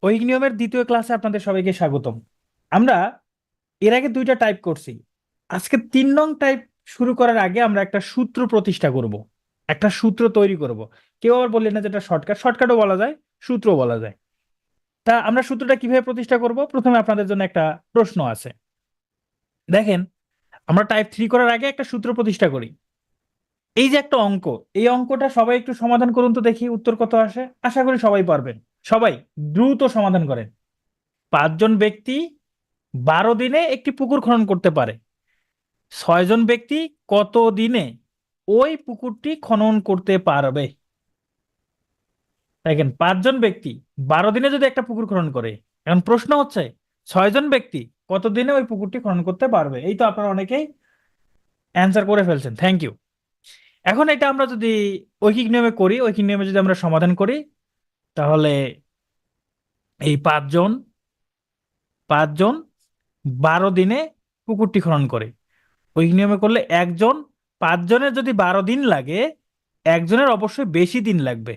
ঐহিক নিয়মের দ্বিতীয় ক্লাসে আপনাদের সবাইকে স্বাগতম। আমরা এর আগে দুইটা টাইপ করছি। আজকে 3 নং টাইপ শুরু করার আগে আমরা একটা সূত্র প্রতিষ্ঠা করব, একটা সূত্র তৈরি করব। কেউ আবার বললেন না যেটা শর্টকাট, শর্টকাটও বলা যায়, সূত্রও বলা যায়। তা আমরা সূত্রটা কিভাবে প্রতিষ্ঠা করব? প্রথমে আপনাদের জন্য একটা প্রশ্ন আছে। দেখেন, আমরা টাইপ 3 করার আগে একটা সূত্র প্রতিষ্ঠা করি। এই যে একটা অঙ্ক, এই অঙ্কটা সবাই একটু সমাধান করুন তো, দেখি উত্তর কত আসে। আশা করি সবাই পারবেন। সবাই দ্রুত সমাধান করেন। 5জন ব্যক্তি 12 দিনে একটি পুকুর খনন করতে পারে। 6জন ব্যক্তি কত দিনে ওই পুকুরটি খনন করতে পারবে? দেখেন, 5জন ব্যক্তি 12 দিনে যদি একটা পুকুর খনন করে, এখন প্রশ্ন হচ্ছে 6জন ব্যক্তি কত দিনে ওই পুকুরটি খনন করতে পারবে। এই তো আপনারা অনেকেই অ্যান্সার করে ফেলছেন, থ্যাংক ইউ। এখন এটা আমরা যদি ঐকিক নিয়মে করি, ঐকিক নিয়মে যদি আমরা সমাধান করি, তাহলে এই 5জন 12 দিনে পুকুরটি খনন করে। ওই নিয়মে করলে একজন, 5জনের যদি 12 দিন লাগে, একজনের অবশ্যই বেশি দিন লাগবে।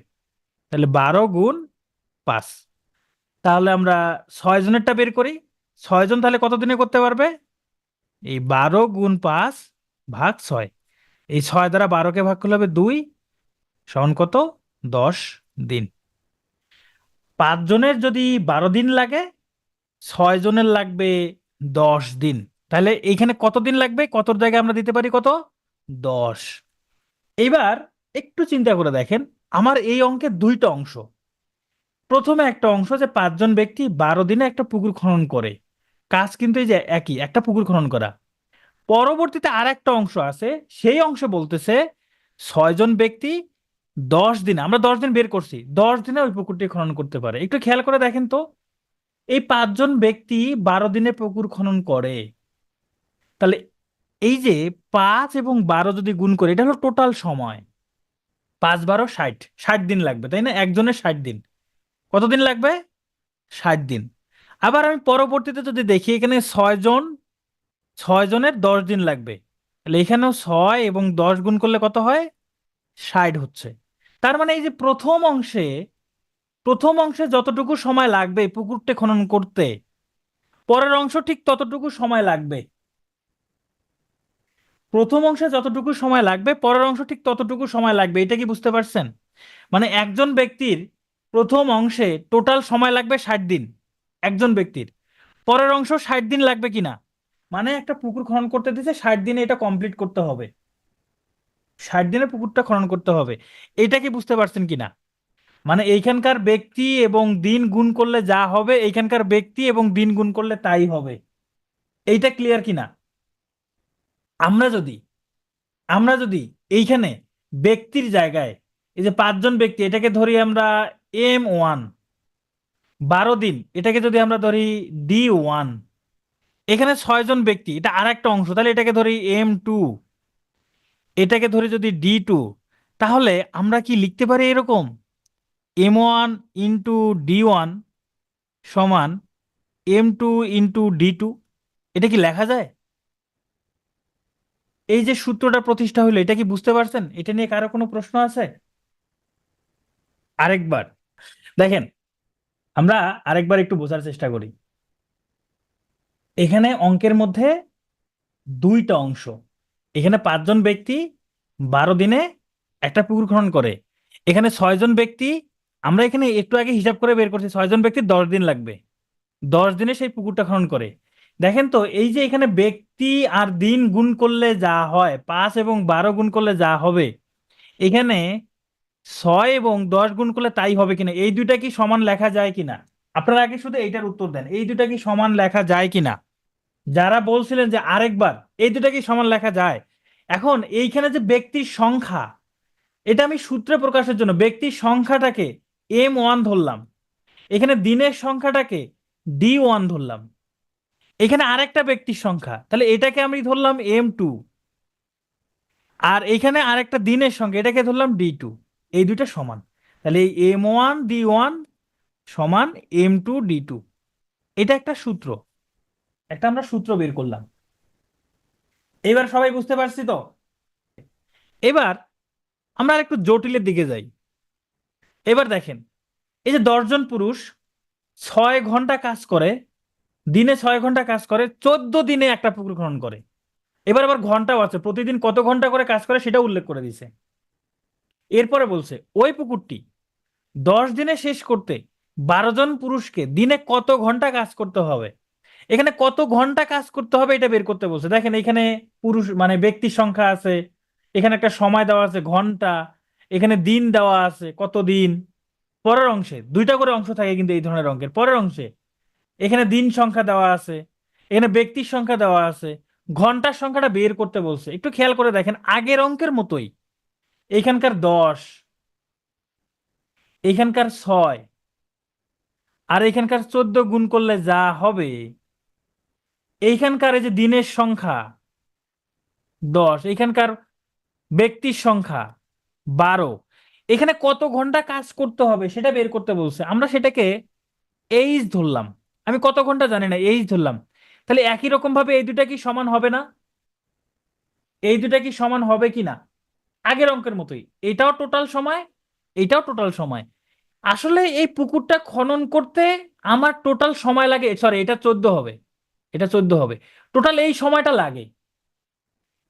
তাহলে 12 × 5। তাহলে আমরা 6জনেরটা বের করি। 6জন তাহলে কত দিনে করতে পারবে? এই 12 × 5 / 6। এই 6 দ্বারা 12কে ভাগ করলে হবে 2, সমান কত? 10 দিন। 5জনের যদি 12 দিন লাগে, 6জনের লাগবে 10 দিন। তাহলে এইখানে কত দিন লাগবে? কতর জায়গায় আমরা দিতে পারি কত? 10। এইবার একটু চিন্তা করে দেখেন, আমার এই অঙ্কের দুইটা অংশ। প্রথমে একটা অংশ যে 5জন ব্যক্তি 12 দিনে একটা পুকুর খনন করে, কাজ কিন্তু এই যে একই, একটা পুকুর খনন করা। পরবর্তীতে আর একটা অংশ আছে, সেই অংশে বলতেছে 6জন ব্যক্তি 10 দিনে, আমরা 10 দিন বের করছি, 10 দিনে ওই পুকুরটি খনন করতে পারে। একটু খেয়াল করে দেখেন তো, এই 5জন ব্যক্তি 12 দিনে পুকুর খনন করে, তাহলে এই যে 5 এবং 12 যদি গুণ করে, এটা হলো টোটাল সময়। 5 × 12 = 60, 60 দিন লাগবে, তাই না? একজনের 60 দিন। কতদিন লাগবে? 60 দিন। আবার আমি পরবর্তীতে যদি দেখি, এখানে 6জন, 6জনের 10 দিন লাগবে, তাহলে এখানেও 6 এবং 10 গুণ করলে কত হয়? 60 হচ্ছে। তার মানে এই যে প্রথম অংশে যতটুকু সময় লাগবে এই পুকুরটা খনন করতে, পরের অংশ ঠিক ততটুকু সময় লাগবে। প্রথম অংশে যতটুকু সময় লাগবে, পরের অংশ ঠিক ততটুকু সময় লাগবে। এটা কি বুঝতে পারছেন? মানে একজন ব্যক্তির প্রথম অংশে টোটাল সময় লাগবে 60 দিন, একজন ব্যক্তির। পরের অংশ 60 দিন লাগবে কিনা, মানে একটা পুকুর খনন করতে দিচ্ছে, 60 দিনে এটা কমপ্লিট করতে হবে। 60 দিনে পুকুরটা খনন করতে হবে। এটা কি বুঝতে পারছেন কিনা? মানে এইখানকার ব্যক্তি এবং দিন গুণ করলে যা হবে, এইখানকার ব্যক্তি এবং দিন গুণ করলে তাই হবে। এইটা ক্লিয়ার কিনা? আমরা যদি আমরা যদি এইখানে ব্যক্তির জায়গায়, এই যে 5জন ব্যক্তি, এটাকে ধরি আমরা M1, 12 দিন এটাকে যদি আমরা ধরি D1, এখানে 6জন ব্যক্তি, এটা আর একটা অংশ, তাহলে এটাকে ধরি M2, এটাকে ধরি যদি D2, তাহলে আমরা কি লিখতে পারি এরকম? M1 × D1 সমান M2 × D2। এটা কি লেখা যায়? এই যে সূত্রটা প্রতিষ্ঠা হলো, এটা কি বুঝতে পারছেন? এটা নিয়ে কারো কোনো প্রশ্ন আছে? আরেকবার দেখেন, আমরা আরেকবার একটু বোঝার চেষ্টা করি। এখানে অঙ্কের মধ্যে দুইটা অংশ। এখানে 5জন ব্যক্তি 12 দিনে একটা পুকুর খনন করে, এখানে 6জন ব্যক্তি, আমরা এখানে একটু আগে হিসাব করে বের করছি 6জন ব্যক্তির 10 দিন লাগবে, 10 দিনে সেই পুকুরটা খনন করে। দেখেন তো, এই যে এখানে ব্যক্তি আর দিন গুণ করলে যা হয়, 5 এবং 12 গুণ করলে যা হবে, এখানে 6 এবং 10 গুণ করলে তাই হবে কিনা, এই দুইটা কি সমান লেখা যায় কিনা? আপনারা আগে শুধু এইটার উত্তর দেন, এই দুইটা কি সমান লেখা যায় কিনা। যারা বলছিলেন যে আরেকবার, এই দুটা কি সমান লেখা যায়? এখন এইখানে যে ব্যক্তির সংখ্যা, এটা আমি সূত্রে প্রকাশের জন্য ব্যক্তির সংখ্যাটাকে M1 ধরলাম, এখানে দিনের সংখ্যাটাকে D1 ধরলাম, এখানে আরেকটা ব্যক্তির সংখ্যা, তাহলে এটাকে আমি ধরলাম M2, আর এখানে আরেকটা দিনের সংখ্যা, এটাকে ধরলাম D2। এই দুইটা সমান, তাহলে এই M1 D1 সমান M2 D2। এটা একটা সূত্র, একটা আমরা সূত্র বের করলাম। এবার সবাই বুঝতে পারছি তো? এবার আমরা আর একটু জটিলের দিকে যাই। এবার দেখেন, এই যে 10 জন পুরুষ 6 ঘন্টা কাজ করে, দিনে 6 ঘন্টা কাজ করে, 14 দিনে একটা পুকুর খনন করে। এবার আবার ঘন্টাও আছে, প্রতিদিন কত ঘন্টা করে কাজ করে সেটা উল্লেখ করে দিছে। এরপরে বলছে ওই পুকুরটি 10 দিনে শেষ করতে 12 জন পুরুষকে দিনে কত ঘন্টা কাজ করতে হবে। এখানে কত ঘন্টা কাজ করতে হবে এটা বের করতে বলছে। দেখেন এখানে পুরুষ মানে ব্যক্তির সংখ্যা আছে, এখানে একটা সময় দেওয়া আছে ঘন্টা, এখানে দিন দেওয়া আছে কত দিন। পরের অংশে দুইটা করে অংশ থাকে কিন্তু এই ধরনের অঙ্কের, পরের অংশে এখানে দিন সংখ্যা দেওয়া আছে, এখানে ব্যক্তির সংখ্যা দেওয়া আছে, ঘন্টার সংখ্যাটা বের করতে বলছে। একটু খেয়াল করে দেখেন আগের অঙ্কের মতোই এখানকার 10, এখানকার 6 আর এখানকার 14 গুণ করলে যা হবে, এইখানকার এই যে দিনের সংখ্যা 10, এখানকার ব্যক্তির সংখ্যা 12, এখানে কত ঘন্টা কাজ করতে হবে সেটা বের করতে বলছে। আমরা সেটাকে এইচ ধরলাম, আমি কত ঘন্টা জানি না, এইচ ধরলাম। তাহলে একই রকম ভাবে এই দুটা কি সমান হবে না? এই দুটা কি সমান হবে কি না? আগের অঙ্কের মতোই এটাও টোটাল সময়, এটাও টোটাল সময়। আসলে এই পুকুরটা খনন করতে আমার টোটাল সময় লাগে, সরি এটা 14 হবে, এটা 14 হবে, টোটাল এই সময়টা লাগে।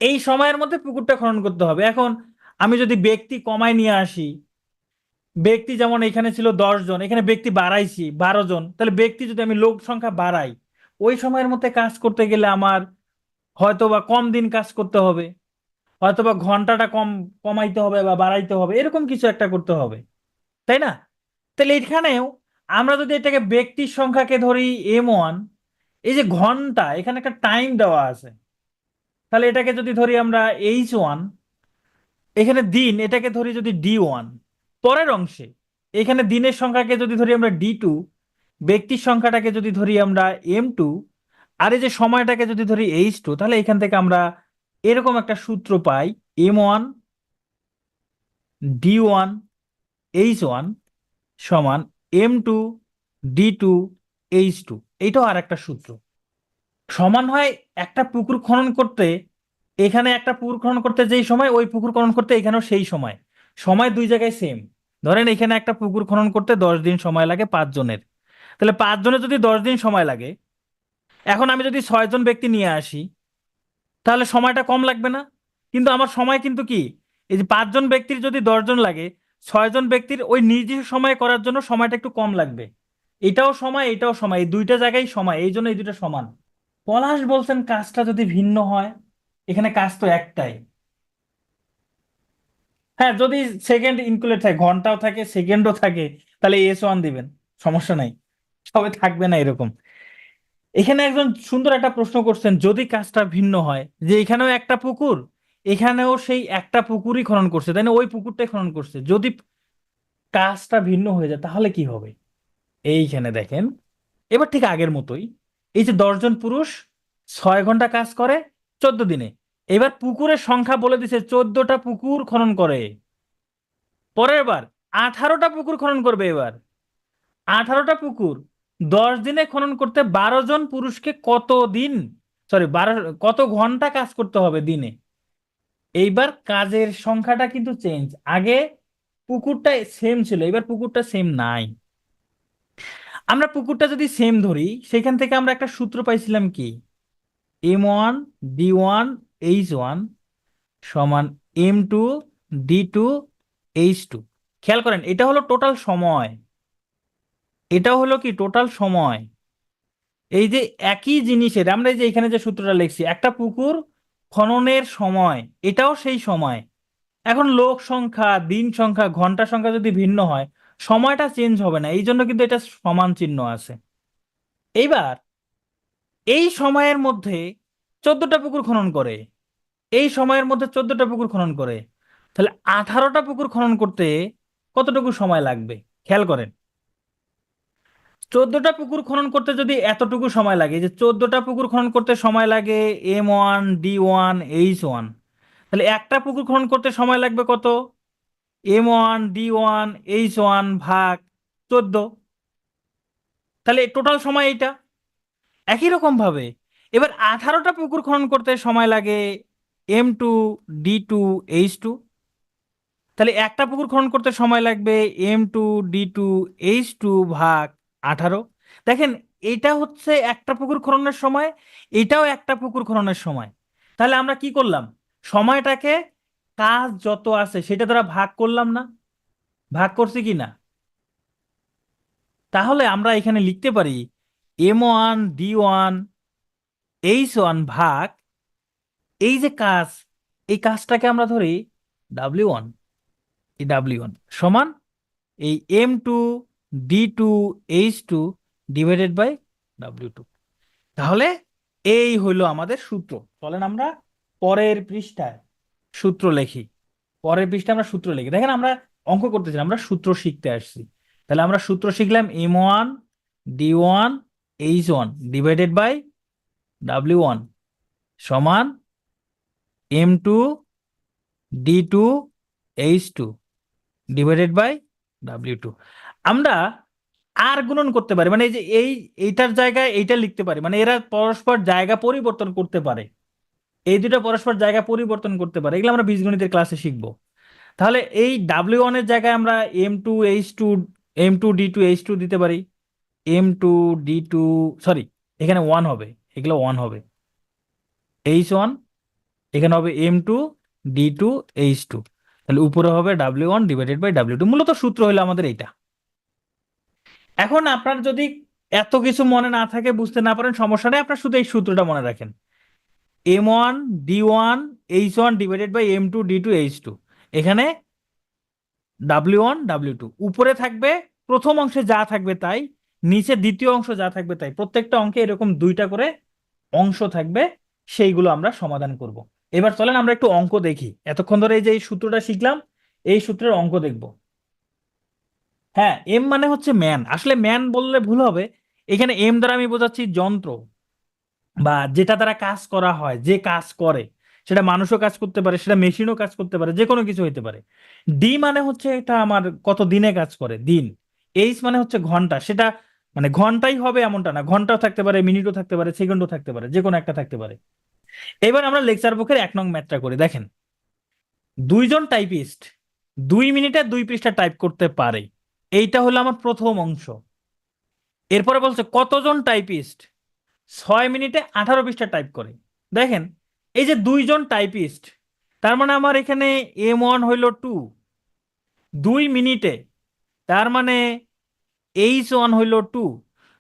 এই সময়ের মধ্যে পুকুরটা খনন করতে হবে। এখন আমি যদি ব্যক্তি কমায় নিয়ে আসি, ব্যক্তি যেমন এখানে ছিল 10 জন, এখানে ব্যক্তি বাড়াইছি 12 জন, তাহলে ব্যক্তি যদি আমি লোক সংখ্যা বাড়াই, ওই সময়ের মধ্যে কাজ করতে গেলে আমার হয়তো বা কম দিন কাজ করতে হবে, হয়তো বা ঘন্টাটা কমাইতে হবে বা বাড়াইতে হবে, এরকম কিছু একটা করতে হবে, তাই না? তাহলে এখানেও আমরা যদি এটাকে ব্যক্তির সংখ্যাকে ধরি M1, এই যে ঘন্টা এখানে একটা টাইম দেওয়া আছে, তাহলে এটাকে যদি ধরি আমরা H1, এখানে দিন এটাকে ধরি যদি D1, পরের অংশে এখানে দিনের সংখ্যাকে যদি ধরি আমরা D2, ব্যক্তির সংখ্যাটাকে যদি ধরি আমরা M2, আর এই যে সময়টাকে যদি ধরি H2, তাহলে এখান থেকে আমরা এরকম একটা সূত্র পাই, M1 D1 H1 সমান M2 D2 H2। এইটাও আর একটা সূত্র। সমান হয় একটা পুকুর খনন করতে, এখানে একটা পুকুর খনন করতে যেই সময়, ওই পুকুর খনন করতে এখানেও সেই সময়, সময় দুই জায়গায় সেম। ধরেন এখানে একটা পুকুর খনন করতে 10 দিন সময় লাগে 5 জনের, তাহলে 5 জনের যদি 10 দিন সময় লাগে, এখন আমি যদি 6 জন ব্যক্তি নিয়ে আসি তাহলে সময়টা কম লাগবে না? কিন্তু আমার সময় কিন্তু কি, এই যে 5 জন ব্যক্তির যদি 10 জন লাগে, 6 জন ব্যক্তির ওই নির্দিষ্ট সময়ে করার জন্য সময়টা একটু কম লাগবে। এটাও সময় এটাও সময়, এই দুইটা জায়গায় সময়, এই জন্য এই দুইটা সমান। পলাশ বলছেন কাজটা যদি ভিন্ন হয়, এখানে কাজ তো একটাই। হ্যাঁ, যদি সেকেন্ড ইনক্লুডেড থাকে, ঘন্টাও থাকে সেকেন্ডও থাকে, তাহলে S1 দিবেন, সমস্যা নাই। সবে থাকবে না এরকম। এখানে একজন সুন্দর একটা প্রশ্ন করছেন, যদি কাজটা ভিন্ন হয়, যে এখানেও একটা পুকুর, এখানেও সেই একটা পুকুরই খনন করছে, তাই না? ওই পুকুরটাই খনন করছে, যদি কাজটা ভিন্ন হয়ে যায় তাহলে কি হবে? এইখানে দেখেন এবার ঠিক আগের মতোই, এই যে 10 জন পুরুষ 6 ঘন্টা কাজ করে 14 দিনে, এবার পুকুরের সংখ্যা বলে দিছে 14টা পুকুর খনন করে। পরের বার 18টা পুকুর খনন করবে। এবার 18টা পুকুর 10 দিনে খনন করতে 12 জন পুরুষকে কত দিন, সরি কত ঘন্টা কাজ করতে হবে দিনে। এইবার কাজের সংখ্যাটা কিন্তু চেঞ্জ, আগে পুকুরটা সেম ছিল, এবার পুকুরটা সেম নাই। আমরা পুকুরটা যদি সেম ধরি, সেখান থেকে আমরা একটা সূত্র পাইছিলাম কি, M1 D1 H1 সমান M2 D2 H2। খেয়াল করেন এটা হলো টোটাল সময়, এটা হলো কি টোটাল সময়। এই যে একই জিনিসের আমরা এই যে এখানে যে সূত্রটা লিখছি, একটা পুকুর খননের সময়, এটাও সেই সময়। এখন লোক সংখ্যা দিন সংখ্যা ঘন্টা সংখ্যা যদি ভিন্ন হয়, সময়টা চেঞ্জ হবে না, এই জন্য কিন্তু এটা সমান চিহ্ন আছে। এইবার এই সময়ের মধ্যে 14টা পুকুর খনন করে, এই সময়ের মধ্যে 14টা পুকুর খনন করে, তাহলে 18টা পুকুর খনন করতে কতটুকু সময় লাগবে? খেয়াল করেন, 14টা পুকুর খনন করতে যদি এতটুকু সময় লাগে, যে 14টা পুকুর খনন করতে সময় লাগে M1 D1 H1, তাহলে একটা পুকুর খনন করতে সময় লাগবে কত? M1 D1 H1 ভাগ 14, তাহলে টোটাল সময় এইটা। একই রকম ভাবে এবার 18টা পুকুর খনন করতে সময় লাগে M2 D2 H2, তাহলে একটা পুকুর খনন করতে সময় লাগবে M2 D2 H2 ভাগ 18। দেখেন, এটা হচ্ছে একটা পুকুর খননের সময়, এটাও একটা পুকুর খননের সময়। তাহলে আমরা কি করলাম, সময়টাকে কাজ যত আছে সেটা দ্বারা ভাগ করলাম না? ভাগ করছি কি না? তাহলে আমরা এখানে লিখতে পারি M1 D1 H1 ভাগ এই যে কাজ, এই কাজটাকে আমরা ধরি W1, এই W1 সমান এই M2 D2 H2 divided by W2। তাহলে এই হইলো আমাদের সূত্র। চলেন আমরা পরের পৃষ্ঠায় সূত্র লিখি। পরের পৃষ্ঠায় আমরা সূত্র লিখি। দেখেন, আমরা অঙ্ক করতেছিলাম, আমরা সূত্র শিখতে আসছি। তাহলে আমরা সূত্র শিখলাম M1 D1 H1 divided by W1 সমান M2 D2 H2 divided by W2। আমরা আর গুণন করতে পারি, মানে এই যে এইটার জায়গায় এইটা লিখতে পারি, মানে এরা পরস্পর জায়গা পরিবর্তন করতে পারে। এই দুটো পরস্পর জায়গা পরিবর্তন করতে পারে, এগুলো আমরা বীজগণিতের ক্লাসে শিখবো। তাহলে এই W1 এর জায়গায় আমরা M2 D2 H2 দিতে পারি। M2 D2, সরি, এখানে 1 হবে, এগুলো 1 হবে। H1 এখানে হবে M2 D2 H2, তাহলে উপরে হবে W1 ডিভাইডেড বাই W2। মূলত সূত্র হলো আমাদের এইটা। এখন আপনার যদি এত কিছু মনে না থাকে, বুঝতে না পারেন, সমস্যা নেই, আপনার শুধু এই সূত্রটা মনে রাখেন। M1 D1 H1 divided by M2 D2 H2, এখানে W1 W2 উপরে থাকবে, প্রথম অংশে যা থাকবে তাই, নিচে দ্বিতীয় অংশ যা থাকবে তাই। প্রত্যেকটা অঙ্কে এরকম দুইটা করে অংশ থাকবে, সেইগুলো আমরা সমাধান করব। এবার চলেন আমরা একটু অঙ্ক দেখি। এতক্ষণ ধরে এই যে এই সূত্রটা শিখলাম, এই সূত্রের অঙ্ক দেখব। হ্যাঁ, এম মানে হচ্ছে ম্যান, আসলে ম্যান বললে ভুল হবে। এখানে এম দ্বারা আমি বোঝাচ্ছি যন্ত্র, বা যেটা দ্বারা কাজ করা হয়, যে কাজ করে, সেটা মানুষও কাজ করতে পারে, সেটা মেশিনও কাজ করতে পারে, যে কোনো কিছু হইতে পারে। ডি মানে হচ্ছে এটা আমার কত দিনে কাজ করে, দিন। এইচ মানে হচ্ছে ঘন্টা, সেটা মানে ঘন্টাই হবে এমনটা না, ঘন্টাও থাকতে পারে, মিনিটও থাকতে পারে, সেকেন্ডও থাকতে পারে, যে কোনো একটা থাকতে পারে। এবার আমরা লেকচার বুকের 1 নং ম্যাথটা করি। দেখেন, দুইজন টাইপিস্ট 2 মিনিটে 2 পৃষ্ঠা টাইপ করতে পারে, এইটা হলো আমার প্রথম অংশ। এরপরে বলছে কতজন টাইপিস্ট 6 মিনিটে 18 পৃষ্ঠা টাইপ করে। দেখেন, এই যে দুইজন টাইপিস্ট, তার মানে আমার এখানে M1 হইল 2 2 মিনিটে, তার মানে H1 হইল 2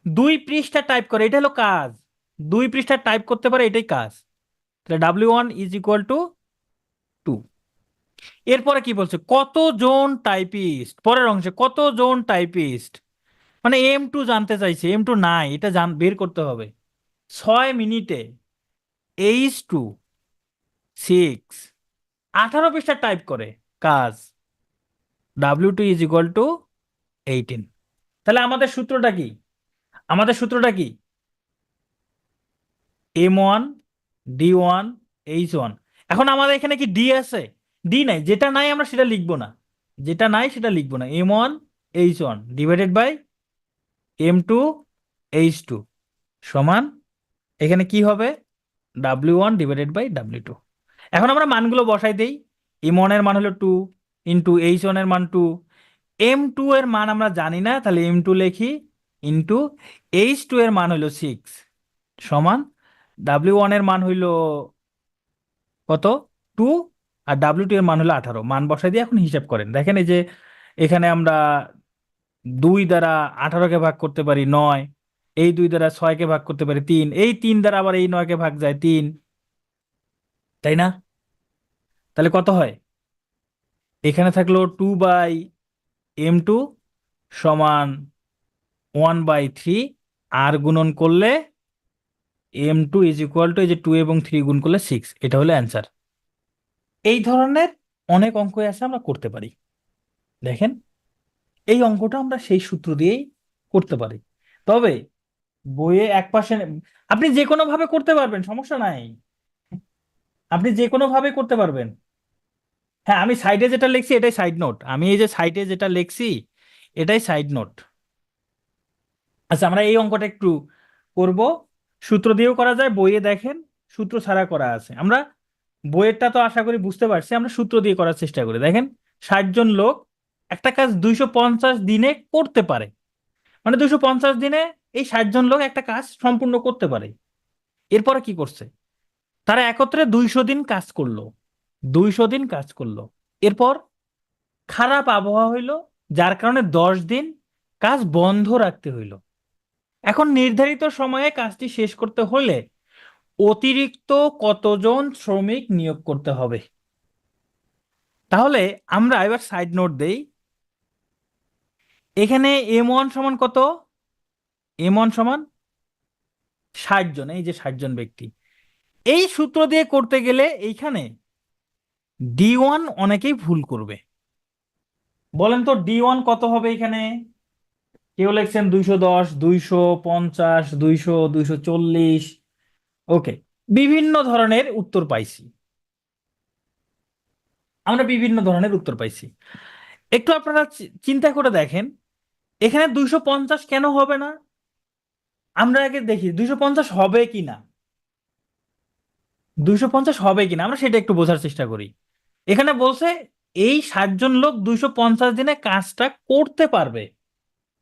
2 পৃষ্ঠা টাইপ করে, এটা হলো কাজ। 2 পৃষ্ঠা টাইপ করতে পারে, এটাই কাজ। তাহলে W1 ইজ ইকুয়াল টু 2। এরপরে কি বলছে, কতজন টাইপিস্ট, পরের অংশে কতজন টাইপিস্ট, মানে M2 জানতে চাইছে, M2 নাই, এটা বের করতে হবে। 6 মিনিটে H2 6 18 পৃষ্ঠা টাইপ করে, কাজ। W2 is equal to 18। তাহলে আমাদের সূত্রটা কি, আমাদের সূত্রটা কি, M1 D1 H1। এখন আমাদের এখানে কি ডি আছে? ডি নাই, যেটা নাই আমরা সেটা লিখবো না, যেটা নাই সেটা লিখবো না। M1 H1 divided by M2 H2 সমান, এখানে কি হবে, W1 ডিভাইডেড বাই W2। এখন আমরা মানগুলো বসাই দেই। M1 এর মান হলো 2, ইন্টু H1 এর মান 2, M2 এর মান আমরা জানি না, তাহলে M2 লিখি, ইন্টু H2 এর মান হলো 6 সমান W1 এর মান হইল কত, 2, আর W2 এর মান হলো 18। মান বসাই দিয়ে এখন হিসাব করেন। দেখেন, এই যে এখানে আমরা 2 দ্বারা 18কে ভাগ করতে পারি 9, এই 2 দ্বারা 6কে ভাগ করতে পারি 3, এই 3 দ্বারা আবার এই 9কে ভাগ যায় 3, তাই না? তাহলে কত হয়, এখানে থাকলো 2/M2 সমান 1/3, আর গুণন করলে M2 ইজ ইকুয়াল টু, এই যে 2 এবং 3 গুণ করলে 6, এটা হলো অ্যান্সার। এই ধরনের অনেক অঙ্কই আছে, আমরা করতে পারি। দেখেন, এই অঙ্কটা আমরা সেই সূত্র দিয়েই করতে পারি। তবে বইয়ে একপাশে আপনি যে কোনো ভাবে করতে পারবেন, সমস্যা নাই, আপনি যে কোনো ভাবে করতে পারবেন। হ্যাঁ, আমি সাইডে যেটা লিখছি এটাই সাইড নোট, আমি এই যে সাইডে যেটা লিখছি এটাই সাইড নোট। আচ্ছা, আমরা এই অঙ্কটা একটু করব। সূত্র দিয়েও করা যায়, বইয়ে দেখেন সূত্র ছাড়া করা আছে। আমরা বইয়েরটা তো আশা করি বুঝতে পারছি, আমরা সূত্র দিয়ে করার চেষ্টা করি। দেখেন, 60 জন লোক একটা কাজ 250 দিনে করতে পারে, মানে 250 দিনে এই 60 জন লোক একটা কাজ সম্পূর্ণ করতে পারে। এরপরে কি করছে, তারা একত্রে 200 দিন কাজ করলো, 200 দিন কাজ করলো। এরপর খারাপ আবহাওয়া হইলো, যার কারণে 10 দিন কাজ বন্ধ রাখতে হইলো। এখন নির্ধারিত সময়ে কাজটি শেষ করতে হলে অতিরিক্ত কতজন শ্রমিক নিয়োগ করতে হবে? তাহলে আমরা এবার সাইড নোট দেই। এখানে M1 সমান কত? M1 সমান 60 জন, এই যে 60 জন ব্যক্তি। এই সূত্র দিয়ে করতে গেলে এইখানে D1 অনেকেই ভুল করবে। বলেন তো D1 কত হবে এখানে? কেউ লিখছেন 210, 250, 200, 240। ওকে, বিভিন্ন ধরনের উত্তর পাইছি, আমরা বিভিন্ন ধরনের উত্তর পাইছি। একটু আপনারা চিন্তা করে দেখেন, এখানে 250 কেন হবে না? আমরা আগে দেখি 250 হবে কিনা, 250 হবে কিনা আমরা সেটা একটু বোঝার চেষ্টা করি। এখানে বলছে এই 60 জন লোক 250 দিনে কাজটা করতে পারবে,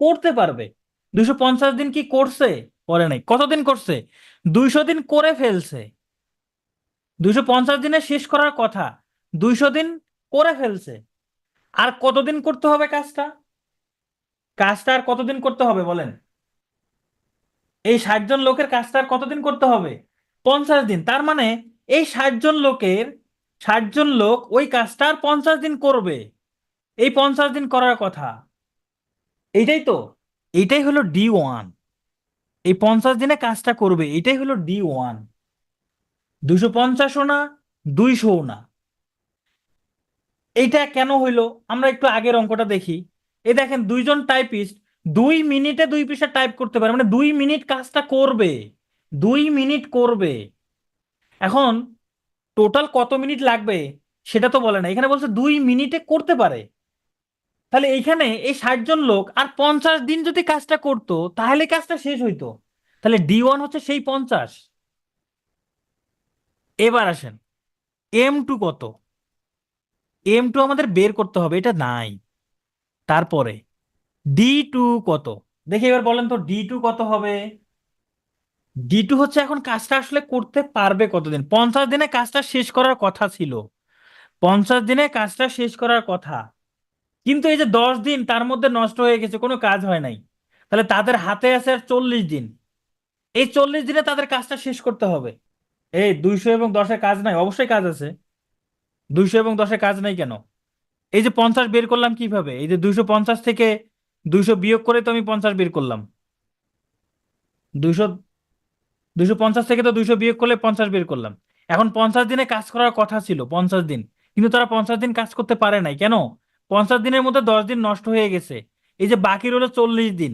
করতে পারবে। 250 দিন কি করছে? করে নাই। কতদিন করছে? 200 দিন করে ফেলছে। 250 দিনে শেষ করার কথা, 200 দিন করে ফেলছে। আর কতদিন করতে হবে কাজটা? কাজটা আর কতদিন করতে হবে বলেন? এই 60 জন লোকের কাজটা আর কতদিন করতে হবে? 50 দিন। তার মানে এই 60 জন লোকের, 60 জন লোক ওই কাজটা আর 50 দিন করবে। এই 50 দিন করার কথা, এইটাই তো, এইটাই হলো D1। এই 50 দিনে কাজটা করবে, এটাই হলো D1। 250ও না, 200ও না। এইটা কেন হইলো আমরা একটু আগের অঙ্কটা দেখি। এই দেখেন, দুইজন টাইপিস্ট 2 মিনিটে 2 পৃষ্ঠা টাইপ করতে পারে, মানে 2 মিনিট কাজটা করবে, 2 মিনিট করবে। এখন টোটাল কত মিনিট লাগবে সেটা তো বলে না, এখানে বলছে 2 মিনিটে করতে পারে। তাহলে এইখানে এই 60 জন লোক আর 50 দিন যদি কাজটা করতো তাহলে কাজটা শেষ হইতো। তাহলে D1 হচ্ছে সেই 50। এবার আসেন M2 কত? M2 আমাদের বের করতে হবে, এটা নাই। তারপরে D2 কত? দেখি এবার বলেন তো D2 কত হবে? D2 হচ্ছে এখন কাজটা আসলে করতে পারবে কতদিন। 50 দিনে কাজটা শেষ করার কথা ছিল, 50 দিনে কাজটা শেষ করার কথা। কিন্তু এই যে 10 দিন তার মধ্যে নষ্ট হয়ে গেছে, কোনো কাজ হয় নাই। তাহলে তাদের হাতে আছে আর 40 দিন। এই 40 দিনে তাদের কাজটা শেষ করতে হবে। এই 200 এবং 10-এ কাজ নাই? অবশ্যই কাজ আছে। 200 এবং 10-এ কাজ নাই কেন? এই যে 50 বের করলাম কিভাবে? এই যে 250 থেকে 200 বিয়োগ করে তো আমি 50 বের করলাম। 200, 250 থেকে তো 200 বিয়োগ করলে 50 বের করলাম। এখন 50 দিনে কাজ করার কথা ছিল, 50 দিন, কিন্তু তারা 50 দিন কাজ করতে পারে নাই কেন? 50 দিনের মধ্যে 10 দিন নষ্ট হয়ে গেছে। এই যে বাকি রইলো 40 দিন,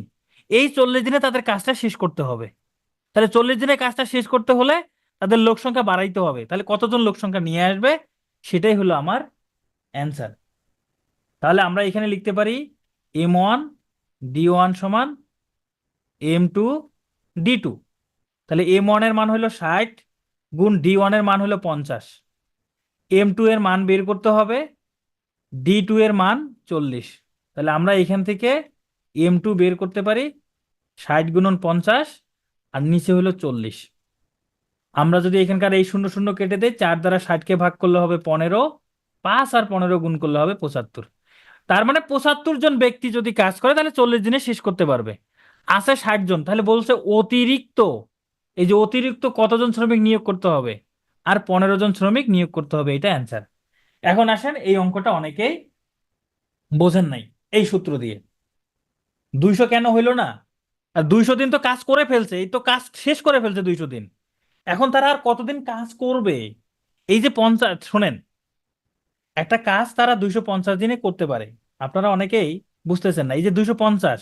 এই 40 দিনে তাদের কাজটা শেষ করতে হবে। তাহলে 40 দিনে কাজটা শেষ করতে হলে তাদের লোক সংখ্যা বাড়াইতে হবে। তাহলে কতজন লোক সংখ্যা নিয়ে আসবে, সেটাই হলো আমার অ্যান্সার। তাহলে আমরা এখানে লিখতে পারি M1 D1 সমান M2 D2। তাহলে M1 এর মান হলো 60 গুণ D1 এর মান হলো 50। M2 এর মান বের করতে হবে, D2 এর মান 40। তাহলে আমরা এখান থেকে M2 বের করতে পারি 60 গুণন 50, আর নিচে হলো 40। আমরা যদি এখানকার এই 0 0 কেটে দেই, 4 দ্বারা 60-কে ভাগ করলে হবে 15, 5 আর 15 গুণ করলে হবে 75। তার মানে 75 জন ব্যক্তি যদি কাজ করে তাহলে 40 দিনে শেষ করতে পারবে। আছে 60 জন, তাহলে বলছে অতিরিক্ত, এই যে অতিরিক্ত কতজন শ্রমিক নিয়োগ করতে হবে? আর 15 জন শ্রমিক নিয়োগ করতে হবে, এটা অ্যান্সার। এখন আসেন এই অঙ্কটা অনেকেই বোঝেন নাই এই সূত্র দিয়ে। 200 কেন হইলো না? আর 200 দিন তো কাজ করে ফেলছে, এই তো কাজ শেষ করে ফেলছে 200 দিন। এখন তারা আর কতদিন কাজ করবে? এই যে 50, শোনেন, একটা কাজ তারা 250 দিনে করতে পারে। আপনারা অনেকেই বুঝতেছেন না, এই যে 250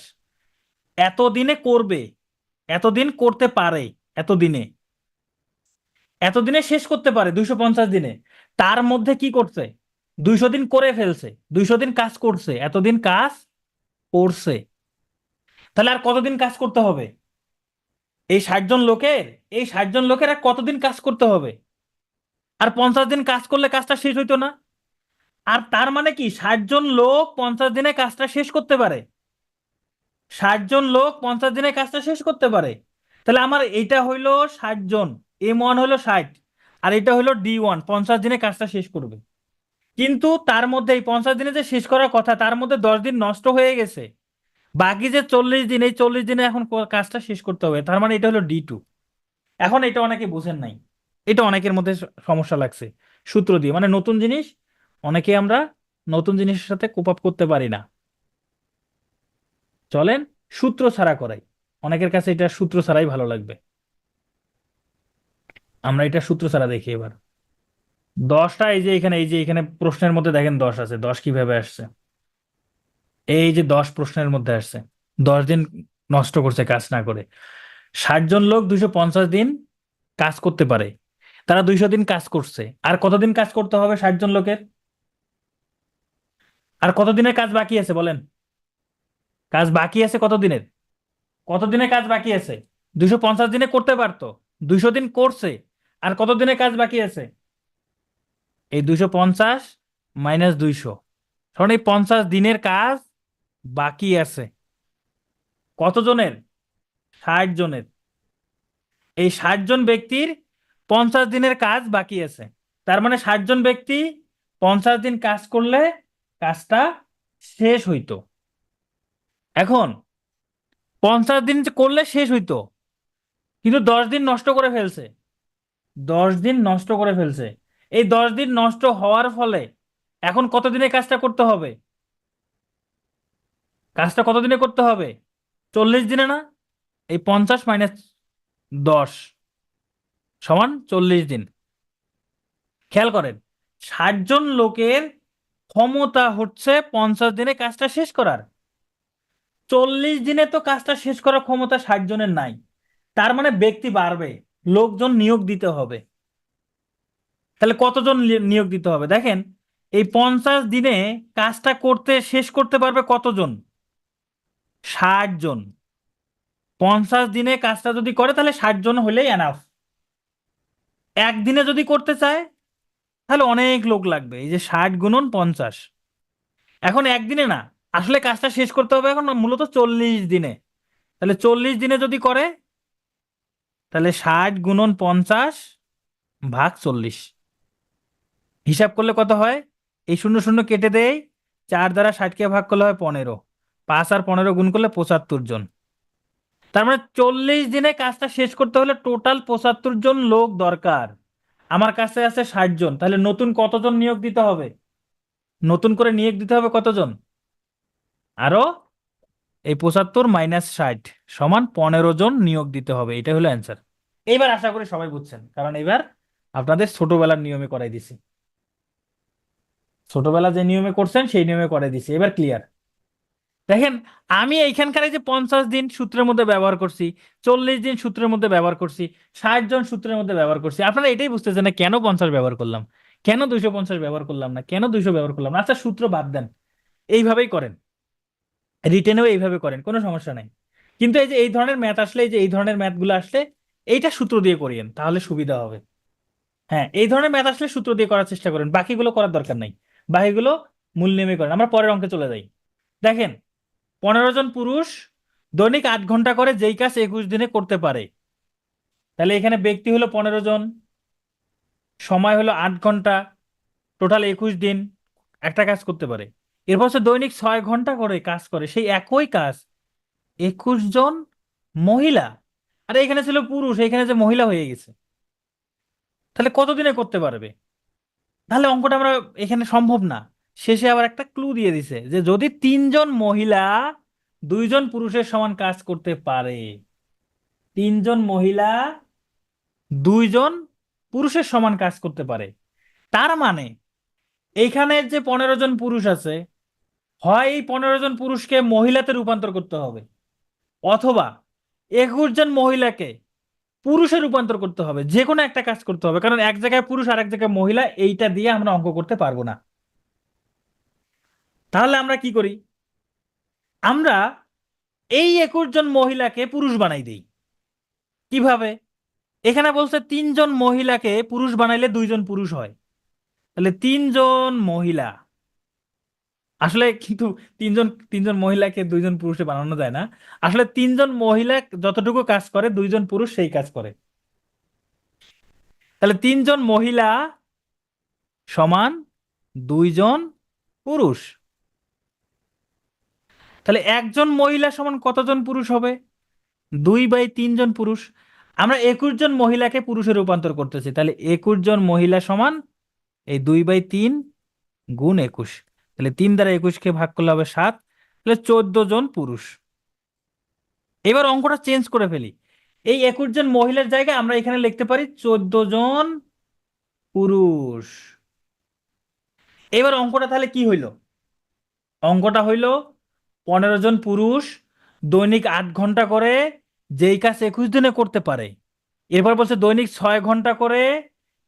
এতদিনে করবে, এতদিন করতে পারে, এতদিনে, এতদিনে শেষ করতে পারে 250 দিনে। তার মধ্যে কি করছে? 200 দিন করে ফেলছে, 200 দিন কাজ করছে, এতদিন কাজ করছে। তাহলে আর কতদিন কাজ করতে হবে? এই 60 জন লোকের, এই 60 জন লোকের আর কতদিন কাজ করতে হবে? আর 50 দিন কাজ করলে কাজটা শেষ হইতো না? আর তার মানে কি 60 জন লোক 50 দিনে কাজটা শেষ করতে পারে। 60 জন লোক 50 দিনে কাজটা শেষ করতে পারে। তাহলে আমার এইটা হইলো 60 জন, M1 হইলো 60, আর এটা হইলো D1, 50 দিনে কাজটা শেষ করবে। কিন্তু তার মধ্যে এই 50 দিনে যে শেষ করার কথা, তার মধ্যে 10 দিন নষ্ট হয়ে গেছে। বাকি যে 40 দিন, এই 40 দিনে এখন কাজটা শেষ করতে হবে, তার মানে এটা হলো D2। এখন এটা অনেকে বুঝেন নাই, এটা অনেকের মধ্যে সমস্যা লাগছে সূত্র দিয়ে, মানে নতুন জিনিস, অনেকে আমরা নতুন জিনিসের সাথে কোপ আপ করতে পারি না। চলেন সূত্র ছাড়া করাই, অনেকের কাছে এটা সূত্র ছাড়াই ভালো লাগবে। আমরা এটা সূত্র ছাড়া দেখি এবার। 10টা, এই যে এখানে প্রশ্নের মধ্যে দেখেন 10 আছে। 10 কিভাবে আসছে? এই যে 10 প্রশ্নের মধ্যে আসছে, 10 দিন নষ্ট করছে কাজ না করে। 60 জন লোক 250 দিন কাজ করতে পারে, তারা 200 দিন কাজ করছে। আর কতদিন কাজ করতে হবে 60 জন লোকের? আর কত দিনের কাজ বাকি আছে বলেন? কাজ বাকি আছে কত দিনের? কত দিনের কাজ বাকি আছে? 250 দিনে করতে পারতো, 200 দিন করছে, আর কত দিনের কাজ বাকি আছে? এই 250 মাইনাস 200, কারণ এই 50 দিনের কাজ বাকি আছে। কতজনের? 60 জনের। এই 60 জন ব্যক্তির 50 দিনের কাজ বাকি আছে। তার মানে 60 জন ব্যক্তি 50 দিন কাজ করলে কাজটা শেষ হইতো। এখন 50 দিন করলে শেষ হইতো, কিন্তু 10 দিন নষ্ট করে ফেলছে। 10 দিন নষ্ট করে ফেলছে। এই 10 দিন নষ্ট হওয়ার ফলে এখন কত দিনে কাজটা করতে হবে? কাজটা কত দিনে করতে হবে? 40 দিনে না? এই 50 - 10 সমান 40 দিন। খেয়াল করেন, 60 জন লোকের ক্ষমতা হচ্ছে 50 দিনে কাজটা শেষ করার। 40 দিনে তো কাজটা শেষ করার ক্ষমতা 60 জনের নাই। তার মানে ব্যক্তি বাড়বে, লোকজন নিয়োগ দিতে হবে। তাহলে কতজন নিয়োগ দিতে হবে দেখেন, এই 50 দিনে কাজটা করতে শেষ করতে পারবে কতজন? 60 জন। 50 দিনে কাজটা যদি করে তাহলে 60 জন হলেই এনাফ। একদিনে যদি করতে চায় তাহলে অনেক লোক লাগবে, এই যে 60 × 50। এখন একদিনে না, আসলে কাজটা শেষ করতে হবে এখন মূলত 40 দিনে। তাহলে 40 দিনে যদি করে, তাহলে 60 × 50 ভাগ 40। হিসাব করলে কত হয়? এই শূন্য শূন্য কেটে দেয়, 4 দ্বারা 60কে ভাগ করলে হয় 15, 5 আর 15 গুণ করলে 75 জন। তার মানে 40 দিনে কাজটা শেষ করতে হলে টোটাল 75 জন লোক দরকার। আমার কাছে আছে 60 জন, তাহলে নতুন কতজন নিয়োগ দিতে হবে? নতুন করে নিয়োগ দিতে হবে কতজন? আরো এই 75 - 60 সমান 15 জন নিয়োগ দিতে হবে। এটা হলো অ্যান্সার। এইবার আশা করি সবাই বুঝছেন, কারণ এবার আপনাদের ছোটবেলার নিয়মে করাই দিছি। ছোটবেলা যে নিয়মে করছেন সেই নিয়মে করাই দিছি, এবার ক্লিয়ার। দেখেন, আমি এইখানকার এই যে 50 দিন সূত্রের মধ্যে ব্যবহার করছি, 40 দিন সূত্রের মধ্যে ব্যবহার করছি, 60 জন সূত্রের মধ্যে ব্যবহার করছি। আপনারা এটাই বুঝতেছেন না কেন 50 ব্যবহার করলাম, কেন 250 ব্যবহার করলাম না, কেন 200 ব্যবহার করলাম না। আচ্ছা সূত্র বাদ দেন, এইভাবেই করেন, রিটেনেও এইভাবে করেন, কোনো সমস্যা নাই। কিন্তু এই যে এই ধরনের ম্যাথ আসলে, এই যে এই ধরনের ম্যাথগুলো আসলে এইটা সূত্র দিয়ে করিয়েন, তাহলে সুবিধা হবে। হ্যাঁ, এই ধরনের ম্যাথ আসলে সূত্র দিয়ে করার চেষ্টা করেন, বাকিগুলো করার দরকার নাই। বাকিগুলো মূল নিয়মে করেন। আমরা পরের অঙ্কে চলে যাই। দেখেন, 15 জন পুরুষ দৈনিক 8 ঘন্টা করে যেই কাজ 21 দিনে করতে পারে। তাহলে এখানে ব্যক্তি হলো 15 জন, সময় হলো 8 ঘন্টা, টোটাল 21 দিন একটা কাজ করতে পারে। এরপর হচ্ছে দৈনিক 6 ঘন্টা করে কাজ করে সেই একই কাজ 21 জন মহিলা। আরে এখানে ছিল পুরুষ, এখানে যে মহিলা হয়ে গেছে, তাহলে কতদিনে করতে পারবে? তাহলে অঙ্কটা আমরা এখানে সম্ভব না। শেষে আবার একটা ক্লু দিয়ে দিছে যে যদি 3 জন মহিলা 2 জন পুরুষের সমান কাজ করতে পারে, 3 জন মহিলা 2 জন পুরুষের সমান কাজ করতে পারে, তার মানে এইখানে যে 15 জন পুরুষ আছে, হয় এই 15 জন পুরুষকে মহিলাতে রূপান্তর করতে হবে, অথবা 21 জন মহিলাকে পুরুষে রূপান্তর করতে হবে। যে কোনো একটা কাজ করতে হবে, কারণ এক জায়গায় পুরুষ আর এক জায়গায় মহিলা, এইটা দিয়ে আমরা অঙ্ক করতে পারবো না। তাহলে আমরা কি করি? আমরা এই 21 জন মহিলাকে পুরুষ বানাই দিই। কিভাবে? এখানে বলছে 3 জন মহিলাকে পুরুষ বানাইলে 2 জন পুরুষ হয়। তাহলে 3 জন মহিলা আসলে কিন্তু তিনজন তিনজন মহিলাকে দুইজন পুরুষে বানানো যায় না। আসলে তিনজন মহিলা যতটুকু কাজ করে দুইজন পুরুষ সেই কাজ করে। তাহলে তিনজন মহিলা সমান দুইজন পুরুষ। তাহলে একজন মহিলা সমান কতজন পুরুষ হবে? 2/3 জন পুরুষ। আমরা 21 জন মহিলাকে পুরুষে রূপান্তর করতেছি, তাহলে 21 জন মহিলা সমান এই 2/3 গুণ 21। তাহলে 3 দ্বারা 21কে ভাগ করলে হবে 7। তাহলে 14 জন পুরুষ। এবার অঙ্কটা চেঞ্জ করে ফেলি। এই 21 জন মহিলার জায়গায় আমরা এখানে লিখতে পারি 14 জন পুরুষ। এবার অঙ্কটা তাহলে কি হইল? অঙ্কটা হইল 15 জন পুরুষ দৈনিক 8 ঘন্টা করে যেই কাজ 21 দিনে করতে পারে। এরপর বলছে দৈনিক 6 ঘন্টা করে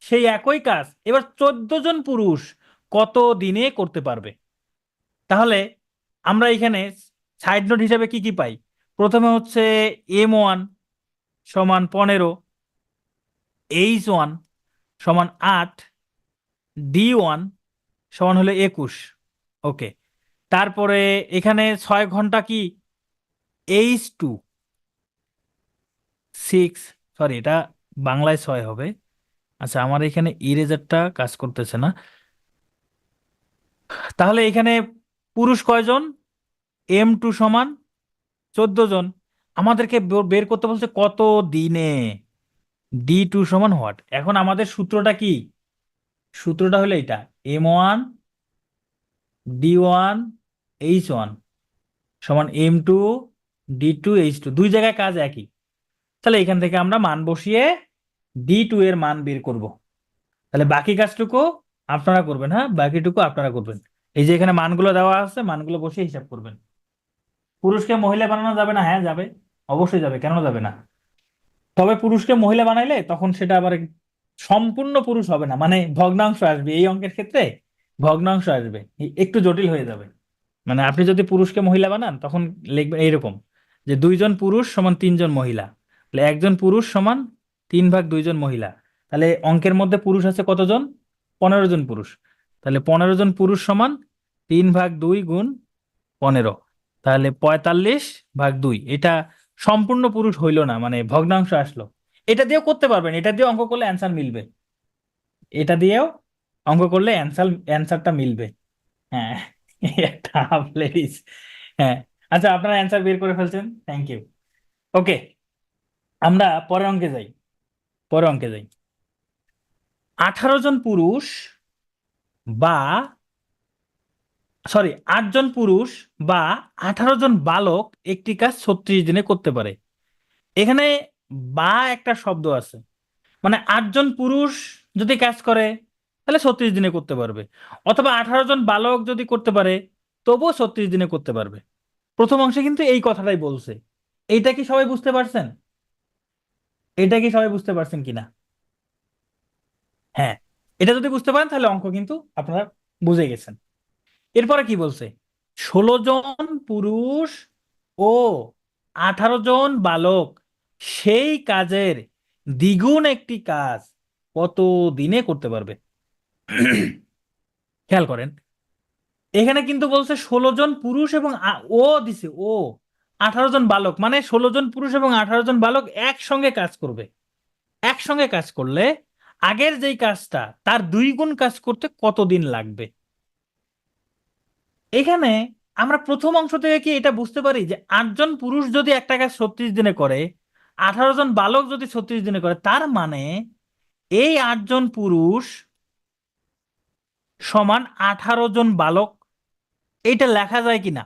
সেই একই কাজ এবার 14 জন পুরুষ কত দিনে করতে পারবে। তাহলে আমরা এখানে সাইড নোট হিসাবে কি কি পাই? প্রথমে হচ্ছে M1 সমান 15, H1 সমান 8, D1 সমান হলো 21। ওকে, তারপরে এখানে 6 ঘন্টা কি H2 6, সরি এটা বাংলায় 6 হবে। আচ্ছা, আমার এখানে ইরেজারটা কাজ করতেছে না। তাহলে এখানে পুরুষ কয়জন? M2 সমান 14 জন। আমাদেরকে বের করতে বলছে কত দিনে। D2 সমান হোয়াট? এখন আমাদের সূত্রটা কি? সূত্রটা হলো এটা, M1 D1 H1 সমান M2 D2 H2, দুই জায়গায় কাজ একই। তাহলে এখান থেকে আমরা মান বসিয়ে D2 এর মান বের করব। তাহলে বাকি কাজটুকু আপনারা করবেন, হ্যাঁ বাকিটুকু আপনারা করবেন। এই যে এখানে মানগুলো দেওয়া আছে, মানগুলো বসিয়ে হিসাব করবেন। পুরুষকে মহিলা বানানো যাবে না? হ্যাঁ যাবে, অবশ্যই যাবে, কেন যাবে না? তবে পুরুষকে মহিলা বানাইলে তখন সেটা আবার সম্পূর্ণ পুরুষ হবে না, মানে ভগ্নাংশ আসবে। এই অঙ্কের ক্ষেত্রে ভগ্নাংশ আসবে, একটু জটিল হয়ে যাবে। মানে আপনি যদি পুরুষকে মহিলা বানান তখন লিখবেন এইরকম যে 2 জন পুরুষ সমান 3 জন মহিলা। তাহলে একজন পুরুষ সমান 3/2 জন মহিলা। তাহলে অঙ্কের মধ্যে পুরুষ আছে কতজন? 15 জন পুরুষ। তাহলে 15 জন পুরুষ সমান 3/2 গুণ 15, তাহলে 45/2। এটা সম্পূর্ণ পুরুষ হইল না, মানে ভগ্নাংশ আসলো। এটা দিয়েও করতে পারবেন, এটা দিয়ে অঙ্ক করলে অ্যান্সার মিলবে। এটা দিয়েও অঙ্ক করলে অ্যান্সারটা মিলবে। হ্যাঁ একটা হাফ লেডিস। হ্যাঁ, আচ্ছা আপনারা অ্যান্সার বের করে ফেলছেন, থ্যাংক ইউ। ওকে, আমরা পরের অঙ্কে যাই। পরের অঙ্কে যাই। 18 জন পুরুষ বা, সরি 8 জন পুরুষ বা 18 জন বালক একটি কাজ 36 দিনে করতে পারে। এখানে বা একটা শব্দ আছে, মানে 8 জন পুরুষ যদি কাজ করে তাহলে 36 দিনে করতে পারবে, অথবা 18 জন বালক যদি করতে পারে তবুও 36 দিনে করতে পারবে। প্রথম অংশে কিন্তু এই কথাটাই বলছে। এইটা কি সবাই বুঝতে পারছেন? এটা কি সবাই বুঝতে পারছেন কিনা? হ্যাঁ, এটা যদি বুঝতে পারেন তাহলে অঙ্ক কিন্তু আপনারা বুঝে গেছেন। এরপরে কি বলছে? 16 জন পুরুষ ও 18 জন বালক সেই কাজের দ্বিগুণ একটি কাজ কত দিনে করতে পারবে। খেয়াল করেন, এখানে কিন্তু বলছে 16 জন পুরুষ এবং ও দিছে ও 18 জন বালক, মানে 16 জন পুরুষ এবং 18 জন বালক একসঙ্গে কাজ করবে। একসঙ্গে কাজ করলে আগের যেই কাজটা তার 2 গুণ কাজ করতে কতদিন লাগবে। এখানে আমরা প্রথম অংশ থেকে কি এটা বুঝতে পারি যে 8 জন পুরুষ যদি একটা কাজ 36 দিনে করে, 18 জন বালক যদি 36 দিনে করে, তার মানে এই 8 জন পুরুষ সমান 18 জন বালক। এইটা লেখা যায় কিনা?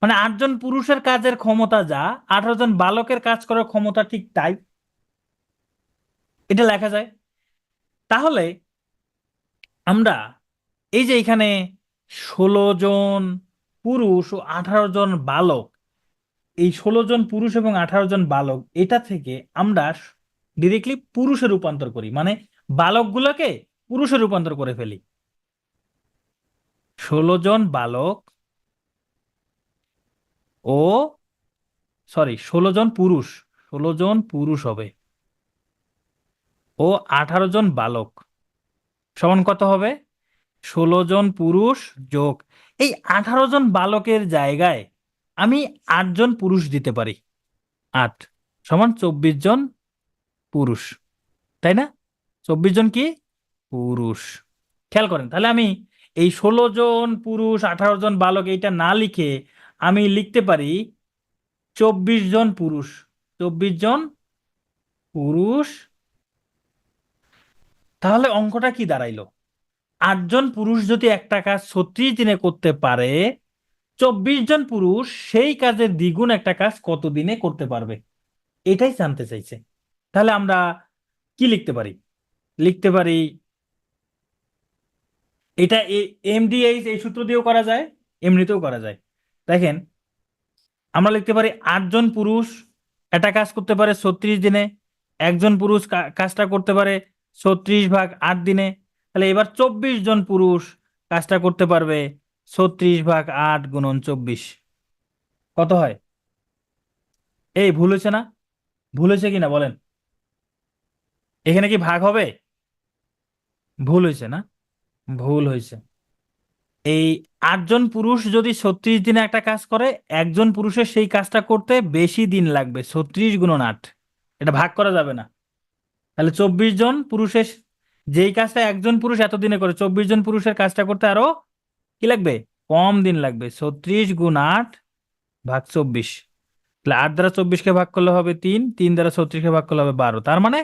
মানে 8 জন পুরুষের কাজের ক্ষমতা যা, 18 জন বালকের কাজ করার ক্ষমতা ঠিক তাই। এটা লেখা যায়। তাহলে আমরা এই যে এখানে 16 জন পুরুষ ও 18 জন বালক, এই 16 জন পুরুষ এবং 18 জন বালক, এটা থেকে আমরা ডিরেক্টলি পুরুষে রূপান্তর করি, মানে বালকগুলোকে পুরুষে রূপান্তর করে ফেলি। 16 জন বালক ও, সরি 16 জন পুরুষ, 16 জন পুরুষ হবে ও 18 জন বালক সমান কত হবে? 16 জন পুরুষ যোগ এই 18 জন বালকের জায়গায় আমি 8 জন পুরুষ দিতে পারি। 8 সমান 24 জন পুরুষ, তাই না? 24 জন কি পুরুষ। খেয়াল করেন, তাহলে আমি এই 16 জন পুরুষ 18 জন বালক এইটা না লিখে আমি লিখতে পারি 24 জন পুরুষ। 24 জন পুরুষ। তাহলে অঙ্কটা কি দাঁড়াইলো? 8 জন পুরুষ যদি একটা কাজ 36 দিনে করতে পারে, 24 জন পুরুষ সেই কাজের দ্বিগুণ একটা কাজ কত দিনে করতে পারবে, এটাই জানতে চাইছে। তাহলে আমরা কি লিখতে পারি? লিখতে পারি এটা এমডিএইচ এই সূত্র দিয়েও করা যায়, এমনিতেও করা যায়। দেখেন, আমরা লিখতে পারি 8 জন পুরুষ একটা কাজ করতে পারে 36 দিনে, একজন পুরুষ কাজটা করতে পারে 36/8 দিনে। তাহলে এবার 24 জন পুরুষ কাজটা করতে পারবে 36/8 × 24। কত হয়? এই ভুল হয়েছে না? ভুল হয়েছে কিনা বলেন? এখানে কি ভাগ হবে? ভুল হয়েছে না? ভুল হয়েছে। এই 8 জন পুরুষ যদি 36 দিনে একটা কাজ করে, একজন পুরুষের সেই কাজটা করতে বেশি দিন লাগবে, 36 × 8। এটা ভাগ করা যাবে না। তাহলে 24 জন পুরুষের যেই কাজটা একজন পুরুষ এতদিনে করে, 24 জন পুরুষের কাজটা করতে আরো কি লাগবে? কম দিন লাগবে। 36 × 8 = 24। তাহলে 8 দ্বারা 24-কে ভাগ করলে হবে 3, 3 দ্বারা 36-কে ভাগ করলে হবে 12, তার মানে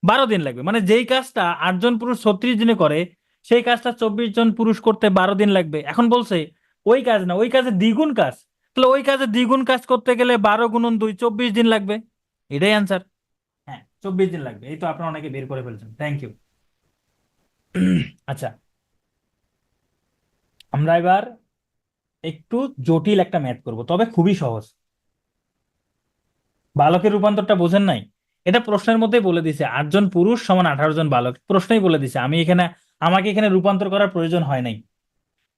12 দিন লাগবে। মানে যেই কাজটা 8 জন পুরুষ 36 দিনে করে, সেই কাজটা 24 জন পুরুষ করতে 12 দিন লাগবে। এখন বলছে ওই কাজ না, ওই কাজের দ্বিগুণ কাজ। তাহলে ওই কাজের দ্বিগুণ কাজ করতে গেলে 12 × 2 24 দিন লাগবে। এটাই অ্যান্সার। হ্যাঁ, 24 দিন লাগবে। এই তো আপনারা অনেকে বের করে ফেলছেন, থ্যাংক ইউ। আচ্ছা, আমরা এবার একটু জটিল একটা ম্যাথ করব, তবে খুবই সহজ। বালকের রূপান্তরটা বোঝেন নাই? এটা প্রশ্নের মধ্যেই বলে দিছে 8 জন পুরুষ সমান 18 জন বালক, প্রশ্নই বলে দিছে। আমাকে এখানে রূপান্তর করার প্রয়োজন হয় নাই।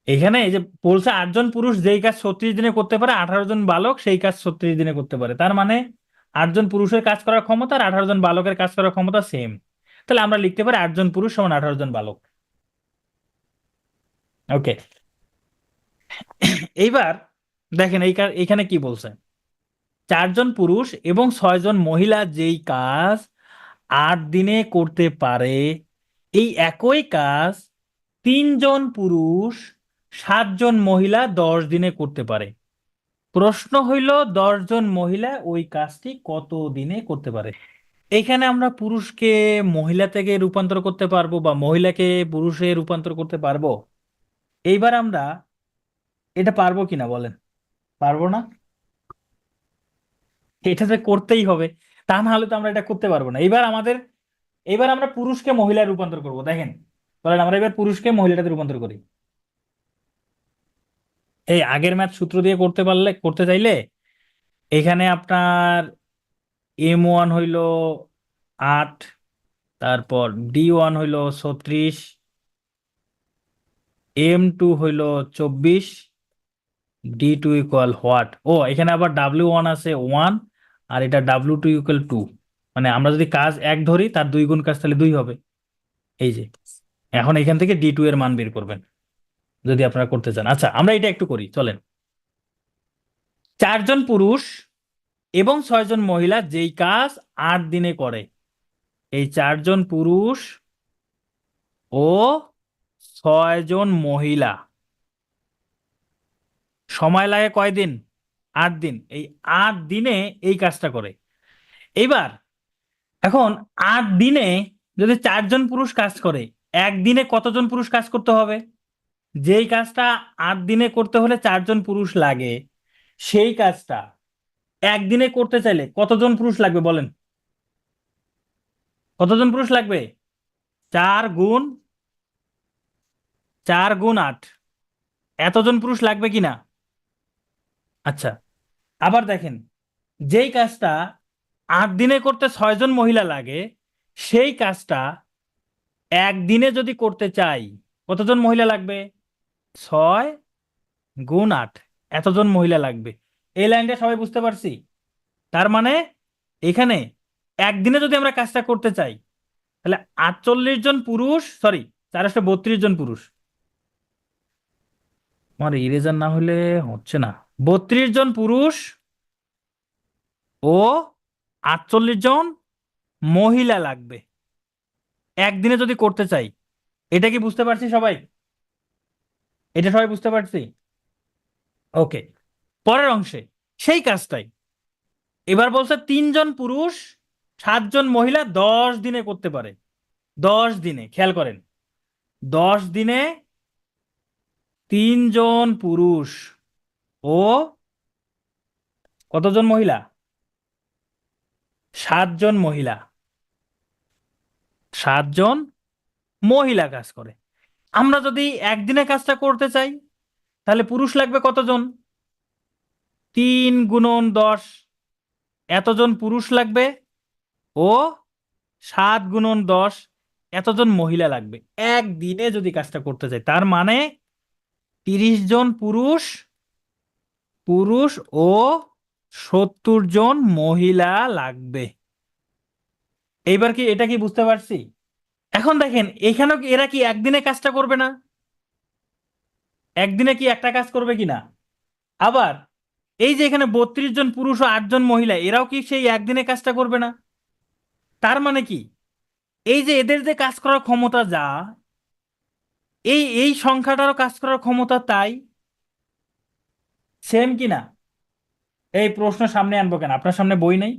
এখানে এই যে বলছে 8 জন পুরুষ যেই কাজ 36 দিনে করতে পারে, 18 জন বালক সেই কাজ 36 দিনে করতে পারে। তার মানে 8 জন পুরুষের কাজ করার ক্ষমতা আর 18 জন বালকের কাজ করার ক্ষমতা সেম। তাহলে আমরা লিখতে পারি 8 জন পুরুষ সমান 18 জন বালক। ওকে, এইবার দেখেন এইখানে কি বলছে? 4 জন পুরুষ এবং 6 জন মহিলা যেই কাজ 8 দিনে করতে পারে, এই একই কাজ 3 জন পুরুষ 7 জন মহিলা 10 দিনে করতে পারে। প্রশ্ন হইল 10 জন মহিলা ওই কাজটি কত দিনে করতে পারে। এখানে আমরা পুরুষকে মহিলা থেকে রূপান্তর করতে পারবো বা মহিলাকে পুরুষে রূপান্তর করতে পারবো। এইবার আমরা এটা পারবো কিনা বলেন? পারবো না? এটাতে করতেই হবে, তা না হলে তো আমরা এটা করতে পারবো না। এবার আমরা পুরুষকে মহিলায় রূপান্তর করব। দেখেন, বলেন আমরা এবার পুরুষকে মহিলাটাতে রূপান্তর করি। এই আগের ম্যাথ সূত্র দিয়ে করতে চাইলে এখানে আপনার M1 হইল 8, তারপর D1 হইল 36, M2 হইল 24, D2 ইকুয়াল হোয়াট। ও এখানে আবার W1 আছে 1, আর এটা W2 ইকুয়াল 2। মানে আমরা যদি কাজ 1 ধরি, তার 2 গুণ কাজ তাহলে 2 হবে। এই যে এখন এখান থেকে D2 এর মান বের করবেন যদি আপনারা করতে চান। আচ্ছা, আমরা এটা একটু করি, চলেন। 4 জন পুরুষ এবং 6 জন মহিলা যেই কাজ 8 দিনে করে, এই 4 জন পুরুষ ও 6 জন মহিলা সময় লাগে কয়দিন? 8 দিন। এই 8 দিনে এই কাজটা করে। এইবার এখন 8 দিনে যদি 4 জন পুরুষ কাজ করে, একদিনে কতজন পুরুষ কাজ করতে হবে? যেই কাজটা 8 দিনে করতে হলে 4 জন পুরুষ লাগে, সেই কাজটা একদিনে করতে চাইলে কতজন পুরুষ লাগবে বলেন? কতজন পুরুষ লাগবে? 4 গুণ 8, এতজন পুরুষ লাগবে কিনা? আচ্ছা, আবার দেখেন, যেই কাজটা 8 দিনে করতে 6 জন মহিলা লাগে, সেই কাজটা একদিনে যদি করতে চাই কতজন মহিলা লাগবে? 6 গুণ 8, এতজন মহিলা লাগবে। এই লাইনটা সবাই বুঝতে পারছি? তার মানে এখানে একদিনে যদি আমরা কাজটা করতে চাই, তাহলে 48 জন পুরুষ, সরি 432 জন পুরুষ, আমার ইরেজার না হলে হচ্ছে না। 32 জন পুরুষ ও 48 জন মহিলা লাগবে একদিনে যদি করতে চাই। এটা কি বুঝতে পারছি সবাই? এটা সবাই বুঝতে পারছি? ওকে, পরের অংশে সেই কাজটাই। এবার বলছে 3 জন পুরুষ 7 জন মহিলা 10 দিনে করতে পারে। 10 দিনে, খেয়াল করেন, 10 দিনে 3 জন পুরুষ ও কতজন মহিলা? 7 জন মহিলা। 7 জন মহিলা কাজ করে। আমরা যদি একদিনে কাজটা করতে চাই তাহলে পুরুষ লাগবে কতজন? 3 × 10, এতজন পুরুষ লাগবে ও 7 × 10 এতজন মহিলা লাগবে একদিনে যদি কাজটা করতে চাই। তার মানে 30 জন পুরুষ পুরুষ ও 70 জন মহিলা লাগবে। এইবার কি এটা কি বুঝতে পারছি? এখন দেখেন এখানেও কি এরা কি একদিনে কাজটা করবে না? একদিনে কি একটা কাজ করবে কিনা? আবার এই যে এখানে 32 জন পুরুষ ও 8 জন মহিলা, এরাও কি সেই একদিনে কাজটা করবে না? তার মানে কি, এই যে এদের যে কাজ করার ক্ষমতা যা, এই এই সংখ্যাটারও কাজ করার ক্ষমতা তাই। সেম কিনা? এই প্রশ্ন সামনে আনবো কেন? আপনার সামনে বই নেই?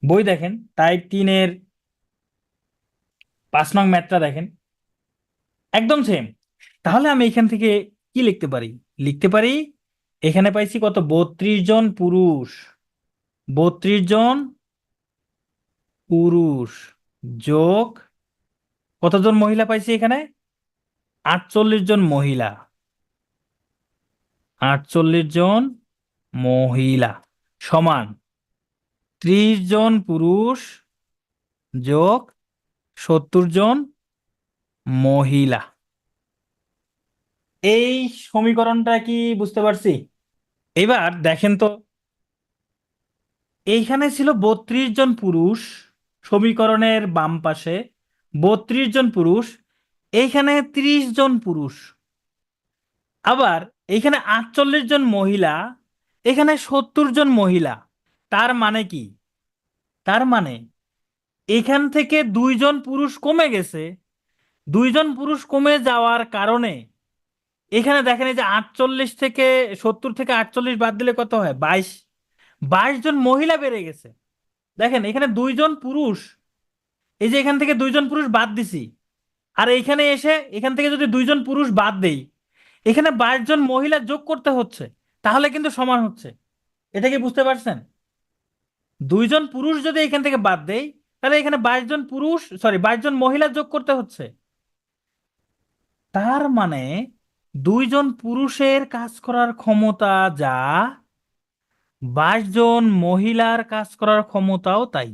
বই দেখেন, টাইপ 3-এর 5 নং ম্যাথটা দেখেন, একদম সেম। তাহলে আমি এখান থেকে কি লিখতে পারি? লিখতে পারি এখানে পাইছি কত, 32 জন পুরুষ, 32 জন পুরুষ যোগ কতজন মহিলা পাইছি এখানে? 48 জন মহিলা। 48 জন মহিলা সমান 30 জন পুরুষ যোগ 70 জন মহিলা। এই সমীকরণটা কি বুঝতে পারছি? এবার দেখেন তো, এইখানে ছিল 32 জন পুরুষ, সমীকরণের বাম পাশে 32 জন পুরুষ, এইখানে 30 জন পুরুষ। আবার এইখানে 48 জন মহিলা, এখানে 70 জন মহিলা। তার মানে কি? তার মানে এখান থেকে 2 জন পুরুষ কমে গেছে। 2 জন পুরুষ কমে যাওয়ার কারণে এখানে দেখেন এই যে 70 থেকে 48 বাদ দিলে কত হয়? 22। 22 জন মহিলা বেড়ে গেছে। দেখেন এখানে 2 জন পুরুষ, এই যে এখান থেকে 2 জন পুরুষ বাদ দিছি, আর এইখানে এসে এখান থেকে যদি 2 জন পুরুষ বাদ দেই, এখানে 22 জন মহিলা যোগ করতে হচ্ছে, তাহলে কিন্তু সমান হচ্ছে। এটা কি বুঝতে পারছেন? 2 জন পুরুষ যদি এখান থেকে বাদ দেই, তাহলে এখানে 22 জন পুরুষ, সরি, 22 জন মহিলা যোগ করতে হচ্ছে। তার মানে 2 জন পুরুষের কাজ করার ক্ষমতা যা, 22 জন মহিলার কাজ করার ক্ষমতাও তাই।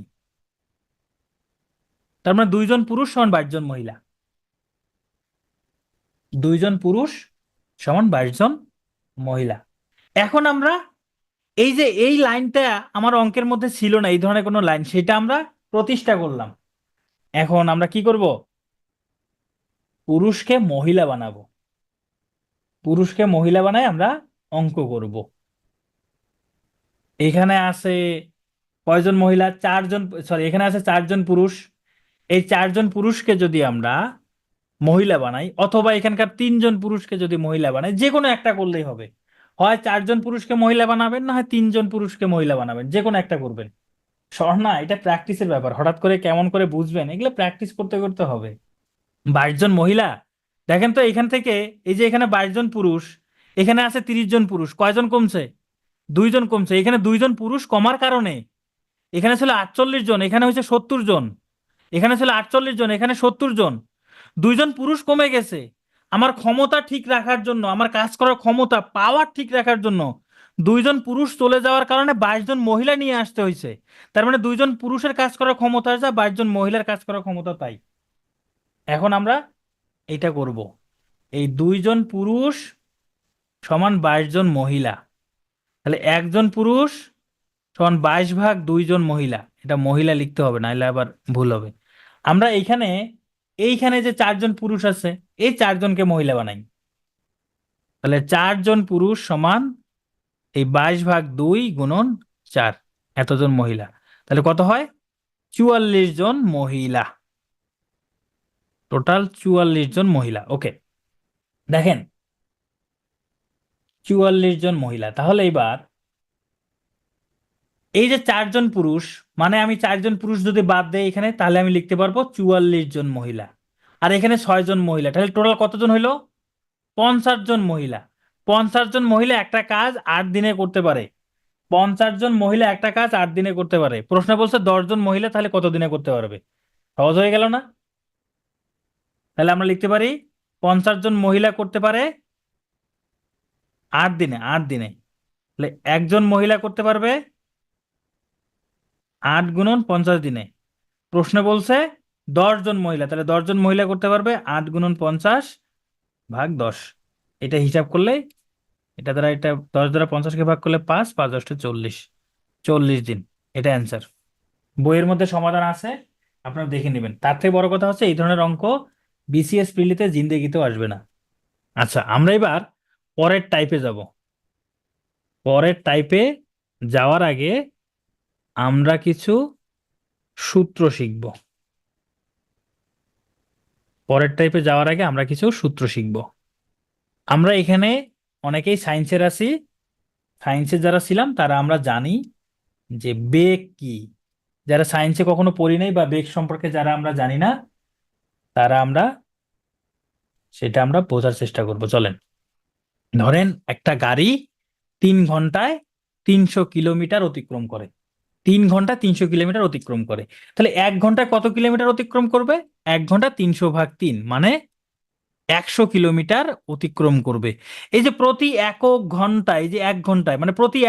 তার মানে 2 জন পুরুষ সমান 22 জন মহিলা। 2 জন পুরুষ সমান 22 জন মহিলা। এখন আমরা এই যে এই লাইনটা আমার অঙ্কের মধ্যে ছিল না, এই ধরনের কোনো লাইন, সেটা আমরা প্রতিষ্ঠা করলাম। এখন আমরা কি করব? পুরুষকে মহিলা বানাবো। পুরুষকে মহিলা বানাই আমরা অঙ্ক করব। এখানে আছে কয়জন মহিলা? 4 জন, সরি, এখানে আছে 4 জন পুরুষ। এই 4 জন পুরুষকে যদি আমরা মহিলা বানাই, অথবা এখানকার 3 জন পুরুষকে যদি মহিলা বানাই, যে কোনো একটা করলেই হবে। হয় 4 জন পুরুষকে মহিলা বানাবেন, না হয় 3 জন পুরুষকে মহিলা বানাবেন, যে কোনো একটা করবেন। না, এটা প্র্যাকটিসের ব্যাপার, হঠাৎ করে কেমন করে বুঝবেন? এগুলো প্র্যাকটিস করতে করতে হবে। 22 জন মহিলা, দেখেন তো এখান থেকে, এই যে এখানে 22 জন পুরুষ, এখানে আছে 30 জন পুরুষ, কয়জন কমছে? 2 জন কমছে। এখানে 2 জন পুরুষ কমার কারণে এখানে ছিল 48 জন, এখানে হয়েছে 70 জন। এখানে ছিল 48 জন, এখানে 70 জন। 2 জন পুরুষ কমে গেছে। আমার ক্ষমতা ঠিক রাখার জন্য, আমার কাজ করার ক্ষমতা, পাওয়ার ঠিক রাখার জন্য 2 জন পুরুষ চলে যাওয়ার কারণে 22 জন মহিলা নিয়ে আসতে হয়েছে। তার মানে 2 জন পুরুষের কাজ করার ক্ষমতা যা, 22 জন মহিলার কাজ করার ক্ষমতা তাই। এখন আমরা এটা করব, এই 2 জন পুরুষ সমান 22 জন মহিলা। তাহলে 1 জন পুরুষ সমান 22/2 জন মহিলা। এটা মহিলা লিখতে হবে, নাহলে আবার ভুল হবে। আমরা এইখানে এইখানে যে 4 জন পুরুষ আছে, এই 4 জনকে মহিলা বানাই। তাহলে 4 জন পুরুষ সমান এই 22/2 × 4 এতজন মহিলা। তাহলে কত হয়? 44 জন মহিলা। টোটাল 44 জন মহিলা। ওকে, দেখেন 44 জন মহিলা। তাহলে এবার এই যে 4 জন পুরুষ, মানে আমি 4 জন পুরুষ যদি বাদ দেই এখানে, তাহলে আমি লিখতে পারবো 44 জন মহিলা। আর এখানে 6 জন মহিলা, তাহলে টোটাল কতজন হইলো? 50 জন মহিলা। 50 জন মহিলা একটা কাজ 8 দিনে করতে পারে। 50 জন মহিলা একটা কাজ 8 দিনে করতে পারে। প্রশ্ন বলছে 10 জন মহিলা তাহলে কত দিনে করতে পারবে? সহজ হয়ে গেল না? তাহলে আমরা লিখতে পারি 50 জন মহিলা করতে পারে 8 দিনে। 8 দিনে তাহলে একজন মহিলা করতে পারবে 8 × 50 দিনে। প্রশ্ন বলছে 10 জন মহিলা, তাহলে 10 জন মহিলা করতে পারবে 8 × 50/10। এটা হিসাব করলে, এটা দ্বারা এটা 10 দ্বারা 50কে ভাগ করলে 5, 5 × 40, 40 দিন। এটা অ্যান্সার। বইয়ের মধ্যে সমাধান আছে, আপনারা দেখে নেবেন। তার থেকে বড় কথা হচ্ছে এই ধরনের অঙ্ক বিসিএস প্রিলিতে জিন্দেগিতেও আসবে না। আচ্ছা, আমরা এবার পরের টাইপে যাব। পরের টাইপে যাওয়ার আগে আমরা কিছু সূত্র শিখব। পরের টাইপে যাওয়ার আগে আমরা কিছু সূত্র শিখব। আমরা এখানে অনেকেই সায়েন্সের আছি। সায়েন্সের যারা ছিলাম তারা আমরা জানি যে বেগ কি। যারা সায়েন্সে কখনো পড়ি নাই বা বেগ সম্পর্কে যারা আমরা জানি না, তারা আমরা সেটা আমরা বোঝার চেষ্টা করব। চলেন, ধরেন একটা গাড়ি 3 ঘন্টায় 300 কিলোমিটার অতিক্রম করে। 3 ঘন্টা 300 কিলোমিটার অতিক্রম করে। তাহলে 1 ঘন্টায় কত কিলোমিটার অতিক্রম করবে? 1 ঘন্টা 300/3 মানে 100 কিলোমিটার অতিক্রম করবে। এই যে প্রতি একক ঘন্টায়, এই যে 1 ঘন্টায় মানে প্রতি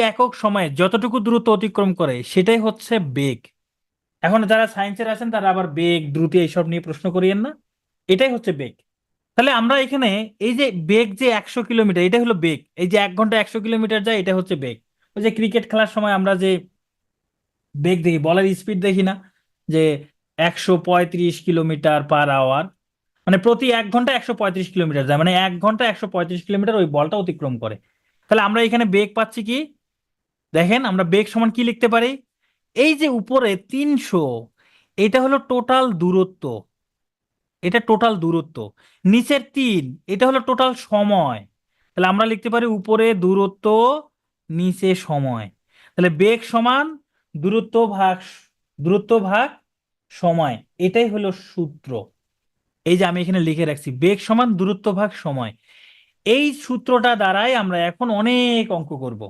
একক সময়ে যতটুকু দূরত্ব অতিক্রম করে সেটাই হচ্ছে বেগ। এখন যারা সায়েন্সের আছেন তারা আবার বেগ দ্রুতি এইসব নিয়ে প্রশ্ন করিয়েন না, এটাই হচ্ছে বেগ। তাহলে আমরা এখানে এই যে বেগ যে 100 কিলোমিটার, এটা হলো বেগ। এই যে 1 ঘন্টা 100 কিলোমিটার যায়, এটা হচ্ছে বেগ। ওই যে ক্রিকেট খেলার সময় আমরা যে বেগ দেখি, বলের স্পিড দেখি না, যে 135 কিলোমিটার/আওয়ার, মানে প্রতি 1 ঘন্টা 135 কিলোমিটার যায়, মানে 1 ঘন্টা 135 কিলোমিটার ওই বলটা অতিক্রম করে। তাহলে আমরা এখানে বেগ পাচ্ছি কি? দেখেন আমরা বেগ সমান কি লিখতে পারি? এই যে উপরে 300, এটা হলো টোটাল দূরত্ব, এটা টোটাল দূরত্ব। নিচের 3, এটা হলো টোটাল সময়। তাহলে আমরা লিখতে পারি উপরে দূরত্ব, নিচে সময়। তাহলে বেগ সমান দূরত্ব ভাগ সময়, এটাই হলো সূত্র। এই যে আমি এখানে লিখে রাখছি বেগ সমান দূরত্ব ভাগ সময়। এই সূত্রটা দ্বারাই আমরা এখন অনেক অঙ্ক করব।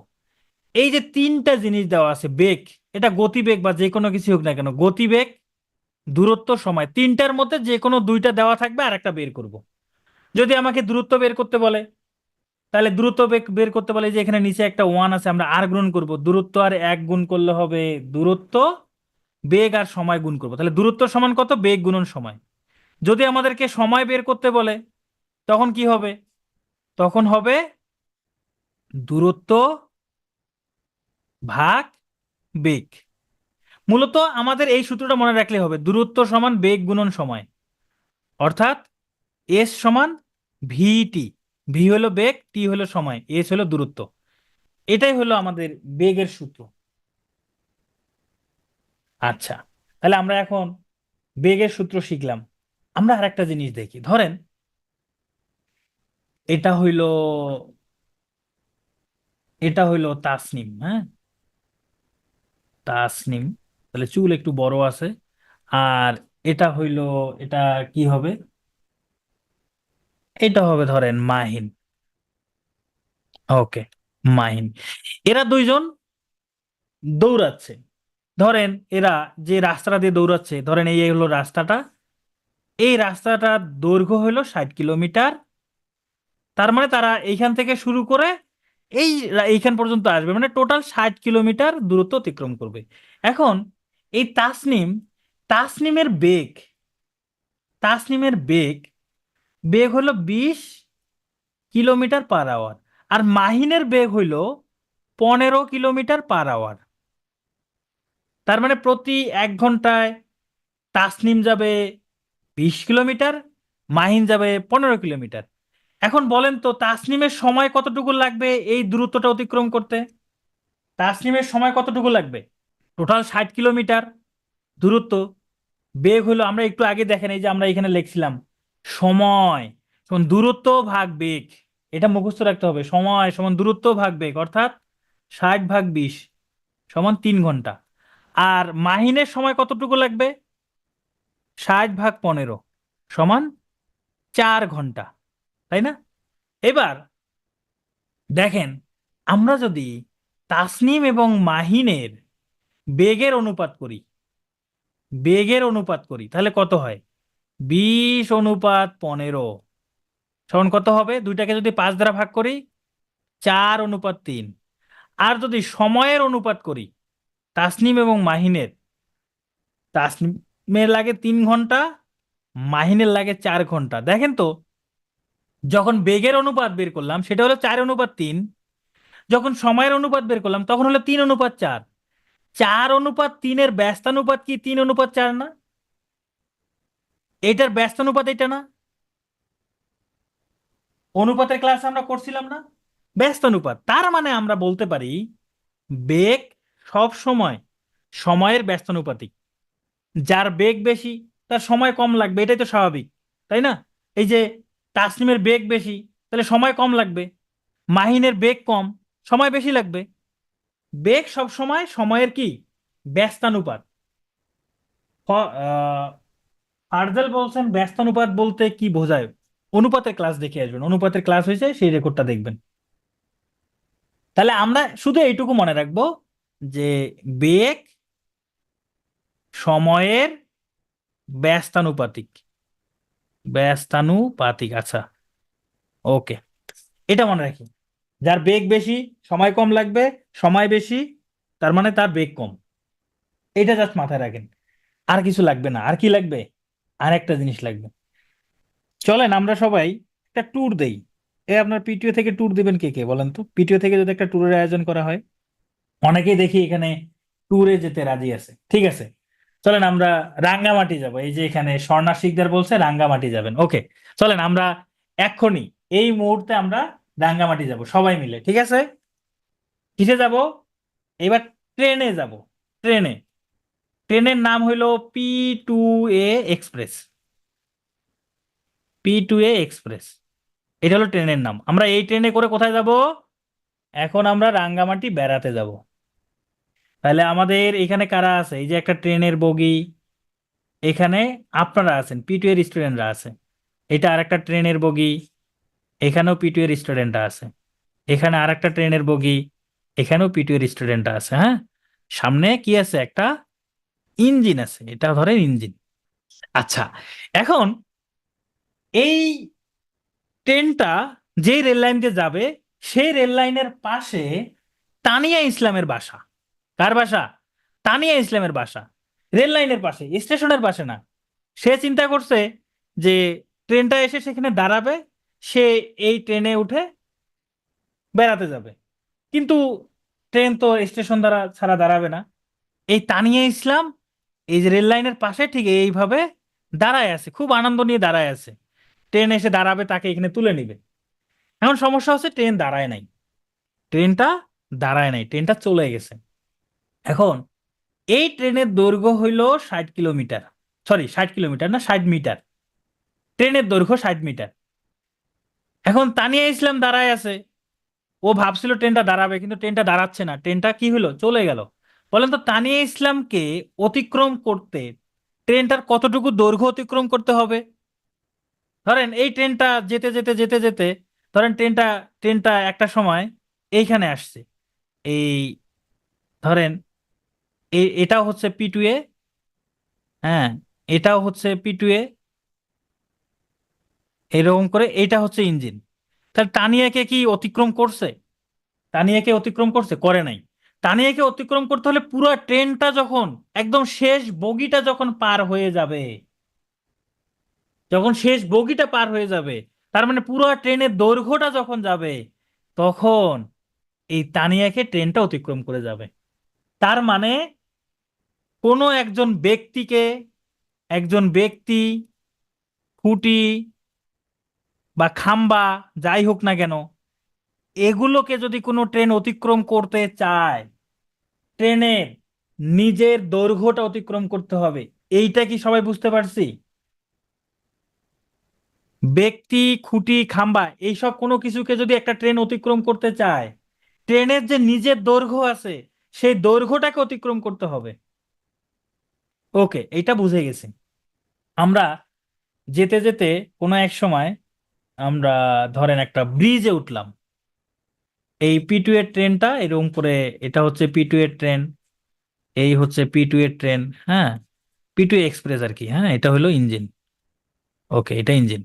এই যে 3টা জিনিস দেওয়া আছে, বেগ, এটা গতিবেগ বা যে কোনো কিছু হোক না কেন, গতিবেগ, দূরত্ব, সময়, 3টার মধ্যে যে কোনো 2টা দেওয়া থাকবে আর একটা বের করব। যদি আমাকে দূরত্ব বের করতে বলে, তাহলে দূরত্ব বেগ বের করতে বলে যে এখানে নিচে একটা 1 আছে, আমরা আর গুণ করব। দূরত্ব আর 1 গুণ করলে হবে দূরত্ব, বেগ আর সময় গুণ করব। তাহলে দূরত্ব সমান কত? বেগ গুণন সময়। যদি আমাদেরকে সময় বের করতে বলে তখন কি হবে? তখন হবে দূরত্ব ভাগ বেগ। মূলত আমাদের এই সূত্রটা মনে রাখলে হবে, দূরত্ব সমান বেগ গুণন সময়, অর্থাৎ এস সমান ভিটি। ভি হলো বেগ, টি হলো সময়, এস হলো দূরত্ব। এটাই হলো আমাদের বেগের সূত্র। আচ্ছা, তাহলে আমরা এখন বেগের সূত্র শিখলাম। আমরা আরেকটা জিনিস দেখি। ধরেন এটা হইল এটা হইল তাসনিম, হ্যাঁ, তাসনিম। তাহলে চুল একটু বড় আছে। আর এটা হইল, এটা কি হবে? এটা হবে ধরেন মাহিন। ওকে, মাহিন। এরা দুইজন দৌড়াচ্ছে। ধরেন এরা যে রাস্তাটা দিয়ে দৌড়াচ্ছে, ধরেন এই হলো রাস্তাটা, এই রাস্তাটার দৈর্ঘ্য হলো 60 কিলোমিটার। তার মানে তারা এইখান থেকে শুরু করে এইখান পর্যন্ত আসবে, মানে টোটাল 60 কিলোমিটার দূরত্ব অতিক্রম করবে। এখন এই তাসনিমের বেগ, তাসনিমের বেগ বেগ হলো 20 কিলোমিটার/আওয়ার। আর মাহিনের বেগ হইল 15 কিলোমিটার/আওয়ার। তার মানে প্রতি 1 ঘন্টায় তাসনিম যাবে 20 কিলোমিটার, মাহিন যাবে 15 কিলোমিটার। এখন বলেন তো তাসনিমের সময় কতটুকু লাগবে এই দূরত্বটা অতিক্রম করতে? তাসনিমের সময় কতটুকু লাগবে? টোটাল 60 কিলোমিটার দূরত্ব। বেগ হলো, আমরা একটু আগে দেখেন এই যে আমরা এখানে লিখছিলাম সময় সমান দূরত্ব ভাগ বেগ। এটা মুখস্থ রাখতে হবে, সময় সমান দূরত্ব ভাগ বেগ, অর্থাৎ 60/20 সমান 3 ঘন্টা। আর মাহিনের সময় কতটুকু লাগবে? 60/15 সমান 4 ঘন্টা, তাই না? এবার দেখেন, আমরা যদি তাসনিম এবং মাহিনের বেগের অনুপাত করি তাহলে কত হয়? 20:15 সমান কত হবে? দুইটাকে যদি 5 দ্বারা ভাগ করি, 4:3। আর যদি সময়ের অনুপাত করি তাসনিম এবং মাহিনের, তাসনিমের লাগে 3 ঘন্টা, মাহিনের লাগে 4 ঘন্টা। দেখেন তো, যখন বেগের অনুপাত বের করলাম সেটা হলো 4:3, যখন সময়ের অনুপাত বের করলাম তখন হলো 3:4। 4:3-এর ব্যস্তানুপাত কি 3:4 না? এটার ব্যস্তানুপাত এটা না? অনুপাতের ক্লাস আমরা করছিলাম না? ব্যস্তানুপাত, তার মানে আমরা বলতে পারি বেগ সব সময় সময়ের ব্যস্তানুপাতিক। যার বেগ বেশি তার সময় কম লাগবে, এটাই তো স্বাভাবিক, তাই না? এই যে তাসনিমের বেগ বেশি, তাহলে সময় কম লাগবে। মাহিনের বেগ কম, সময় বেশি লাগবে। বেগ সব সময় সময়ের কি? ব্যস্তানুপাত। ফারজাল বলছেন ব্যস্তানুপাত বলতে কি বোঝায়? অনুপাতের ক্লাস দেখে আসবেন, অনুপাতের ক্লাস হয়েছে সেই রেকর্ডটা দেখবেন। তাহলে আমরা শুধু এইটুকু মনে রাখবো যে বেগ সময়ের ব্যস্তানুপাতিক। ব্যস্তানুপাতিক, আচ্ছা, ওকে, এটা মনে রাখি। যার বেগ বেশি সময় কম লাগবে, সময় বেশি তার মানে তার বেগ কম। এটা জাস্ট মাথায় রাখেন, আর কিছু লাগবে না। আর কি লাগবে? আর একটা জিনিস লাগবে। চলেন আমরা সবাই একটা ট্যুর দেই। আপনার পিটিও থেকে ট্যুর দিবেন কে কে বলেন তো? পিটিও থেকে যদি একটা ট্যুরের আয়োজন করা হয়, অনেকেই দেখি এখানে ট্যুরে যেতে রাজি আছে। ঠিক আছে, চলেন আমরা রাঙ্গামাটি যাব। এই যে এখানে স্বর্ণা শিকদার বলছে রাঙ্গামাটি যাবেন, ওকে। চলেন আমরা এক্ষুনি এই মুহূর্তে আমরা রাঙ্গামাটি যাব সবাই মিলে, ঠিক আছে? কিসে যাব? এবার ট্রেনে যাব। ট্রেনে, ট্রেনের নাম হইলো P2A এক্সপ্রেস। P2A এক্সপ্রেস, এটা হলো ট্রেনের নাম। আমরা এই ট্রেনে করে কোথায় যাব? এখন আমরা রাঙ্গামাটি বেড়াতে যাব। তাহলে আমাদের এখানে কারা আছে? এই যে একটা ট্রেনের বগি, এখানে আপনারা আছেন, P2 এর স্টুডেন্টরা আছে। এটা আর একটা ট্রেনের বগি, এখানেও P2 এর স্টুডেন্টরা আছে। এখানে আর একটা ট্রেনের বগি, এখানেও P2 এর স্টুডেন্টরা আছে। হ্যাঁ, সামনে কি আছে? একটা ইঞ্জিন আছে, এটা ধরেন ইঞ্জিন। আচ্ছা, এখন এই ট্রেনটা যেই রেল লাইন দিয়ে যাবে সেই রেল লাইনের পাশে তানিয়া ইসলামের বাসা। কার বাসা? তানিয়া ইসলামের বাসা। রেল লাইনের পাশে, স্টেশনের পাশে না। সে চিন্তা করছে যে ট্রেনটা এসে সেখানে দাঁড়াবে, সে এই ট্রেনে উঠে বেড়াতে যাবে। কিন্তু ট্রেন তো স্টেশন দ্বারা ছাড়া দাঁড়াবে না। এই তানিয়া ইসলাম এই যে রেল লাইনের পাশে ঠিক এইভাবে দাঁড়ায় আছে, খুব আনন্দ নিয়ে দাঁড়ায় আছে। ট্রেন এসে দাঁড়াবে, তাকে এখানে তুলে নিবে। এখন সমস্যা হচ্ছে ট্রেন দাঁড়ায় নাই। ট্রেনটা দাঁড়ায় নাই, ট্রেনটা চলে গেছে। এখন এই ট্রেনের দৈর্ঘ্য হইল 60 কিলোমিটার। সরি, 60 কিলোমিটার না, 60 মিটার। ট্রেনের দৈর্ঘ্য 60 মিটার। এখন তানিয়া ইসলাম দাঁড়ায় আছে, ও ভাবছিল ট্রেনটা দাঁড়াবে, কিন্তু ট্রেনটা দাঁড়াচ্ছে না। ট্রেনটা কি হলো? চলে গেল। বলেন তো তানিয়া ইসলামকে অতিক্রম করতে ট্রেনটার কতটুকু দৈর্ঘ্য অতিক্রম করতে হবে? ধরেন এই ট্রেনটা যেতে যেতে যেতে যেতে, ধরেন ট্রেনটা ট্রেনটা একটা সময় এইখানে আসছে। এই ধরেন এটাও হচ্ছে P2A। হ্যাঁ, এটাও হচ্ছে P2A। এরকম করে এটা হচ্ছে ইঞ্জিন। তাহলে তানিয়াকে কি অতিক্রম করছে? তানিয়াকে অতিক্রম করছে? করে নাই। তানিয়াকে অতিক্রম করতে হলে পুরো ট্রেনটা যখন একদম শেষ বগিটা যখন পার হয়ে যাবে, যখন শেষ বগিটা পার হয়ে যাবে, তার মানে পুরো ট্রেনের দৈর্ঘ্যটা যখন যাবে, তখন এই তানিয়াকে ট্রেনটা অতিক্রম করে যাবে। তার মানে কোনো একজন ব্যক্তি, খুঁটি বা খাম্বা যাই হোক না কেন, এগুলোকে যদি কোনো ট্রেন অতিক্রম করতে চায়, ট্রেনের নিজের দৈর্ঘ্যটা অতিক্রম করতে হবে। এইটা কি সবাই বুঝতে পারছি? ব্যক্তি, খুঁটি, খাম্বা এইসব কোনো কিছুকে যদি একটা ট্রেন অতিক্রম করতে চায়, ট্রেনের যে নিজের দৈর্ঘ্য আছে সেই দৈর্ঘ্যটাকে অতিক্রম করতে হবে। ওকে, এটা বুঝে গেছি। আমরা যেতে যেতে কোনো এক সময় আমরা ধরেন একটা ব্রিজে উঠলাম, এই পি টু এর ট্রেনটা এরকম করে, এটা হচ্ছে পি টু এর ট্রেন, এই হচ্ছে পি টু এর ট্রেন, হ্যাঁ, পি টু এক্সপ্রেস আর কি, হ্যাঁ, এটা হলো ইঞ্জিন। ওকে, এটা ইঞ্জিন।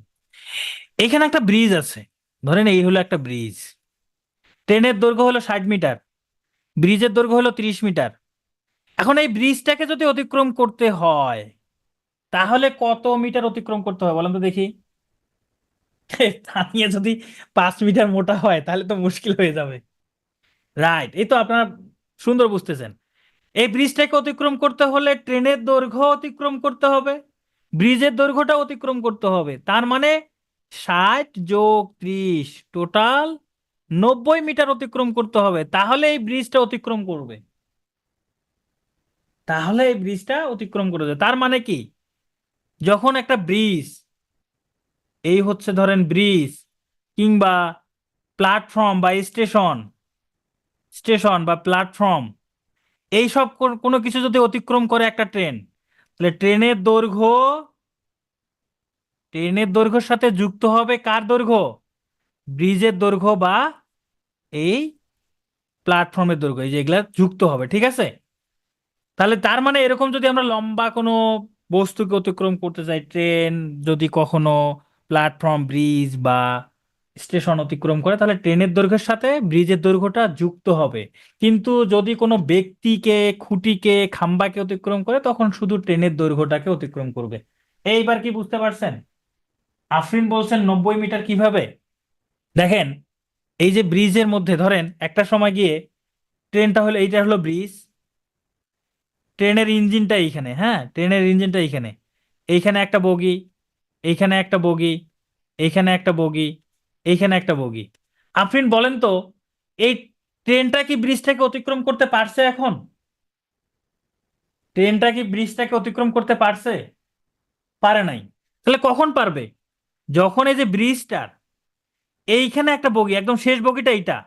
এখানে একটা ব্রিজ আছে, ধরেন এই হলো একটা ব্রিজ। ট্রেনের দৈর্ঘ্য হলো 60 মিটার, ব্রিজের দৈর্ঘ্য হলো 30 মিটার। এখন এই ব্রিজটাকে যদি অতিক্রম করতে হয় তাহলে কত মিটার অতিক্রম করতে হবে বলেন তো দেখি? থামিয়ে যদি 5 মিটার মোটা হয় তাহলে তো মুশকিল হয়ে যাবে। রাইট, এই তো আপনারা সুন্দর বুঝতেছেন। এই ব্রিজটাকে অতিক্রম করতে হলে ট্রেনের দৈর্ঘ্য অতিক্রম করতে হবে, ব্রিজের দৈর্ঘ্যটা অতিক্রম করতে হবে। তার মানে 60 + 30 টোটাল 90 মিটার অতিক্রম করতে হবে, তাহলে এই ব্রিজটা অতিক্রম করবে। তাহলে এই ব্রিজটা অতিক্রম করবে, তার মানে কি, যখন একটা ব্রিজ, এই হচ্ছে ধরেন ব্রিজ কিংবা প্ল্যাটফর্ম বা স্টেশন, স্টেশন বা প্ল্যাটফর্ম, এইসব কোনো কিছু যদি অতিক্রম করে একটা ট্রেন, তাহলে ট্রেনের দৈর্ঘ্যের সাথে যুক্ত হবে কার দৈর্ঘ্য? ব্রিজের দৈর্ঘ্য বা এই প্ল্যাটফর্মের দৈর্ঘ্য, এই যে এগুলা যুক্ত হবে, ঠিক আছে? তাহলে তার মানে এরকম যদি আমরা লম্বা কোনো বস্তুকে অতিক্রম করতে চাই, ট্রেন যদি কখনো প্ল্যাটফর্ম, ব্রিজ বা স্টেশন অতিক্রম করে, তাহলে ট্রেনের দৈর্ঘ্যের সাথে ব্রিজের দৈর্ঘ্যটা যুক্ত হবে। কিন্তু যদি কোনো ব্যক্তিকে, খুঁটিকে, খাম্বাকে অতিক্রম করে তখন শুধু ট্রেনের দৈর্ঘ্যটাকে অতিক্রম করবে। এইবার কি বুঝতে পারছেন? আফরিন বলছেন 90 মিটার কিভাবে। দেখেন, এই যে ব্রিজের মধ্যে ধরেন একটা সময় গিয়ে ট্রেনটা হলো, এইটা হলো ব্রিজ, ট্রেনের ইঞ্জিনটা এইখানে, হ্যাঁ, ট্রেনের ইঞ্জিনটা এইখানে, এইখানে একটা বগি, এইখানে একটা বগি, এইখানে একটা বগি, এইখানে একটা বগি। আফরিন বলেন তো, এই ট্রেনটা কি ব্রিজটাকে অতিক্রম করতে পারছে এখন? ট্রেনটা কি ব্রিজটাকে অতিক্রম করতে পারছে? পারে নাই। তাহলে কখন পারবে? যখন এই যে ব্রিজটার এইখানে একটা বগি, একদম শেষ বগিটা এইটা,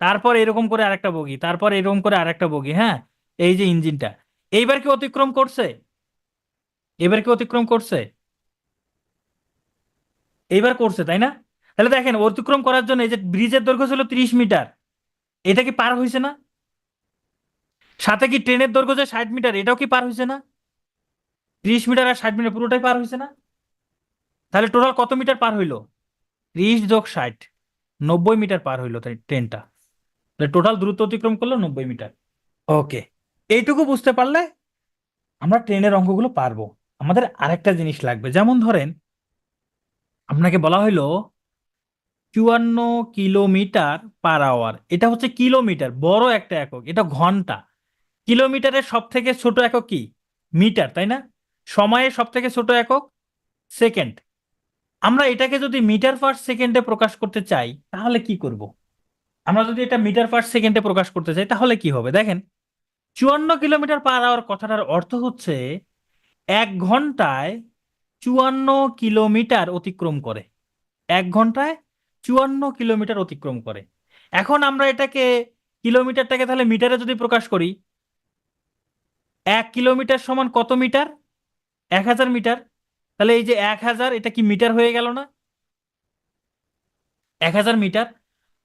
তারপর এরকম করে আরেকটা বগি, তারপর এরকম করে আরেকটা বগি, হ্যাঁ, এই যে ইঞ্জিনটা, এইবার কি অতিক্রম করছে? এবার কি অতিক্রম করছে? এইবার করছে, তাই না? তাহলে দেখেন, অতিক্রম করার জন্য এই যে ব্রিজের দৈর্ঘ্য ছিল 30 মিটার, এটা কি পার হয়েছে না? সাথে কি ট্রেনের দৈর্ঘ্য যে 60 মিটার, এটাও কি পার হয়েছে না? 30 মিটার আর 60 মিটার পুরোটাই পার হয়েছে না? তাহলে টোটাল কত মিটার পার হইলো? 30 + 60, 90 মিটার পার হইলো তাই ট্রেনটা। টোটাল দূরত্ব অতিক্রম করলো 90 মিটার। ওকে, এইটুকু বুঝতে পারলে আমরা ট্রেনের অঙ্কগুলো পারবো। আমাদের আরেকটা জিনিস লাগবে, যেমন ধরেন আপনাকে বলা হইলো 54 কিলোমিটার/আওয়ার, এটা হচ্ছে কিলোমিটার, বড় একটা একক, এটা ঘন্টা। কিলোমিটারের সব থেকে ছোট একক কি? মিটার, তাই না? সময়ের সব থেকে ছোট একক সেকেন্ড। আমরা এটাকে যদি মিটার পার সেকেন্ডে প্রকাশ করতে চাই তাহলে কি করব? আমরা যদি এটা মিটার পার সেকেন্ডে প্রকাশ করতে চাই তাহলে কি হবে দেখেন, 54 কিলোমিটার/আওয়ার কথাটার অর্থ হচ্ছে 1 ঘন্টায় 54 কিলোমিটার অতিক্রম করে। 1 ঘন্টায় 54 কিলোমিটার অতিক্রম করে। এখন আমরা এটাকে, কিলোমিটারটাকে তাহলে মিটারে যদি প্রকাশ করি, 1 কিলোমিটার সমান কত মিটার? 1000 মিটার। তাহলে এই যে 1000, এটা কি মিটার হয়ে গেল না? 1000 মিটার।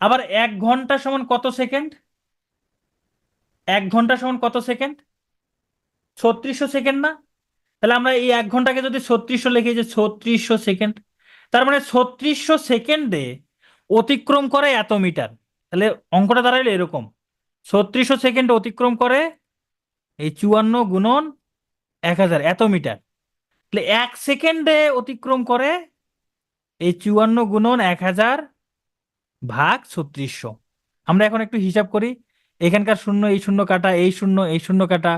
আবার 1 ঘন্টা সমান কত সেকেন্ড? 1 ঘন্টা সমান কত সেকেন্ড? 3600 সেকেন্ড না? তাহলে আমরা এই 1 ঘন্টাকে যদি 3600 লিখি, যে 3600 সেকেন্ড, তার মানে 3600 সেকেন্ডে অতিক্রম করে এত মিটার। তাহলে অঙ্কটা দাঁড়াইলো এরকম, 3600 সেকেন্ডে অতিক্রম করে এই 54 × 1000 এত মিটার। তাহলে 1 সেকেন্ডে অতিক্রম করে এই 54 × 1000 / 3600। আমরা এখন একটু হিসাব করি, এখানকার শূন্য, এই শূন্য কাটা, এই শূন্য, এই শূন্য কাটা,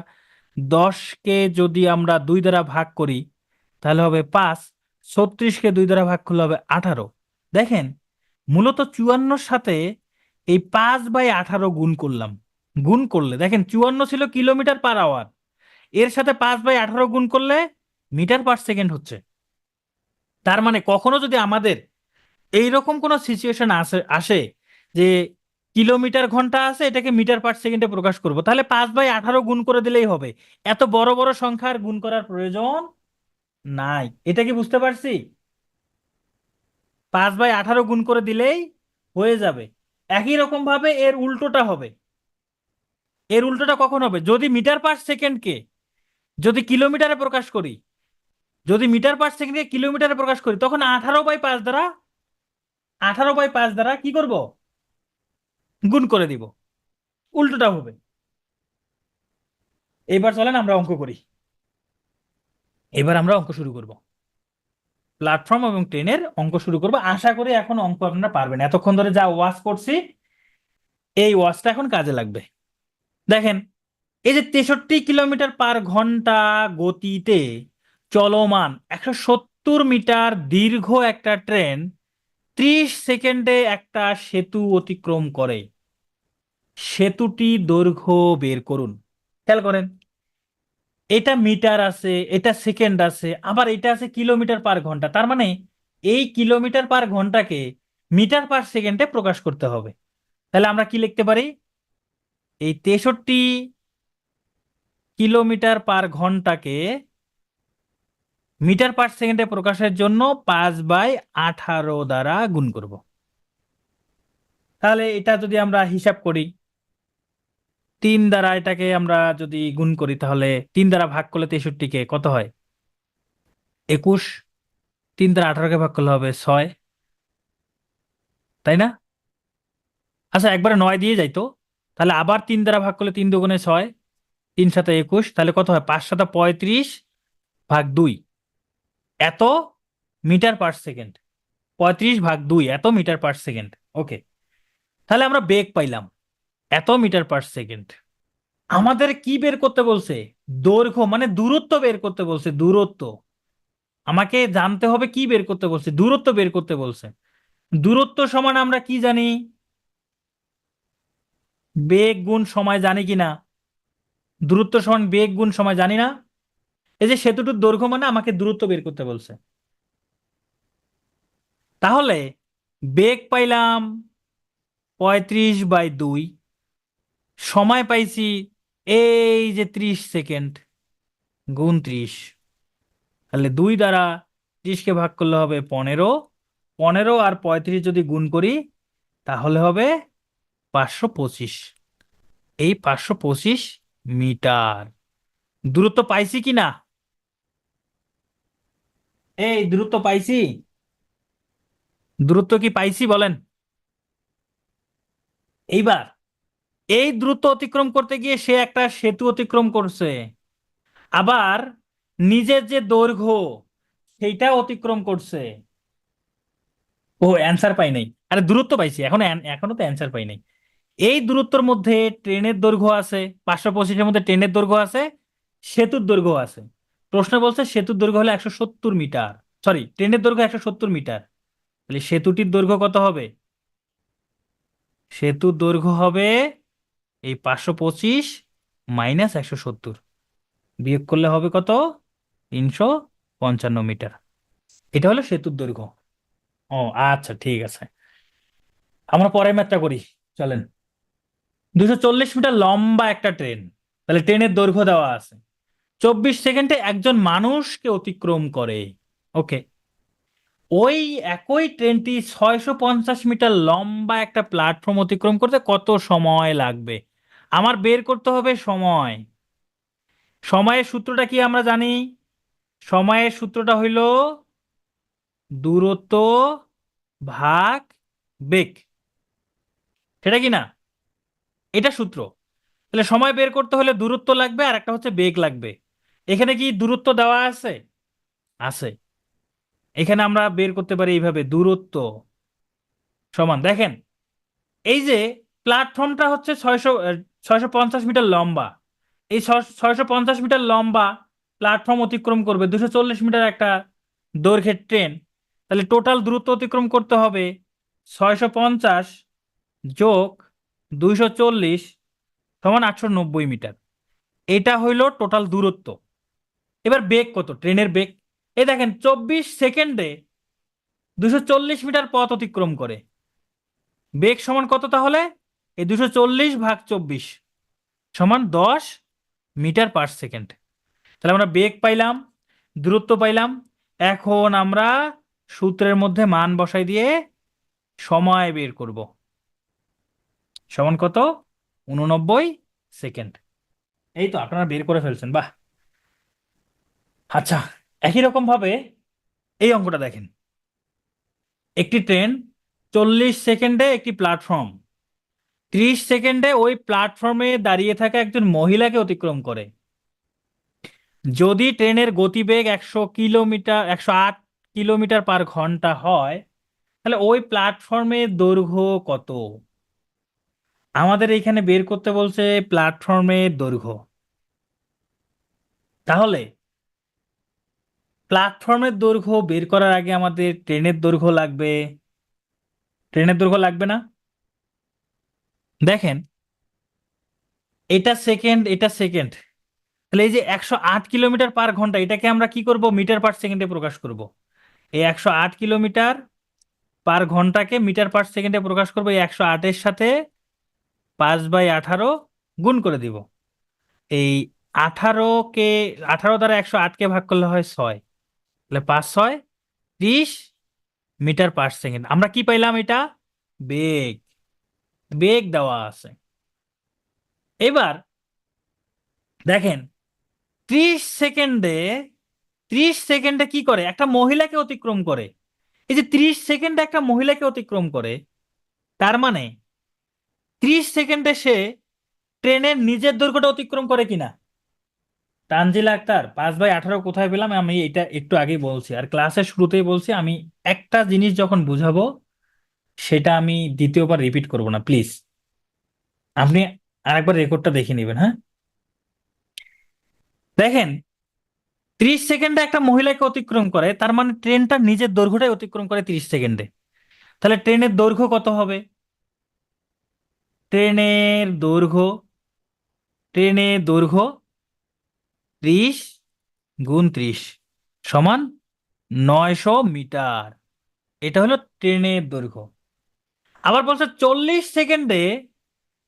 10কে যদি আমরা 2 দ্বারা ভাগ করি তাহলে হবে 5, 36কে 2 দ্বারা ভাগ করলে হবে 18, দেখেন, মূলত 54 সাথে এই 5/18 গুণ করলাম। গুণ করলে দেখেন 54 ছিল কিলোমিটার/আওয়ার, এর সাথে 5/18 গুণ করলে মিটার/সেকেন্ড হচ্ছে। তার মানে কখনো যদি আমাদের এইরকম কোনো সিচুয়েশন আসে আসে যে কিলোমিটার ঘন্টা আছে, এটাকে মিটার/সেকেন্ডে প্রকাশ করব, তাহলে 5/18 গুণ করে দিলেই হবে। এত বড় বড় সংখ্যার গুণ করার প্রয়োজন নাই। এটা কি বুঝতে পারছি? 5/18 গুণ করে দিলেই হয়ে যাবে। একই রকম ভাবে এর উল্টোটা হবে। এর উল্টোটা কখন হবে? যদি মিটার/সেকেন্ডকে যদি কিলোমিটারে প্রকাশ করি, যদি মিটার/সেকেন্ডকে কিলোমিটারে প্রকাশ করি, তখন 18/5 দ্বারা কি করব? গুণ করে দিব। উল্টোটা হবে। এবার চলেন আমরা অঙ্ক করি। এবার আমরা অঙ্ক শুরু করব, প্ল্যাটফর্ম এবং ট্রেনের অঙ্ক শুরু করব। আশা করি এখন অঙ্ক আপনারা পারবেন। এতক্ষণ ধরে যা ওয়াজ করছি, এই ওয়াজটা এখন কাজে লাগবে। দেখেন, এই যে 63 কিলোমিটার/ঘন্টা গতিতে চলমান 170 মিটার দীর্ঘ একটা ট্রেন 30 সেকেন্ডে একটা সেতু অতিক্রম করে, সেতুটি দৈর্ঘ্য বের করুন। খেয়াল করেন, এটা মিটার আছে, এটা সেকেন্ড আছে, আবার এটা আছে কিলোমিটার/ঘন্টা। তার মানে এই কিলোমিটার/ঘন্টাকে মিটার/সেকেন্ডে প্রকাশ করতে হবে। তাহলে আমরা কি লিখতে পারি? এই 63 কিলোমিটার/ঘন্টাকে মিটার/সেকেন্ডে প্রকাশের জন্য 5/18 দ্বারা গুণ করব। তাহলে এটা যদি আমরা হিসাব করি, 3 দ্বারা এটাকে আমরা যদি গুণ করি, তাহলে 3 দ্বারা ভাগ করলে 63-কে কত হয়? 21। 3 দ্বারা 18-কে ভাগ করলে হবে 6, তাই না? আচ্ছা, একবারে 9 দিয়ে যাই তো। তাহলে আবার 3 দ্বারা ভাগ করলে 3 × 2 = 6, 3×7 = 21, তাহলে কত হয়? 5×7 = 35/2 এত মিটার/সেকেন্ড। 35/2 এত মিটার/সেকেন্ড। ওকে, তাহলে আমরা বেগ পাইলাম এত মিটার/সেকেন্ড। আমাদের কি বের করতে বলছে? দৈর্ঘ্য মানে দূরত্ব বের করতে বলছে। দূরত্ব আমাকে জানতে হবে। কি বের করতে বলছে? দূরত্ব বের করতে বলছে। দূরত্ব সমান আমরা কি জানি? বেগ গুণ সময়, জানি কি না? দূরত্ব সমান বেগ গুণ সময়, জানি না? এই যে সেতুটির দৈর্ঘ্য মানে আমাকে দূরত্ব বের করতে বলছে। তাহলে বেগ পাইলাম 35/2, সময় পাইছি এই যে 30 সেকেন্ড, গুণ 30। তাহলে 2 দ্বারা 30-কে ভাগ করলে হবে 15। 15 আর 35 যদি গুণ করি, তাহলে হবে 525। এই 525 মিটার দূরত্ব পাইছি কি না? এই দূরত্ব পাইছি? দূরত্ব কি পাইছি বলেন? এইবার এই দ্রুত অতিক্রম করতে গিয়ে সে একটা সেতু অতিক্রম করছে, আবার নিজের যে দৈর্ঘ্য সেইটা অতিক্রম করছে। ও, অ্যান্সার পাই নাই। আরে দূরত্ব পাইছি, এখনো তো অ্যান্সার পাই নাই। এই দূরত্বের মধ্যে ট্রেনের দৈর্ঘ্য আছে, 525-এর মধ্যে ট্রেনের দৈর্ঘ্য আছে, সেতুর দৈর্ঘ্য আছে। প্রশ্ন বলছে সেতুর দৈর্ঘ্য হলো 170 মিটার, সরি ট্রেনের দৈর্ঘ্য 170 মিটার। তাহলে সেতুটির দৈর্ঘ্য কত হবে? সেতুর দৈর্ঘ্য হবে এই 525 - 170, বিয়োগ করলে হবে কত? 355 মিটার। এটা হলো সেতুর দৈর্ঘ্য। ও আচ্ছা, ঠিক আছে, আমরা পরের ম্যাথটা করি। চলেন। 240 মিটার লম্বা একটা ট্রেন, তাহলে ট্রেনের দৈর্ঘ্য দেওয়া আছে, 24 সেকেন্ডে একজন মানুষকে অতিক্রম করে। ওকে, ওই একই ট্রেনটি 650 মিটার লম্বা একটা প্ল্যাটফর্ম অতিক্রম করতে কত সময় লাগবে? আমার বের করতে হবে সময়। সময়ের সূত্রটা কি আমরা জানি? সময়ের সূত্রটা হইল দূরত্ব ভাগ বেগ, সেটা কি না? এটা সূত্র। তাহলে সময় বের করতে হলে দূরত্ব লাগবে আর একটা হচ্ছে বেগ লাগবে। এখানে কি দূরত্ব দেওয়া আছে? আছে। এখানে আমরা বের করতে পারি এইভাবে, দূরত্ব সমান, দেখেন এই যে প্ল্যাটফর্মটা হচ্ছে 650 মিটার লম্বা। এই 650 মিটার লম্বা প্ল্যাটফর্ম অতিক্রম করবে 240 মিটার একটা দৈর্ঘ্যের ট্রেন। তাহলে টোটাল দূরত্ব অতিক্রম করতে হবে 650 যোগ 240 সমান 890 মিটার। এটা হইল টোটাল দূরত্ব। এবার বেগ কত ট্রেনের বেগ? এই দেখেন 24 সেকেন্ডে 240 মিটার পথ অতিক্রম করে। বেগ সমান কত তাহলে? এই 240 ভাগ 24 সমান 10 মিটার/সেকেন্ড। তাহলে আমরা বেগ পাইলাম, দূরত্ব পাইলাম। এখন আমরা সূত্রের মধ্যে মান বসাই দিয়ে সময় বের করব। সমান কত? 89 সেকেন্ড। এই তো আপনারা বের করে ফেলছেন, বাহ। আচ্ছা, একই রকম ভাবে এই অঙ্কটা দেখেন। একটি ট্রেন 40 সেকেন্ডে একটি প্ল্যাটফর্ম, 30 সেকেন্ডে ওই প্ল্যাটফর্মে দাঁড়িয়ে থাকা একজন মহিলাকে অতিক্রম করে। যদি ট্রেনের গতিবেগ 108 কিলোমিটার/ঘন্টা হয়, তাহলে ওই প্ল্যাটফর্মের দৈর্ঘ্য কত? আমাদের এখানে বের করতে বলছে প্ল্যাটফর্মের দৈর্ঘ্য। তাহলে প্ল্যাটফর্মের দৈর্ঘ্য বের করার আগে আমাদের ট্রেনের দৈর্ঘ্য লাগবে। ট্রেনের দৈর্ঘ্য লাগবে না? দেখেন, এটা সেকেন্ড, এটা সেকেন্ড। তাহলে এই যে 108 কিলোমিটার/ঘন্টা, এটাকে আমরা কি করব? মিটার/সেকেন্ডে প্রকাশ করব। এই 108 কিলোমিটার/ঘন্টাকে মিটার/সেকেন্ডে প্রকাশ করব। এই 108-এর সাথে 5/18 গুণ করে দিব। এই 18 কে 18 দ্বারা 108-কে ভাগ করলে হয় 6। তাহলে 5 × 6 = 30 মিটার/সেকেন্ড। আমরা কি পাইলাম? এটা বেগ। বেগ দেওয়া আছে। এবার দেখেন, 30 সেকেন্ডে 30 সেকেন্ডে কি করে? একটা মহিলাকে অতিক্রম করে। এই যে 30 সেকেন্ডে একটা মহিলাকে অতিক্রম করে, তার মানে 30 সেকেন্ডে সে ট্রেনের নিজের দৈর্ঘ্যটা অতিক্রম করে কিনা? তানজিল আক্তার, 5/18 কোথায় পেলাম? আমি এটা একটু আগেই বলছি, আর ক্লাসের শুরুতেই বলছি, আমি একটা জিনিস যখন বুঝাবো সেটা আমি দ্বিতীয়বার রিপিট করব না, প্লিজ। আপনি আরেকবার রেকর্ডটা দেখে নেবেন, হ্যাঁ? দেখেন, 30 সেকেন্ডে একটা মহিলাকে অতিক্রম করে, তার মানে ট্রেনটা নিজের দৈর্ঘ্যটাই অতিক্রম করে 30 সেকেন্ডে। তাহলে ট্রেনের দৈর্ঘ্য কত হবে? ট্রেনের দৈর্ঘ্য ট্রেনের দৈর্ঘ্য 30 × 30 সমান 900 মিটার। এটা হলো ট্রেনের দৈর্ঘ্য। আবার বলছে 40 সেকেন্ডে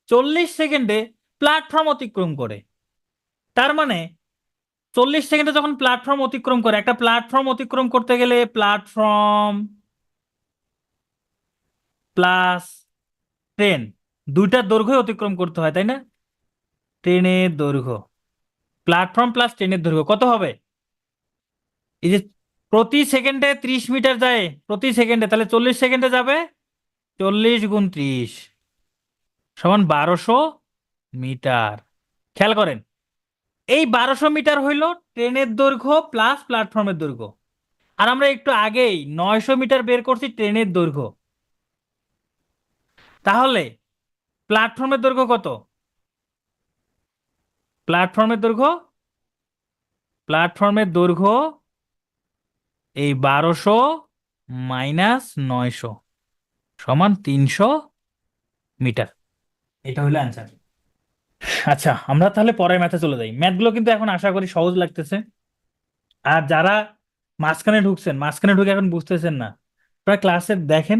40 সেকেন্ডে প্ল্যাটফর্ম অতিক্রম করে। তার মানে 40 সেকেন্ডে যখন প্ল্যাটফর্ম অতিক্রম করে, একটা প্ল্যাটফর্ম অতিক্রম করতে গেলে প্ল্যাটফর্ম প্লাস ট্রেন, দুইটার দৈর্ঘ্য অতিক্রম করতে হয়, তাই না? ট্রেনের দৈর্ঘ্য প্ল্যাটফর্ম প্লাস ট্রেনের দৈর্ঘ্য কত হবে? এই যে প্রতি সেকেন্ডে 30 মিটার যায় প্রতি সেকেন্ডে, তাহলে 40 সেকেন্ডে যাবে 40 × 30 সমান 1200 মিটার। খেয়াল করেন, এই 1200 মিটার হইল ট্রেনের দৈর্ঘ্য প্লাস প্ল্যাটফর্মের দৈর্ঘ্য। আর আমরা একটু আগেই 900 মিটার বের করছি ট্রেনের দৈর্ঘ্য। তাহলে প্ল্যাটফর্মের দৈর্ঘ্য কত? প্ল্যাটফর্মের দৈর্ঘ্য প্ল্যাটফর্মের দৈর্ঘ্য এই 1200 - 900 সমান 300 মিটার। এটা হলো অ্যান্সার। আচ্ছা, আমরা তাহলে পরের ম্যাথে চলে যাই। ম্যাথগুলো কিন্তু এখন আশা করি সহজ লাগতেছে। আর যারা মাঝখানে ঢুকছেন, মাঝখানে ঢুকে এখন বুঝতেছেন না, আপনারা ক্লাসে দেখেন,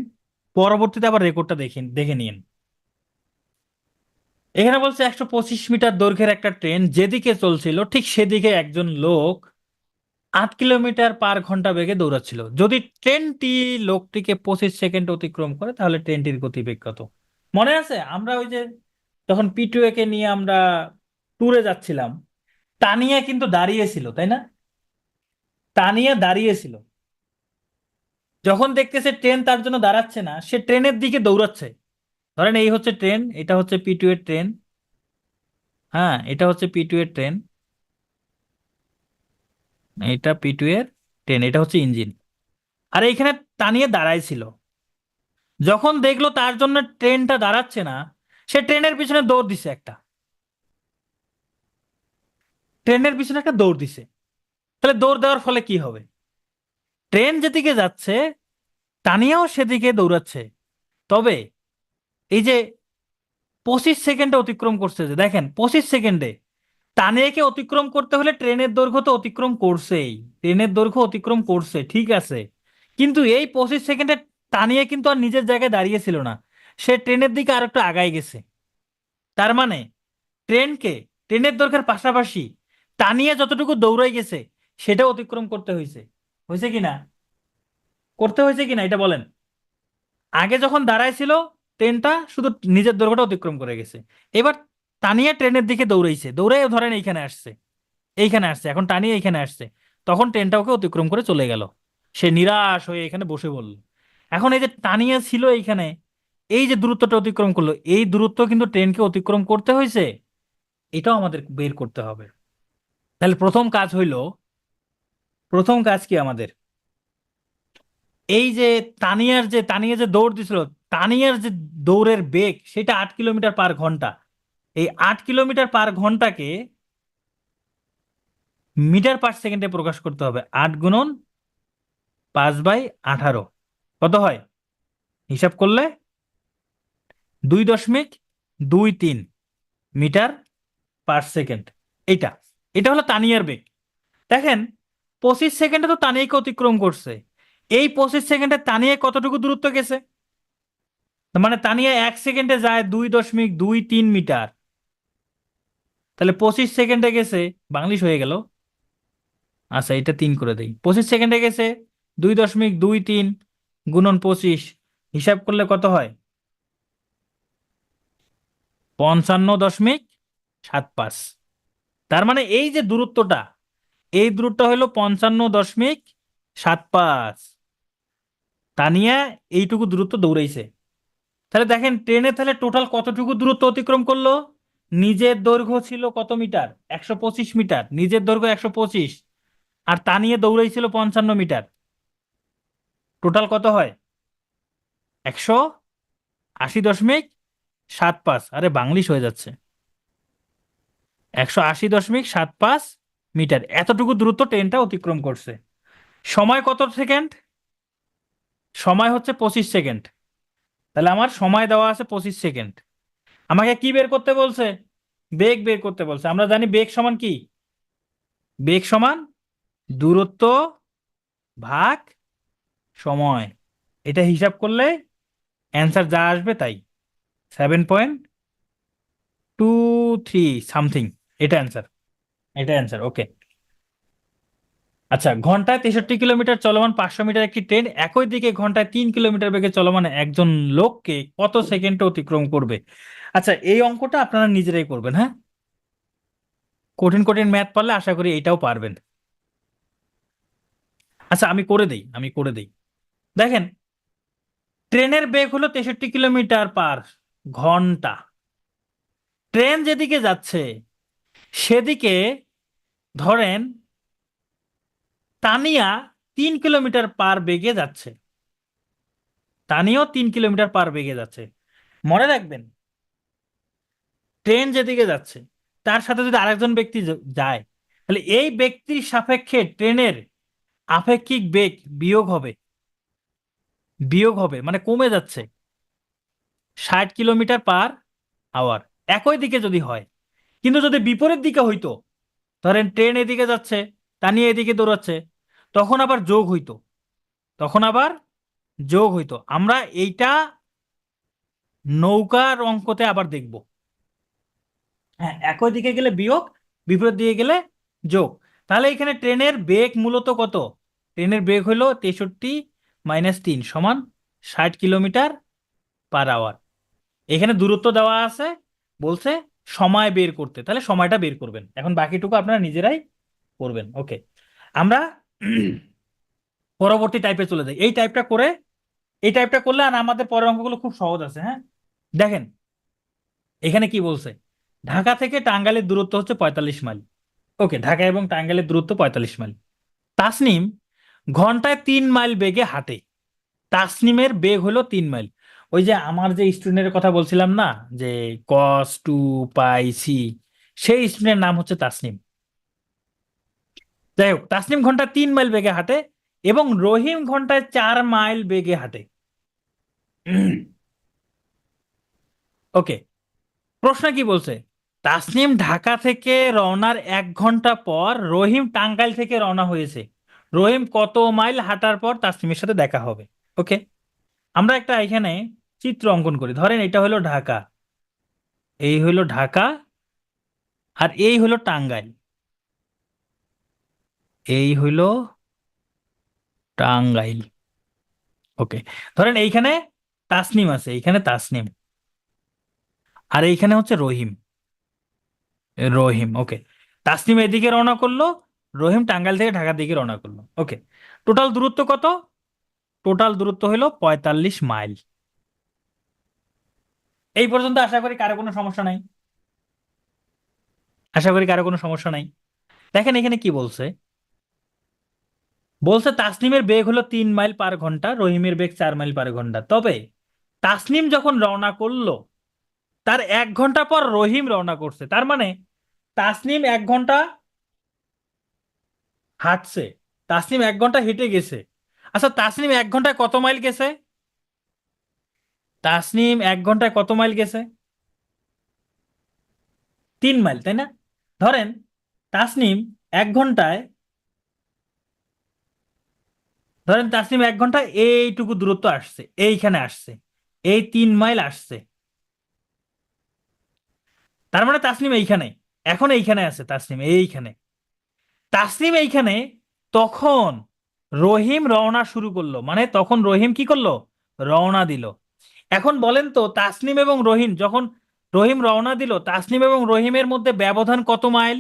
পরবর্তীতে আবার রেকর্ডটা দেখে নিন। এখানে বলছে 125 মিটার দৈর্ঘ্যের একটা ট্রেন যেদিকে চলছিল ঠিক সেদিকে একজন লোক 8 কিলোমিটার/ঘন্টা বেগে দৌড়াচ্ছিল। যদি ট্রেনটি লোকটিকে 25 সেকেন্ড অতিক্রম করে, তাহলে ট্রেনটির গতিবেগ কত? মনে আছে আমরা ওই যে যখন পিটুএ কে নিয়ে আমরা ট্যুরে যাচ্ছিলাম, তানিয়া কিন্তু দাঁড়িয়েছিল, তাই না? তানিয়া দাঁড়িয়েছিল। যখন দেখতেছে ট্রেন তার জন্য দাঁড়াচ্ছে না, সে ট্রেনের দিকে দৌড়াচ্ছে। ধরেন এই হচ্ছে ট্রেন, এটা হচ্ছে পিটুএ ট্রেন। হ্যাঁ, এটা হচ্ছে পিটুএ ট্রেন, এটা পিটুএ ট্রেন, এটা হচ্ছে ইঞ্জিন। আর এইখানে তানিয়া দাঁড়াইছিল। যখন দেখলো তার জন্য ট্রেনটা দাঁড়াচ্ছে না, সে ট্রেনের পিছনে দৌড় দিছে একটা। ট্রেনের পিছনে একটা দৌড় দিছে। তাহলে দৌড় দেওয়ার ফলে কি হবে? ট্রেন যেদিকে যাচ্ছে তানিয়াও সেদিকে দৌড়াচ্ছে। তবে এই যে 25 সেকেন্ডে অতিক্রম করছে, যে দেখেন 25 সেকেন্ডে তানিয়াকে অতিক্রম করতে হলে ট্রেনের দৈর্ঘ্য তো অতিক্রম করছেই, ট্রেনের দৈর্ঘ্য অতিক্রম করছে ঠিক আছে, কিন্তু এই 25 সেকেন্ডে তানিয়া কিন্তু আর নিজের জায়গায় দাঁড়িয়েছিল না, সে ট্রেনের দিকে আর একটু আগায় গেছে। তার মানে ট্রেনকে, ট্রেনের দৈর্ঘ্যের পাশাপাশি তানিয়া যতটুকু দৌড়াই গেছে সেটা অতিক্রম করতে হয়েছে। হয়েছে কিনা, করতে হয়েছে কিনা এটা বলেন। আগে যখন দাঁড়ায় ছিল ট্রেনটা শুধু নিজের দৈর্ঘ্যটা অতিক্রম করে গেছে, এবার তানিয়া ট্রেনের দিকে দৌড়াইছে, দৌড়াই ধরেন এইখানে আসছে, এইখানে আসছে, এখন টানিয়ে এইখানে আসছে, তখন ট্রেনটা ওকে অতিক্রম করে চলে গেল, সে নিরাশ হয়ে এখানে বসে পড়ল। এখন এই যে টানিয়ে ছিল এইখানে, এই যে দূরত্বটা অতিক্রম করলো, এই দূরত্ব কিন্তু ট্রেনকে অতিক্রম করতে হয়েছে, এটাও আমাদের বের করতে হবে। তাহলে প্রথম কাজ হইল, প্রথম কাজ কি আমাদের, এই যে তানিয়া যে দৌড় দিছিল, তানিয়ার যে দৌড়ের বেগ সেটা 8 কিলোমিটার পার ঘন্টা, এই 8 কিলোমিটার পার ঘন্টাকে মিটার পার সেকেন্ডে প্রকাশ করতে হবে। 8 × 5/18 কত হয়, হিসাব করলে 2.23 মিটার পার সেকেন্ড। এইটা, এটা হলো তানিয়ার বেগ। দেখেন 25 সেকেন্ডে তো তানিয়াকে অতিক্রম করছে, এই 25 সেকেন্ডে তানিয়া কতটুকু দূরত্ব গেছে, তার মানে তানিয়া 1 সেকেন্ডে যায় 2.23 মিটার, তাহলে 25 সেকেন্ডে গেছে, বাংলিশ হয়ে গেল, আচ্ছা এটা 3 করে দেই, 25 সেকেন্ডে গেছে 2.23 গুণন 25, হিসাব করলে কত হয়, 55.75। তার মানে এই যে দূরত্বটা, এই দূরত্ব হলো 55.75, তানিয়া এইটুকু দূরত্ব দৌড়াইছে। তাহলে দেখেন ট্রেনে তাহলে টোটাল কতটুকু দূরত্ব অতিক্রম করলো, নিজের দৈর্ঘ্য ছিল কত মিটার, 125 মিটার, নিজের দৈর্ঘ্য 125, আর তানিয়া দৌড়াইছিল 55 মিটার, টোটাল কত হয়, 180.75, আরে বাংলিশ হয়ে যাচ্ছে, 180.75 মিটার, এতটুকু দূরত্ব ট্রেনটা অতিক্রম করছে। সময় কত সেকেন্ড, সময় হচ্ছে 25 সেকেন্ড, তাহলে আমার সময় দেওয়া আছে 25 সেকেন্ড। আমাকে কি বের করতে বলছে, বেগ বের করতে বলছে। আমরা জানি বেগ সমান কি, বেগ সমান দূরত্ব ভাগ সময়, এটা হিসাব করলে অ্যান্সার যা আসবে তাই, 7.23 সামথিং, এটা অ্যান্সার, এটা অ্যান্সার ওকে। আচ্ছা, ঘন্টায় 63 কিলোমিটার চলমান 500 মিটার একটি ট্রেন একই দিকে ঘন্টায় 3 কিলোমিটার বেগে চলমান একজন লোককে কত সেকেন্ডে অতিক্রম করবে। আচ্ছা এই অঙ্কটা আপনারা নিজেরাই করবেন, হ্যাঁ, কঠিন কঠিন ম্যাথ পারলে আশা করি এটাও পারবেন। আচ্ছা আমি করে দেই। দেখেন ট্রেনের বেগ হলো 63 কিলোমিটার পার ঘন্টা, ট্রেন যেদিকে যাচ্ছে সেদিকে ধরেন তানিয়া 3 কিলোমিটার পার বেগে যাচ্ছে, তানিয়াও 3 কিলোমিটার পার বেগে যাচ্ছে। মনে রাখবেন ট্রেন যেদিকে যাচ্ছে তার সাথে যদি আরেকজন ব্যক্তি যায়, তাহলে এই ব্যক্তির সাপেক্ষে ট্রেনের আপেক্ষিক বেগ বিয়োগ হবে, বিয়োগ হবে মানে কমে যাচ্ছে, 60 কিলোমিটার পার আওয়ার একই দিকে যদি হয়। কিন্তু যদি বিপরীত দিকে হইতো, ধরেন ট্রেন এদিকে যাচ্ছে, তানিয়া এদিকে দৌড়াচ্ছে, তখন আবার যোগ হইতো, তখন আবার যোগ হইতো। আমরা এইটা নৌকার অঙ্কতে আবার দেখব। হ্যাঁ, একই দিকে গেলে বিয়োগ, বিপরীত দিকে গেলে যোগ। তাহলে এখানে ট্রেনের বেগ মূলত কত, ট্রেনের বেগ হলো 63 - 3 সমান 60 কিলোমিটার পার আওয়ার। এখানে দূরত্ব দেওয়া আছে, বলছে সময় বের করতে, তাহলে সময়টা বের করবেন, এখন বাকিটুকু আপনারা নিজেরাই করবেন ওকে। আমরা পরবর্তী টাইপে চলে যাই, এই টাইপটা করে, এই টাইপটা করলে আর আমাদের পরের অঙ্কগুলো খুব সহজ আছে, হ্যাঁ। দেখেন এখানে কি বলছে, ঢাকা থেকে টাঙ্গাইলের দূরত্ব হচ্ছে 45 মাইল, ওকে, ঢাকা এবং টাঙ্গাইলের দূরত্ব 45 মাইল। তাসনিম ঘন্টায় 3 মাইল বেগে হাঁটে, তাসনিমের বেগ হলো 3 মাইল। ওই যে আমার যে স্টুডেন্টের কথা বলছিলাম না, যে cos 2 π c, সেই স্টুডেন্টের নাম হচ্ছে তাসনিম। যাই হোক, তাসনিম ঘন্টায় 3 মাইল বেগে হাঁটে, এবং রহিম ঘন্টায় 4 মাইল বেগে হাঁটে। ওকে, প্রশ্ন কি বলছে? তাসনিম ঢাকা থেকে রওনার 1 ঘন্টা পর রহিম টাঙ্গাইল থেকে রওনা হয়েছে। রহিম কত মাইল হাঁটার পর তাসনিমের সাথে দেখা হবে? ওকে, আমরা একটা এখানে চিত্র অঙ্কন করি। ধরেন এটা হলো ঢাকা, এই হলো ঢাকা, আর এই হলো টাঙ্গাইল, এই হইলো টাঙ্গাইল। ওকে, ধরেন এইখানে তাসনিম আছে, এইখানে তাসনিম, আর এইখানে হচ্ছে রহিম। রহিম, ওকে। তাসনিম এদিকে রওনা করলো, রহিম টাঙ্গাইল থেকে ঢাকার দিকে রওনা করলো। ওকে, টোটাল দূরত্ব কত? টোটাল দূরত্ব হলো 45 মাইল। এই পর্যন্ত আশা করি কারো কোনো সমস্যা নাই। আশা করি কারো কোনো সমস্যা নাই। দেখেন এখানে কি বলছে। বলছে তাসনিমের বেগ হলো 3 মাইল/ঘন্টা, রহিমের বেগ 4 মাইল/ঘন্টা। তবে তাসনিম যখন রওনা করলো তার 1 ঘন্টা পর রহিম রওনা করছে। তার মানে তাসনিম 1 ঘন্টা হাঁটছে, তাসনিম 1 ঘন্টা হেঁটে গেছে। আচ্ছা, তাসনিম 1 ঘন্টায় কত মাইল গেছে? তাসনিম 1 ঘন্টায় কত মাইল গেছে? 3 মাইল, তাই না? ধরেন তাসনিম এক ঘন্টায় ধরেন তাসনিম 1 ঘন্টায় এইটুকু দূরত্ব আসছে, এইখানে আসছে, এই 3 মাইল আসছে। তার মানে তাসনিম এইখানে, এখন এইখানে আছে তাসনিম, এইখানে। তাসনিম এইখানে, তখন রহিম রওনা শুরু করলো, মানে তখন রহিম কি করলো? রওনা দিল। এখন বলেন তো, তাসনিম এবং রহিম যখন রহিম রওনা দিল, তাসনিম এবং রহিমের মধ্যে ব্যবধান কত মাইল?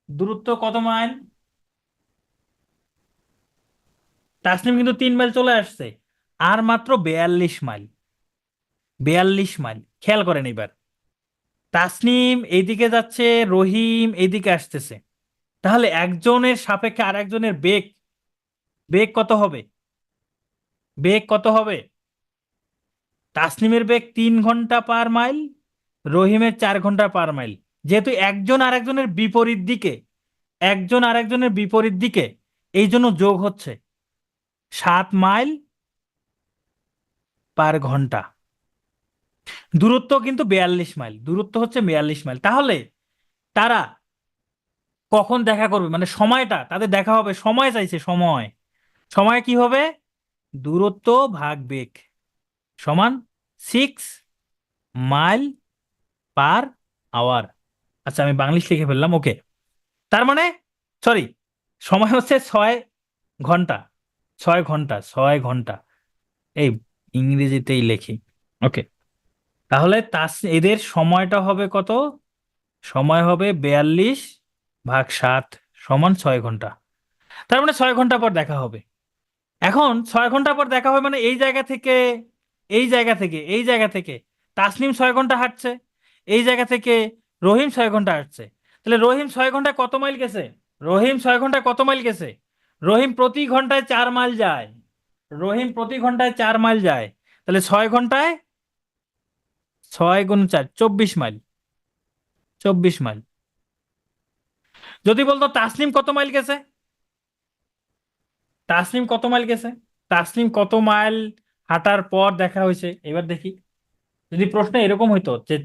দূরত্ব কত মাইল? তাসনিম কিন্তু 3 মাইল চলে আসছে, আর মাত্র 42 মাইল। 42 মাইল, খেয়াল করেন এবার। তাসনিম এইদিকে যাচ্ছে, রহিম এইদিকে আসতেছে। তাহলে একজনের সাপেক্ষে আর একজনের বেগ, বেগ কত হবে? বেগ কত হবে? তাসনিমের বেগ 3 ঘন্টা/মাইল, রহিমের 4 ঘন্টা/মাইল। যেহেতু একজন আরেকজনের বিপরীত দিকে, একজন আরেকজনের বিপরীত দিকে, এই জন্য যোগ হচ্ছে 7 মাইল/ঘন্টা। দূরত্ব কিন্তু 42 মাইল, দূরত্ব হচ্ছে 42 মাইল। তাহলে তারা কখন দেখা করবে, মানে সময়টা তাদের দেখা হবে, সময় চাইছে, সময়। সময় কি হবে? দূরত্ব ভাগ বেগ সমান 6 মাইল/আওয়ার। আচ্ছা, আমি বাংলিশ লিখে ফেললাম। ওকে, তার মানে, সরি, সময় হচ্ছে 6 ঘন্টা। 6 ঘন্টা, 6 ঘন্টা। এই ইংরেজিতেই লেখি। ওকে, তাহলে এদের সময়টা হবে কত? সময় হবে 42/7 সমান 6 ঘন্টা। তার মানে 6 ঘন্টা পর দেখা হবে। এখন 6 ঘন্টা পর দেখা হবে, মানে এই জায়গা থেকে, এই জায়গা থেকে, এই জায়গা থেকে তাসনিম 6 ঘন্টা হাঁটছে, এই জায়গা থেকে রহিম 6 ঘন্টা হাঁটছে। তাহলে রহিম 6 ঘন্টায় কত মাইল গেছে? রহিম 6 ঘন্টায় কত মাইল গেছে? রহিম প্রতি ঘন্টায় 4 মাইল যায়। রহিম প্রতি ঘন্টায় 4 মাইল যায়। তাহলে 6 ঘন্টায় 6 × 4 24 মাইল। 24 মাইল। যদি বলতো তাসনিম কত মাইল গেছে, তাসনিম কত মাইল গেছে, তাসনিম কত মাইল হাঁটার পর দেখা হয়েছে, এবার দেখি। যদি প্রশ্ন এরকম হইতো যে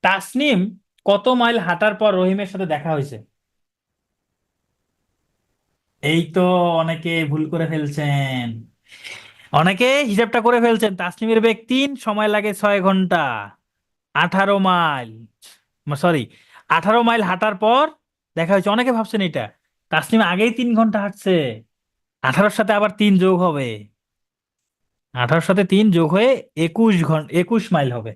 তাসনিম কত মাইল হাঁটার পর রহিমের সাথে দেখা হয়েছে, এই তো অনেকে ভুল করে ফেলছেন। অনেকে হিসাবটা করে ফেলছেন। তাসনিমের বেগ 3, সময় লাগে 6 ঘন্টা। 18 মাইল, সরি, 18 মাইল হাঁটার পর দেখা হয়েছে। অনেকে ভাবছেন এটা তাসনিম আগেই 3 ঘন্টা হাঁটছে, 18-র সাথে আবার 3 যোগ হবে, 18-র সাথে 3 যোগ হয়ে 21 ঘন্টা, 21 মাইল হবে।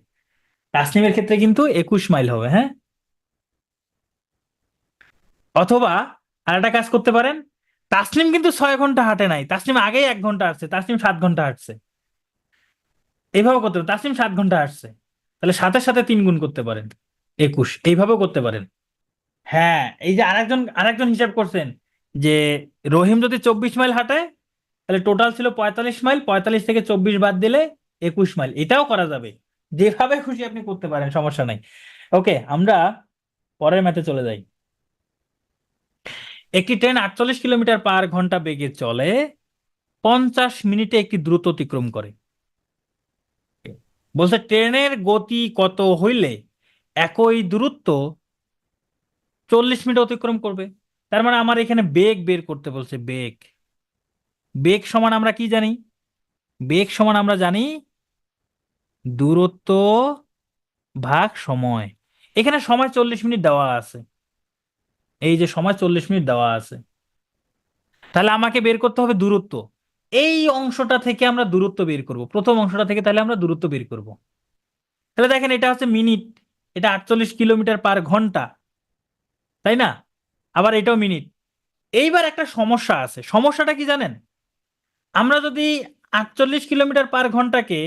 তাসনিমের ক্ষেত্রে কিন্তু 21 মাইল হবে, হ্যাঁ। অথবা আর একটা কাজ করতে পারেন, তাসনিম কিন্তু 6 ঘন্টা হাঁটে নাই, তাসনিম আগেই 1 ঘন্টা হাঁটছে, তাসনিম 7 ঘন্টা হাঁটছে। এইভাবে করতে পারেন, তাসনিম 7 ঘন্টা হাঁটছে, তাহলে 7-এর সাথে 3 গুণ করতে পারেন, 21, এইভাবেও করতে পারেন। হ্যাঁ, এই যে আরেকজন আরেকজন হিসাব করছেন যে রহিম যদি 24 মাইল হাঁটে, তাহলে টোটাল ছিল 45 মাইল, 45 থেকে 24 বাদ দিলে 21 মাইল। এটাও করা যাবে, যেভাবে খুশি আপনি করতে পারেন, সমস্যা নাই। ওকে, আমরা পরের ম্যাথে চলে যাই। একটি ট্রেন 48 কিলোমিটার/ঘন্টা বেগে চলে, 50 মিনিটে একটি দ্রুত অতিক্রম করে। বলছে ট্রেনের গতি কত হইলে একই দূরত্ব 40 মিনিট অতিক্রম করবে। তার মানে আমার এখানে বেগ বের করতে বলছে। বেগ, বেগ সমান আমরা কি জানি? বেগ সমান আমরা জানি দূরত্ব ভাগ সময়। এখানে সময় 40 মিনিট দেওয়া আছে, এই যে সময় 40 মিনিট দেওয়া আছে। তাহলে আমাকে বের করতে হবে দূরত্ব। এই অংশটা থেকে আমরা দূরত্ব বের করব, প্রথম অংশটা থেকে তাহলে আমরা দূরত্ব বের করব। তাহলে দেখেন এটা হচ্ছে মিনিট, এটা 48 কিলোমিটার/ঘন্টা, তাই না? আবার এটাও মিনিট। এইবার একটা সমস্যা আছে, সমস্যাটা কি জানেন? আমরা যদি 48 কিলোমিটার/ঘন্টাকে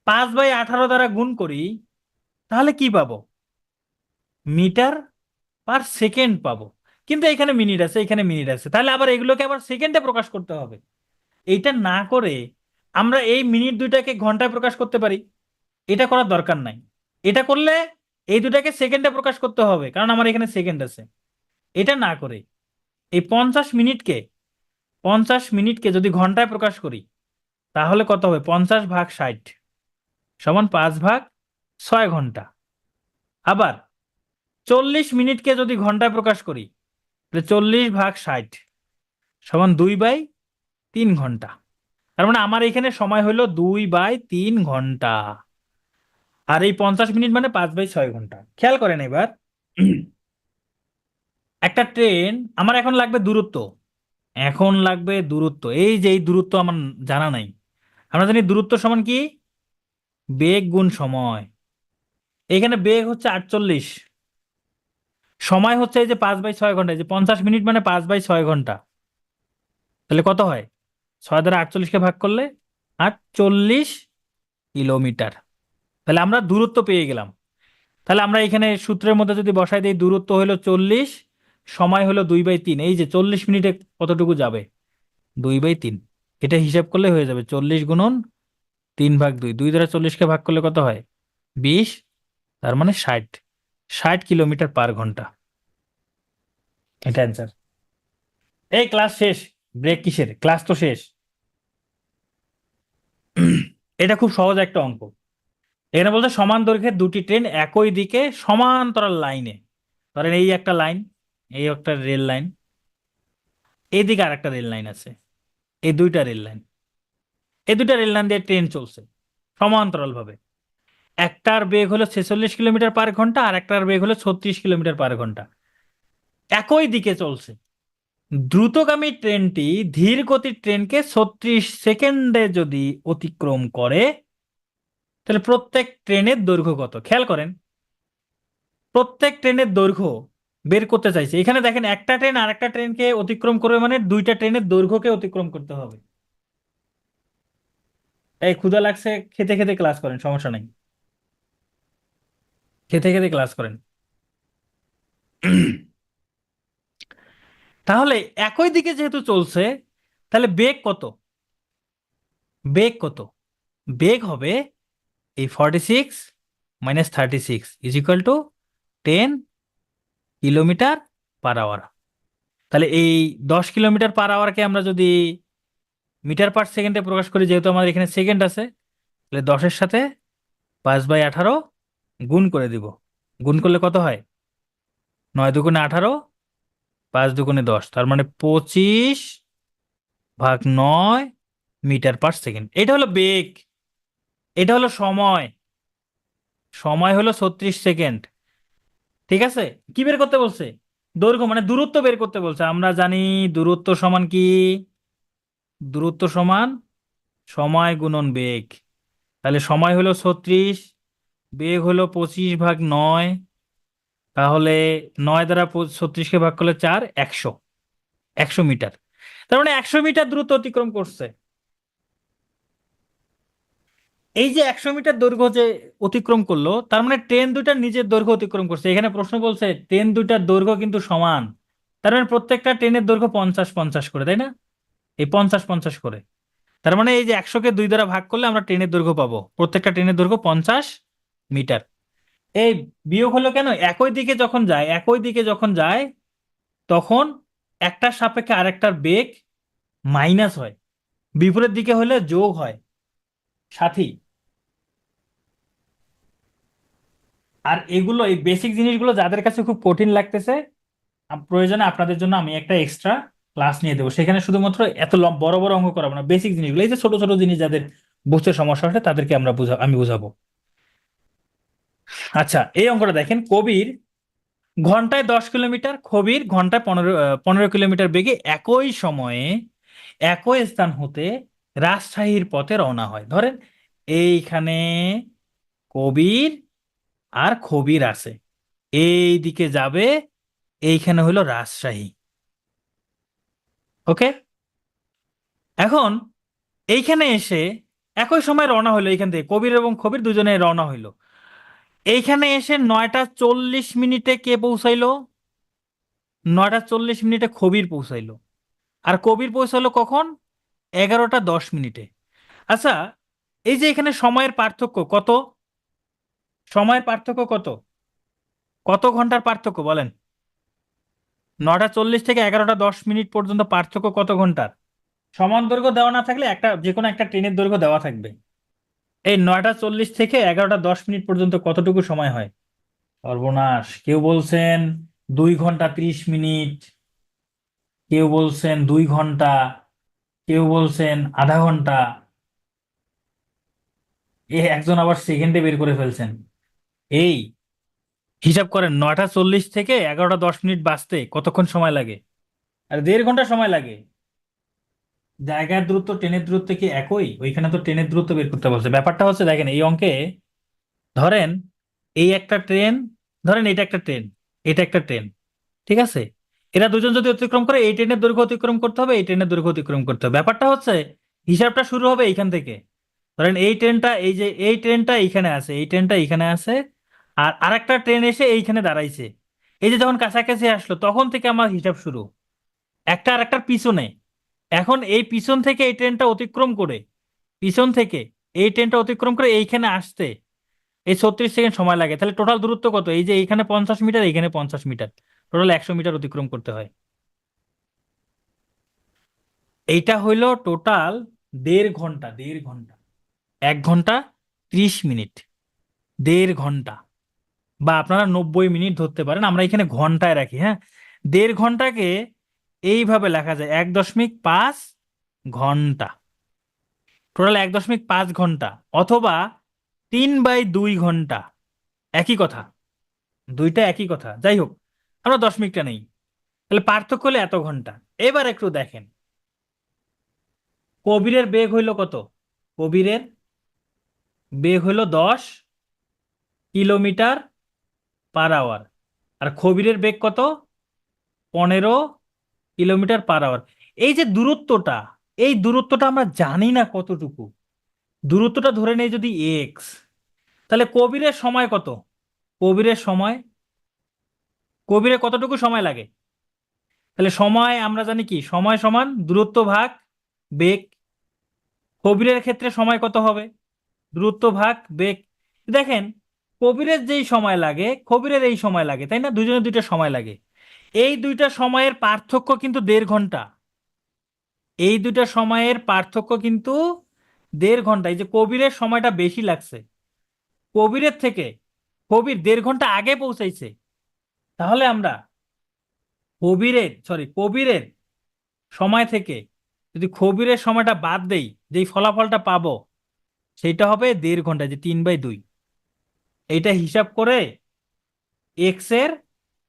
5/18 দ্বারা গুণ করি তাহলে কি পাবো? মিটার/সেকেন্ড পাবো। কিন্তু এখানে মিনিট আছে, এখানে মিনিট আছে, তাহলে আবার এগুলোকে আবার সেকেন্ডে প্রকাশ করতে হবে। এইটা না করে আমরা এই মিনিট দুইটাকে ঘন্টায় প্রকাশ করতে পারি, এটা করার দরকার নাই। এটা করলে এই দুটাকে সেকেন্ডে প্রকাশ করতে হবে, কারণ আমার এখানে সেকেন্ড আছে। এটা না করে এই 50 মিনিটকে যদি ঘন্টায় প্রকাশ করি তাহলে কত হবে? 50/60 সমান 5/6 ঘন্টা। আবার 40 মিনিটকে যদি ঘন্টায় প্রকাশ করি তাহলে 40/60 সমান 2/3 ঘন্টা। তার মানে আমার এখানে সময় হলো 2/3 ঘন্টা। আর এই 50 মিনিট মানে 5/6 ঘন্টা। খেয়াল করেন এবার, একটা ট্রেন, আমার এখন লাগবে দূরত্ব। এখন লাগবে দূরত্ব, এই যে এই দূরত্ব আমার জানা নাই। আমরা জানি দূরত্ব সমান কি? বেগ গুণ সময়। এখানে বেগ হচ্ছে 48, সময় হচ্ছে এই যে 5/6 ঘন্টা, এই যে 50 মিনিট মানে 5/6 ঘন্টা। তাহলে কত হয়? 6 দ্বারা 48কে ভাগ করলে 48 কিলোমিটার। তাহলে আমরা দূরত্ব পেয়ে গেলাম। তাহলে আমরা এখানে সূত্রের মধ্যে যদি বসাই দিই, দূরত্ব হলো 40, সময় হলো 2/3। এই যে 40 মিনিটে কতটুকু যাবে? 2/3। এটা হিসাব করলে হয়ে যাবে 40 × 3/2। 2 দ্বারা 40কে ভাগ করলে কত হয়? 20। তার মানে 60, 60 কিলোমিটার/ঘন্টা। এটা অ্যান্সার। এই ক্লাস শেষ, ব্রেক কিসের? ক্লাস তো শেষ। এটা খুব সহজ একটা অঙ্ক। এখানে বলতে সমান দৈর্ঘ্যের দুটি ট্রেন একই দিকে সমান্তরাল লাইনে, ধরেন এই একটা লাইন, এই একটা রেল লাইন, এইদিকে আর একটা রেল লাইন আছে, এই দুইটা রেল লাইন, এই দুইটা রেল লাইন দিয়ে ট্রেন চলছে সমান্তরাল ভাবে। একটার বেগ হলো 46 কিলোমিটার/ঘন্টা আর একটার বেগ হলো 36 কিলোমিটার/ঘন্টা। একই দিকে চলছে। দ্রুতগামী ট্রেনটি ধীর গতির ট্রেনকে 36 সেকেন্ডে যদি অতিক্রম করে তাহলে প্রত্যেক ট্রেনের দৈর্ঘ্য কত? খেয়াল করেন, প্রত্যেক ট্রেনের দৈর্ঘ্য বের করতে চাইছে। এখানে দেখেন একটা ট্রেন আর একটা ট্রেনকে অতিক্রম করবে মানে দুইটা ট্রেনের দৈর্ঘ্যকে অতিক্রম করতে হবে। এই ক্ষুধা লাগছে, খেতে খেতে ক্লাস করেন, সমস্যা নাই, খেতে খেতে ক্লাস করেন। তাহলে একই দিকে যেহেতু চলছে তাহলে বেগ কত? বেগ কত? বেগ হবে এই 46 - 36 = 10 কিলোমিটার/আওয়ার। তাহলে এই 10 কিলোমিটার/আওয়ারকে আমরা যদি মিটার/সেকেন্ডে প্রকাশ করি, যেহেতু আমাদের এখানে সেকেন্ড আছে, তাহলে 10-এর সাথে 5/18 গুণ করে দিব। গুণ করলে কত হয়? 9 × 2 = 18, 5 × 2 = 10, তার মানে 25/9 মিটার/সেকেন্ড। এটা হলো বেগ, এটা হলো সময়। সময় হলো 36 সেকেন্ড। ঠিক আছে? কি বের করতে বলছে? দৈর্ঘ্য মানে দূরত্ব বের করতে বলছে। আমরা জানি দূরত্ব সমান কি? দূরত্ব সমান সময় গুণন বেগ। তাহলে সময় হলো 36, বেগ হলো 25/9, তাহলে 9 দ্বারা 36কে ভাগ করলে 4, 100, 100 মিটার। তার মানে 100 মিটার দূরত্ব অতিক্রম করছে। এই যে 100 মিটার দৈর্ঘ্য যে অতিক্রম করলো, তার মানে ট্রেন দুইটার নিজের দৈর্ঘ্য অতিক্রম করছে। এখানে প্রশ্ন বলছে ট্রেন দুইটার দৈর্ঘ্য কিন্তু সমান, তার মানে প্রত্যেকটা ট্রেনের দৈর্ঘ্য 50-50 করে, তাই না? এই 50-50 করে। তার মানে এই যে 100কে 2 দ্বারা ভাগ করলে আমরা ট্রেনের দৈর্ঘ্য পাবো, প্রত্যেকটা ট্রেনের দৈর্ঘ্য 50 মিটার। এই বিয়োগ হলো কেন? একই দিকে যখন যায়, একই দিকে যখন যায় তখন একটার সাপেক্ষে আরেকটার বেগ মাইনাস হয়। বিপরীত দিকে হলে যোগ হয়, সাথী। আর এগুলো, এই বেসিক জিনিসগুলো যাদের কাছে খুব কঠিন লাগতেছে, প্রয়োজনে আপনাদের জন্য আমি একটা এক্সট্রা ক্লাস নিয়ে দেবো, সেখানে শুধুমাত্র এত বড় বড় অঙ্ক করাবো না, বেসিক জিনিসগুলো, এই যে ছোট ছোট জিনিস যাদের বুঝতে সমস্যা হয় তাদেরকে আমি বুঝাবো। আচ্ছা, এই অঙ্কটা দেখেন, কবির ঘন্টায় 10 কিলোমিটার, কবির ঘন্টায় 15 কিলোমিটার বেগে একই সময়ে একই স্থান হতে রাজশাহীর পথে রওনা হয়। ধরেন এইখানে কবির আর খবির আছে, এই দিকে যাবে, এইখানে হলো রাজশাহী। ওকে, এখন এইখানে এসে একই সময় রওনা হলো, এইখান থেকে কবির এবং খবির দুজনে রওনা হইলো। এইখানে এসে 9টা 40 মিনিটে কে পৌঁছাইলো? 9টা 40 মিনিটে খবির পৌঁছাইলো। আর কবির পৌঁছালো কখন? 11টা 10 মিনিটে। আচ্ছা, এই যে এখানে সময়ের পার্থক্য কত? সময়ের পার্থক্য কত? কত ঘন্টার পার্থক্য বলেন? 9টা 40 থেকে 11টা 10 মিনিট পর্যন্ত পার্থক্য কত ঘন্টার? সমান দৈর্ঘ্য দেওয়া না থাকলে একটা যে কোনো একটা ট্রেনের দৈর্ঘ্য দেওয়া থাকবে। এই 9টা 40 থেকে 11টা 10 মিনিট পর্যন্ত কতটুকু সময় হয়? সর্বনাশ, কেউ বলছেন 2 ঘন্টা 30 মিনিট, কেউ বলছেন 2 ঘন্টা, কেউ বলছেন আধা ঘন্টা, একজন আবার সেকেন্ডে বের করে ফেলছেন। এই হিসাব করেন, 9টা 40 থেকে 11টা 10 মিনিট বাঁচতে কতক্ষণ সময় লাগে? আর 1.5 ঘন্টা সময় লাগে। জায়গার দূরত্ব ট্রেনের দূরত্ব কি একই? ওইখানে তো ট্রেনের দূরত্ব বের করতে বলছে। ব্যাপারটা হচ্ছে দেখেন, এই অঙ্কে ধরেন এই একটা ট্রেন, ধরেন এটা একটা ট্রেন, এটা একটা ট্রেন, ঠিক আছে? এরা দুজন যদি অতিক্রম করে, এই ট্রেনের দৈর্ঘ্য অতিক্রম করতে হবে, এই ট্রেনের দৈর্ঘ্য অতিক্রম করতে হবে। ব্যাপারটা হচ্ছে হিসাবটা শুরু হবে এইখান থেকে। ধরেন এই ট্রেনটা, এই যে এই ট্রেনটা এইখানে আছে, এই ট্রেনটা এইখানে আছে, আর আরেকটা ট্রেন এসে এইখানে দাঁড়াইছে। এই যে যখন কাছাকাছি আসলো তখন থেকে আমার হিসাব শুরু, একটা আর একটার পিছনে। এখন এই পিছন থেকে এই ট্রেনটা অতিক্রম করে, পিছন থেকে এই ট্রেনটা অতিক্রম করে এইখানে আসতে এই 36 সেকেন্ড সময় লাগে। তাহলে টোটাল দূরত্ব কত? এই যে এইখানে 50 মিটার, এইখানে 50 মিটার, টোটাল 100 মিটার অতিক্রম করতে হয়। এইটা হইলো টোটাল 1.5 ঘন্টা, 1.5 ঘন্টা, 1 ঘন্টা 30 মিনিট, 1.5 ঘন্টা, বা আপনারা 90 মিনিট ধরতে পারেন, আমরা এখানে ঘন্টায় রাখি, হ্যাঁ। 1.5 ঘন্টাকে এইভাবে লেখা যায় 1.5 ঘন্টা, টোটাল 1.5 ঘন্টা, অথবা 3/2 ঘন্টা, একই কথা, দুইটা একই কথা, যাই হোক, আমরা 10 মিনিটটা নেই। তাহলে পার্থক্য হলো এত ঘন্টা। এবার একটু দেখেন, কবিরের বেগ হইল কত? কবিরের বেগ হইল 10 কিলোমিটার পার আওয়ার, আর খবিরের বেগ কত? 15 কিলোমিটার পার আওয়ার। এই যে দূরত্বটা, এই দূরত্বটা আমরা জানি না কতটুকু। দূরত্বটা ধরে নেই যদি এক্স, তাহলে কবিরের সময় কত? কবিরের সময়, কবিরের কতটুকু সময় লাগে? তাহলে সময় আমরা জানি কি, সময় সমান দূরত্ব ভাগ বেগ। কবিরের ক্ষেত্রে সময় কত হবে? দূরত্ব ভাগ বেগ। দেখেন, কবিরের যেই সময় লাগে কবিরের এই সময় লাগে, তাই না? দুজনের দুইটা সময় লাগে। এই দুইটা সময়ের পার্থক্য কিন্তু 1.5 ঘন্টা। এই দুইটা সময়ের পার্থক্য কিন্তু 1.5 ঘন্টা। এই যে কবিরের সময়টা বেশি লাগছে, কবিরের থেকে কবির 1.5 ঘন্টা আগে পৌঁছাইছে। তাহলে আমরা কবিরের সময় থেকে যদি খবিরের সময়টা বাদ দেই, যেই ফলাফলটা পাবো সেইটা হবে 1.5 ঘন্টা, যে 3/2। এইটা হিসাব করে এক্স এর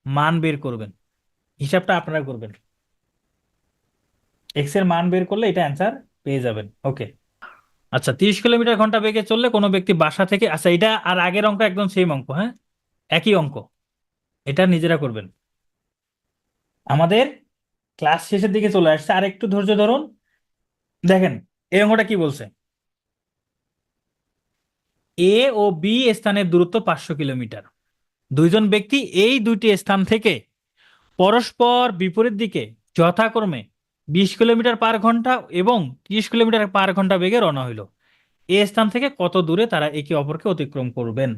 মান বের করবেন, হিসাবটা আপনারা করবেন। এক্স এর মান বের করলে এটা অ্যান্সার পেয়ে যাবেন। ওকে, আচ্ছা, 30 কিলোমিটার ঘন্টা বেগে চললে কোনো ব্যক্তি বাসা থেকে, আচ্ছা এটা আর আগের অঙ্ক একদম সেম অঙ্ক, হ্যাঁ, একই অঙ্ক, এটা নিজেরা করবেন। আমাদের ক্লাস শেষের দিকে চলে আসছে, আর একটু ধৈর্য ধরুন। দেখেন এই অঙ্কটা কি বলছে, এ ও বি স্থানের দূরত্ব 500 কিলোমিটার। দুইজন ব্যক্তি এই দুইটি স্থান থেকে পরস্পর বিপরীত দিকে যথাক্রমে 20 কিলোমিটার পার ঘন্টা এবং 30 কিলোমিটার পার ঘন্টা বেগে রওনা হইল। এ স্থান থেকে কত দূরে তারা একে অপরকে অতিক্রম করবেন?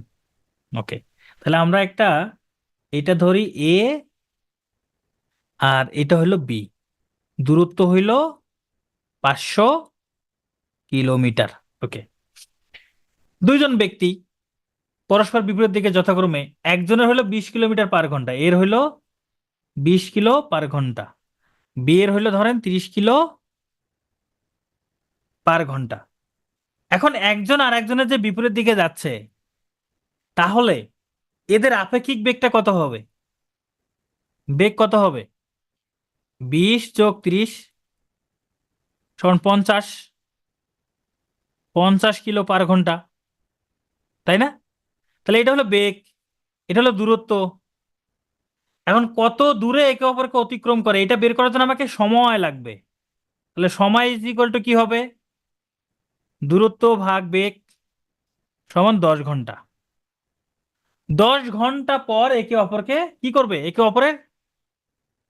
ওকে, তাহলে আমরা একটা, এটা ধরি এ, আর এটা হইল বি, দূরত্ব হইল 500, কিলোমিটার। ওকে, দুইজন ব্যক্তি পরস্পর বিপরীত দিকে যথাক্রমে, একজনের হলো 20 কিলোমিটার/ঘন্টা, এর হলো 20 কিলো/ঘন্টা, বি এর হলো ধরেন 30 কিলো/ঘন্টা। এখন একজন আর একজনের যে বিপরীত দিকে যাচ্ছে, তাহলে এদের আপেক্ষিক বেগটা কত হবে? বেগ কত হবে? 20 + 30 = 50, 50 কিলো/ঘন্টা, তাই না? তাহলে এটা হলো বেগ, এটা হলো দূরত্ব। এখন কত দূরে একে অপরকে অতিক্রম করে এটা বের করার জন্য আমাকে সময় লাগবে। তাহলে সময় ইজ ইকুয়াল টু কি হবে? দূরত্ব ভাগ বেগ সমান 10 ঘন্টা। 10 ঘন্টা পর একে অপরকে কি করবে? একে অপরের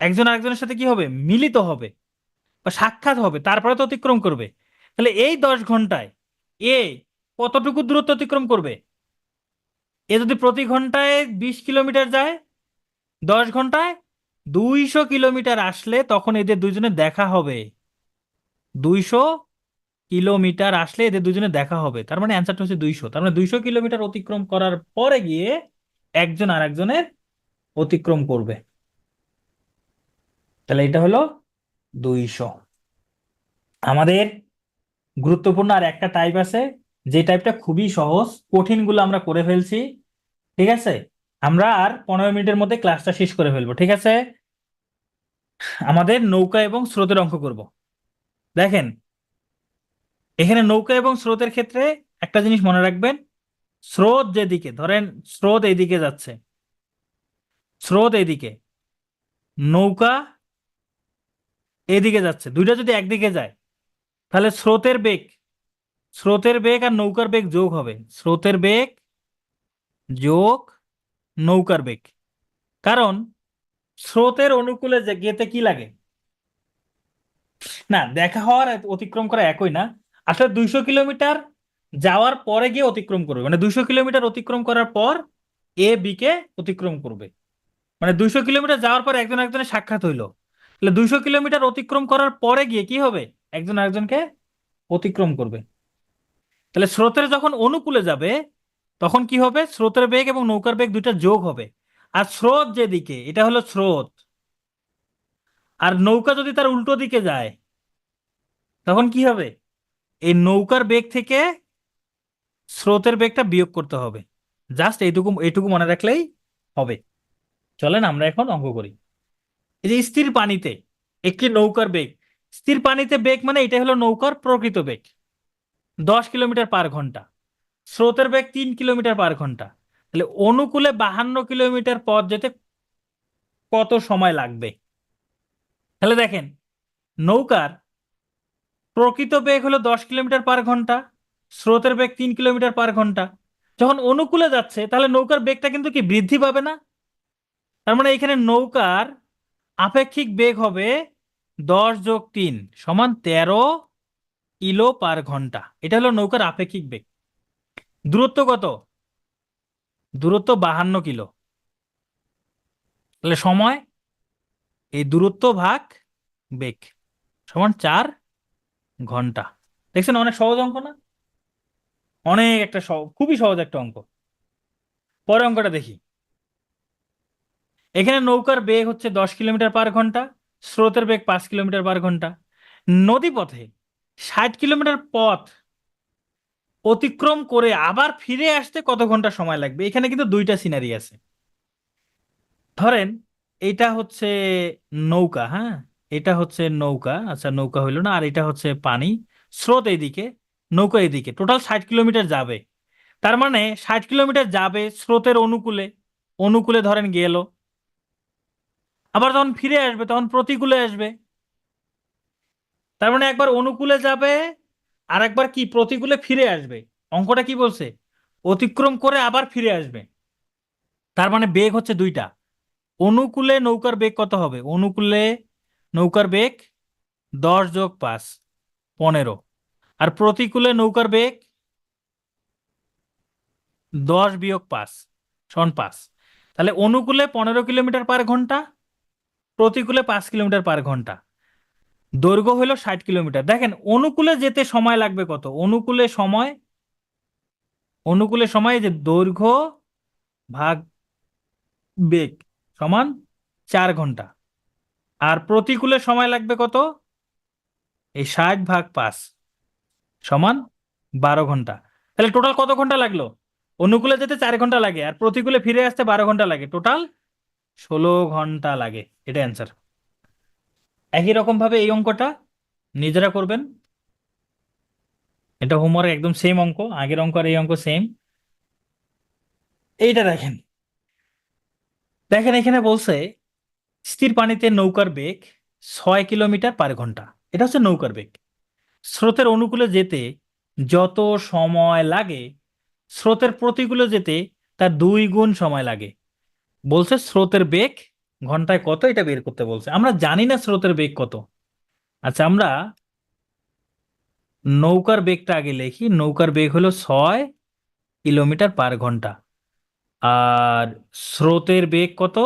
একজন আরেকজনের সাথে কি হবে? মিলিত হবে বা সাক্ষাৎ হবে, তারপরে তো অতিক্রম করবে। তাহলে এই 10 ঘন্টায় এ কতটুকু দূরত্ব অতিক্রম করবে? এ যদি প্রতি ঘন্টায় 20 কিলোমিটার যায়, 10 ঘন্টায় 200 কিলোমিটার আসলে তখন এদের দুইজনের দেখা হবে। 200 কিলোমিটার আসলে এদের দুজনে দেখা হবে, তার মানে অ্যান্সারটা হচ্ছে 200। তার মানে 200 কিলোমিটার অতিক্রম করার পরে গিয়ে একজন আরেকজনের অতিক্রম করবে। তাহলে এটা হলো 200। আমাদের গুরুত্বপূর্ণ আর একটা টাইপ আছে, যে টাইপটা খুবই সহজ, কঠিনগুলো আমরা করে ফেলছি। ঠিক আছে, আমরা আর 15 মিনিটের মধ্যে ক্লাসটা শেষ করে ফেলবো। ঠিক আছে, আমাদের নৌকা এবং স্রোতের অঙ্ক করব। দেখেন, এখানে নৌকা এবং স্রোতের ক্ষেত্রে একটা জিনিস মনে রাখবেন, স্রোত যেদিকে, ধরেন স্রোত এইদিকে যাচ্ছে, স্রোত এইদিকে, নৌকা এদিকে যাচ্ছে, দুইটা যদি একদিকে যায়, তাহলে স্রোতের বেগ আর নৌকার বেগ যোগ হবে। স্রোতের বেগ যোগ নৌকার বেগ। কারণ স্রোতের অনুকূলে যে গেতে কি লাগে? না, দেখা হওয়ার আর অতিক্রম করা একই না। আসলে 200 কিলোমিটার যাওয়ার পরে গিয়ে অতিক্রম করবে, মানে 200 কিলোমিটার অতিক্রম করার পর এ বি কে অতিক্রম করবে। মানে 200 কিলোমিটার যাওয়ার পর একজন একজনের সাক্ষাৎ হইলো, তাহলে 200 কিলোমিটার অতিক্রম করার পরে গিয়ে কি হবে? একজন আরেকজনকে অতিক্রম করবে। তাহলে স্রোতের যখন অনুকূলে যাবে, তখন কি হবে? স্রোতের বেগ এবং নৌকার বেগ দুইটা যোগ হবে। আর স্রোত যেদিকে, এটা হলো স্রোত, আর নৌকা যদি তার উল্টো দিকে যায়, তখন কি হবে? এই নৌকার বেগ থেকে স্রোতের বেগটা বিয়োগ করতে হবে। জাস্ট এইটুকু এইটুকু মনে রাখলেই হবে। চলেন আমরা এখন অঙ্ক করি। এই যে স্থির পানিতে একটি নৌকার বেগ, স্থির পানিতে বেগ মানে এটা হলো নৌকার প্রকৃত বেগ, 10 কিলোমিটার/ঘন্টা। স্রোতের বেগ 3 কিলোমিটার/ঘন্টা। তাহলে অনুকূলে 52 কিলোমিটার পথ যেতে কত সময় লাগবে? তাহলে দেখেন, নৌকার প্রকৃত বেগ হলো 10 কিলোমিটার/ঘন্টা, স্রোতের বেগ 3 কিলোমিটার/ঘন্টা। যখন অনুকূলে যাচ্ছে, তাহলে নৌকার বেগটা কিন্তু কি বৃদ্ধি পাবে না? তার মানে এখানে নৌকার আপেক্ষিক বেগ হবে 10 + 3 = 13 কিলো/ঘন্টা। এটা হলো নৌকার আপেক্ষিক বেগ। দূরত্ব কত? দূরত্ব 52 কিলো। তাহলে সময়, এই দূরত্ব ভাগ বেগ সমান 4 ঘন্টা। দেখছেন অনেক সহজ অঙ্ক না? অনেক একটা খুবই সহজ একটা অঙ্ক। পরে অঙ্কটা দেখি। এখানে নৌকার বেগ হচ্ছে 10 কিলোমিটার/ঘন্টা, স্রোতের বেগ 5 কিলোমিটার/ঘন্টা। নদী পথে 60 কিলোমিটার পথ অতিক্রম করে আবার ফিরে আসতে কত ঘন্টা সময় লাগবে? এখানে কিন্তু দুইটা সিনারি আছে। ধরেন এটা হচ্ছে নৌকা, হ্যাঁ, এটা হচ্ছে নৌকা, আচ্ছা নৌকা হইলো না, আর এটা হচ্ছে পানি, স্রোত এইদিকে, নৌকা এইদিকে, টোটাল 60 কিলোমিটার যাবে। তার মানে 60 কিলোমিটার যাবে স্রোতের অনুকূলে, অনুকূলে ধরেন গেল, আবার যখন ফিরে আসবে তখন প্রতিকূলে আসবে। তার মানে একবার অনুকূলে যাবে, আর একবার কি প্রতিকূলে ফিরে আসবে। অঙ্কটা কি বলছে? অতিক্রম করে আবার ফিরে আসবে। তার মানে বেগ হচ্ছে দুইটা। অনুকূলে নৌকার বেগ কত হবে? অনুকূলে নৌকার বেগ 10 + 5 = 15, আর প্রতিকূলে নৌকার বেগ 10 - 5 = 5। তাহলে অনুকূলে 15 কিলোমিটার/ঘন্টা, প্রতিকূলে 5 কিলোমিটার/ঘন্টা। দৈর্ঘ্য হলো 60 কিলোমিটার। দেখেন অনুকূলে যেতে সময় লাগবে কত, অনুকূলে সময় যে দৈর্ঘ্য ভাগ বেগ সমান 4 ঘন্টা, আর প্রতিকূলে সময় লাগবে কত, এই 60 ভাগ 5 সমান 12 ঘন্টা। তাহলে টোটাল কত ঘন্টা লাগলো? অনুকূলে যেতে 4 ঘন্টা লাগে আর প্রতিকূলে ফিরে আসতে 12 ঘন্টা লাগে, টোটাল 16 ঘন্টা লাগে। এটা অ্যান্সার। একই রকম ভাবে এই অঙ্কটা নিজেরা করবেন। এটা হোমওয়ার্ক, একদম সেম অঙ্ক, আগের অঙ্ক আর এই অঙ্ক সেম। এইটা দেখেন, দেখেন এখানে বলছে স্থির পানিতে নৌকার বেগ 6 কিলোমিটার পার ঘন্টা। এটা হচ্ছে নৌকার বেগ। স্রোতের অনুকূলে যেতে যত সময় লাগে স্রোতের প্রতিকূলে যেতে তার 2 গুণ সময় লাগে। বলছে স্রোতের বেগ ঘন্টায় কত, এটা বের করতে বলছে। আমরা জানি না স্রোতের বেগ কত। আচ্ছা, আমরা নৌকার বেগটা আগে লিখি। নৌকার বেগ হলো 6 কিলোমিটার পার ঘন্টা। আর স্রোতের বেগ কত,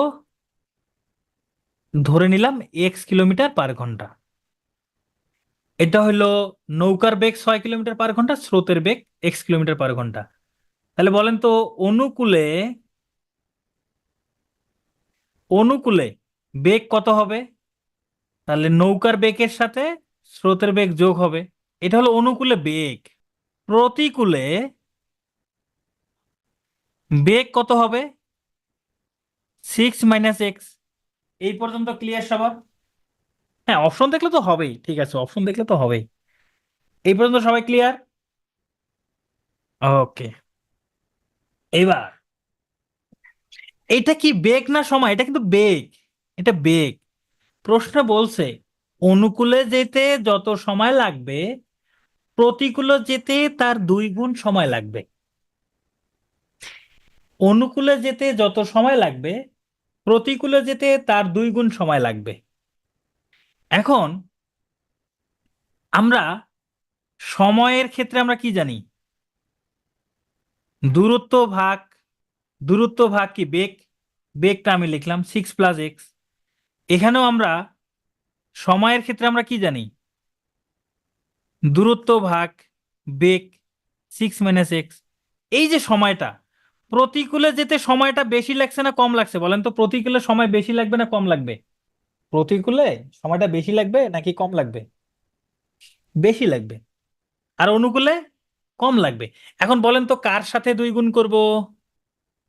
ধরে নিলাম x কিলোমিটার পার ঘন্টা। এটা হলো নৌকার বেগ 6 কিলোমিটার পার ঘন্টা, স্রোতের বেগ x কিলোমিটার পার ঘন্টা। তাহলে বলেন তো অনুকূলে, অনুকূলে বেগ কত হবে? তাহলে নৌকার বেগের সাথে স্রোতের বেগ যোগ হবে। এটা হলো অনুকূলে বেগ। প্রতিকূলে বেগ কত হবে? 6 - x। এই পর্যন্ত ক্লিয়ার সবার? হ্যাঁ, অপশন দেখলে তো হবেই, ঠিক আছে, অপশন দেখলে তো হবেই। এই পর্যন্ত সবাই ক্লিয়ার? ওকে। এবার এটা কি বেগ না সময়? এটা কিন্তু বেগ, এটা বেগ। প্রশ্ন বলছে অনুকূলে যেতে যত সময় লাগবে প্রতিকূলে যেতে তার 2 গুণ সময় লাগবে। অনুকূলে যেতে যত সময় লাগবে প্রতিকূলে যেতে তার 2 গুণ সময় লাগবে। এখন আমরা সময়ের ক্ষেত্রে আমরা কি জানি? দূরত্ব ভাগ, দূরত্ব ভাগ কি বেগ, বেগটা আমি লিখলাম 6 + x। এখানেও আমরা সময়ের ক্ষেত্রে আমরা কি জানি? দূরত্ব ভাগ বেগ 6 - x। এই যে সময়টা, প্রতিকূলে যেতে সময়টা বেশি লাগছে না কম লাগছে বলেন তো? প্রতিকূলে সময় বেশি লাগবে না কম লাগবে? প্রতিকূলে সময়টা বেশি লাগবে নাকি কম লাগবে? বেশি লাগবে। আর অনুকূলে কম লাগবে। এখন বলেন তো কার সাথে 2 গুণ করব?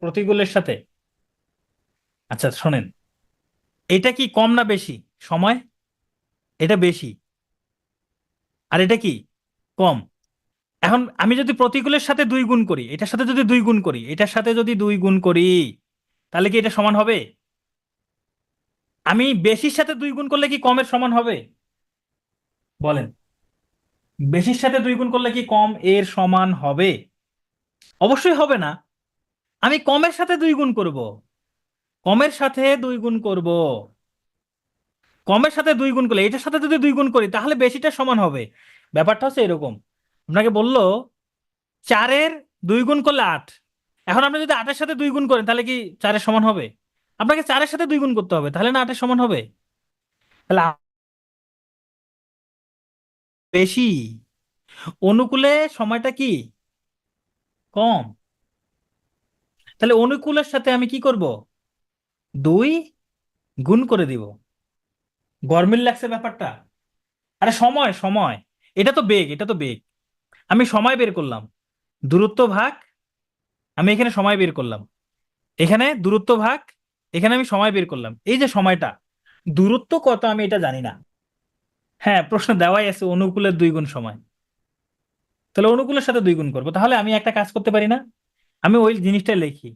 প্রতিকূলের সাথে। আচ্ছা শোনেন, এটা কি কম না বেশি সময়? এটা বেশি। আর এটা কি কম। এখন আমি যদি প্রতিকূলের সাথে 2 গুণ করি, এটার সাথে যদি 2 গুণ করি, এটার সাথে যদি 2 গুণ করি, তাহলে কি এটা সমান হবে? আমি বেশির সাথে 2 গুণ করলে কি কমের সমান হবে? বলেন, বেশির সাথে 2 গুণ করলে কি কম এর সমান হবে? অবশ্যই হবে না। আমি কমের সাথে 2 গুণ করব, কমের সাথে 2 গুণ করব। কমের সাথে 2 গুণ করলে, এটার সাথে যদি 2 গুণ করি তাহলে বেশিটা সমান হবে। ব্যাপারটা হচ্ছে এরকম। আপনাকে বললো 4-এর 2 গুণ করলে 8। এখন আপনি যদি 8-এর সাথে 2 গুণ করেন তাহলে কি 4-এর সমান হবে? আপনাকে 4-এর সাথে 2 গুণ করতে হবে, তাহলে না 8-এর সমান হবে? তাহলে বেশি। অনুকূলে সময়টা কি কম। তাহলে অনুকূলের সাথে আমি কি করব? 2 গুণ করে দিব। গরমিল লাগছে ব্যাপারটা? আরে সময়, সময়। এটা তো বেগ, এটা তো বেগ। আমি সময় বের করলাম, দূরত্ব ভাগ, আমি এখানে সময় বের করলাম, এখানে দূরত্ব ভাগ, এখানে আমি সময় বের করলাম। এই যে সময়টা, দূরত্ব কত আমি এটা জানি না। হ্যাঁ, প্রশ্ন দেওয়াই আছে অনুকূলের 2 গুণ সময়। তাহলে অনুকূলের সাথে 2 গুণ করবো। তাহলে আমি একটা কাজ করতে পারি না? আমি ওই জিনিসটা লিখি,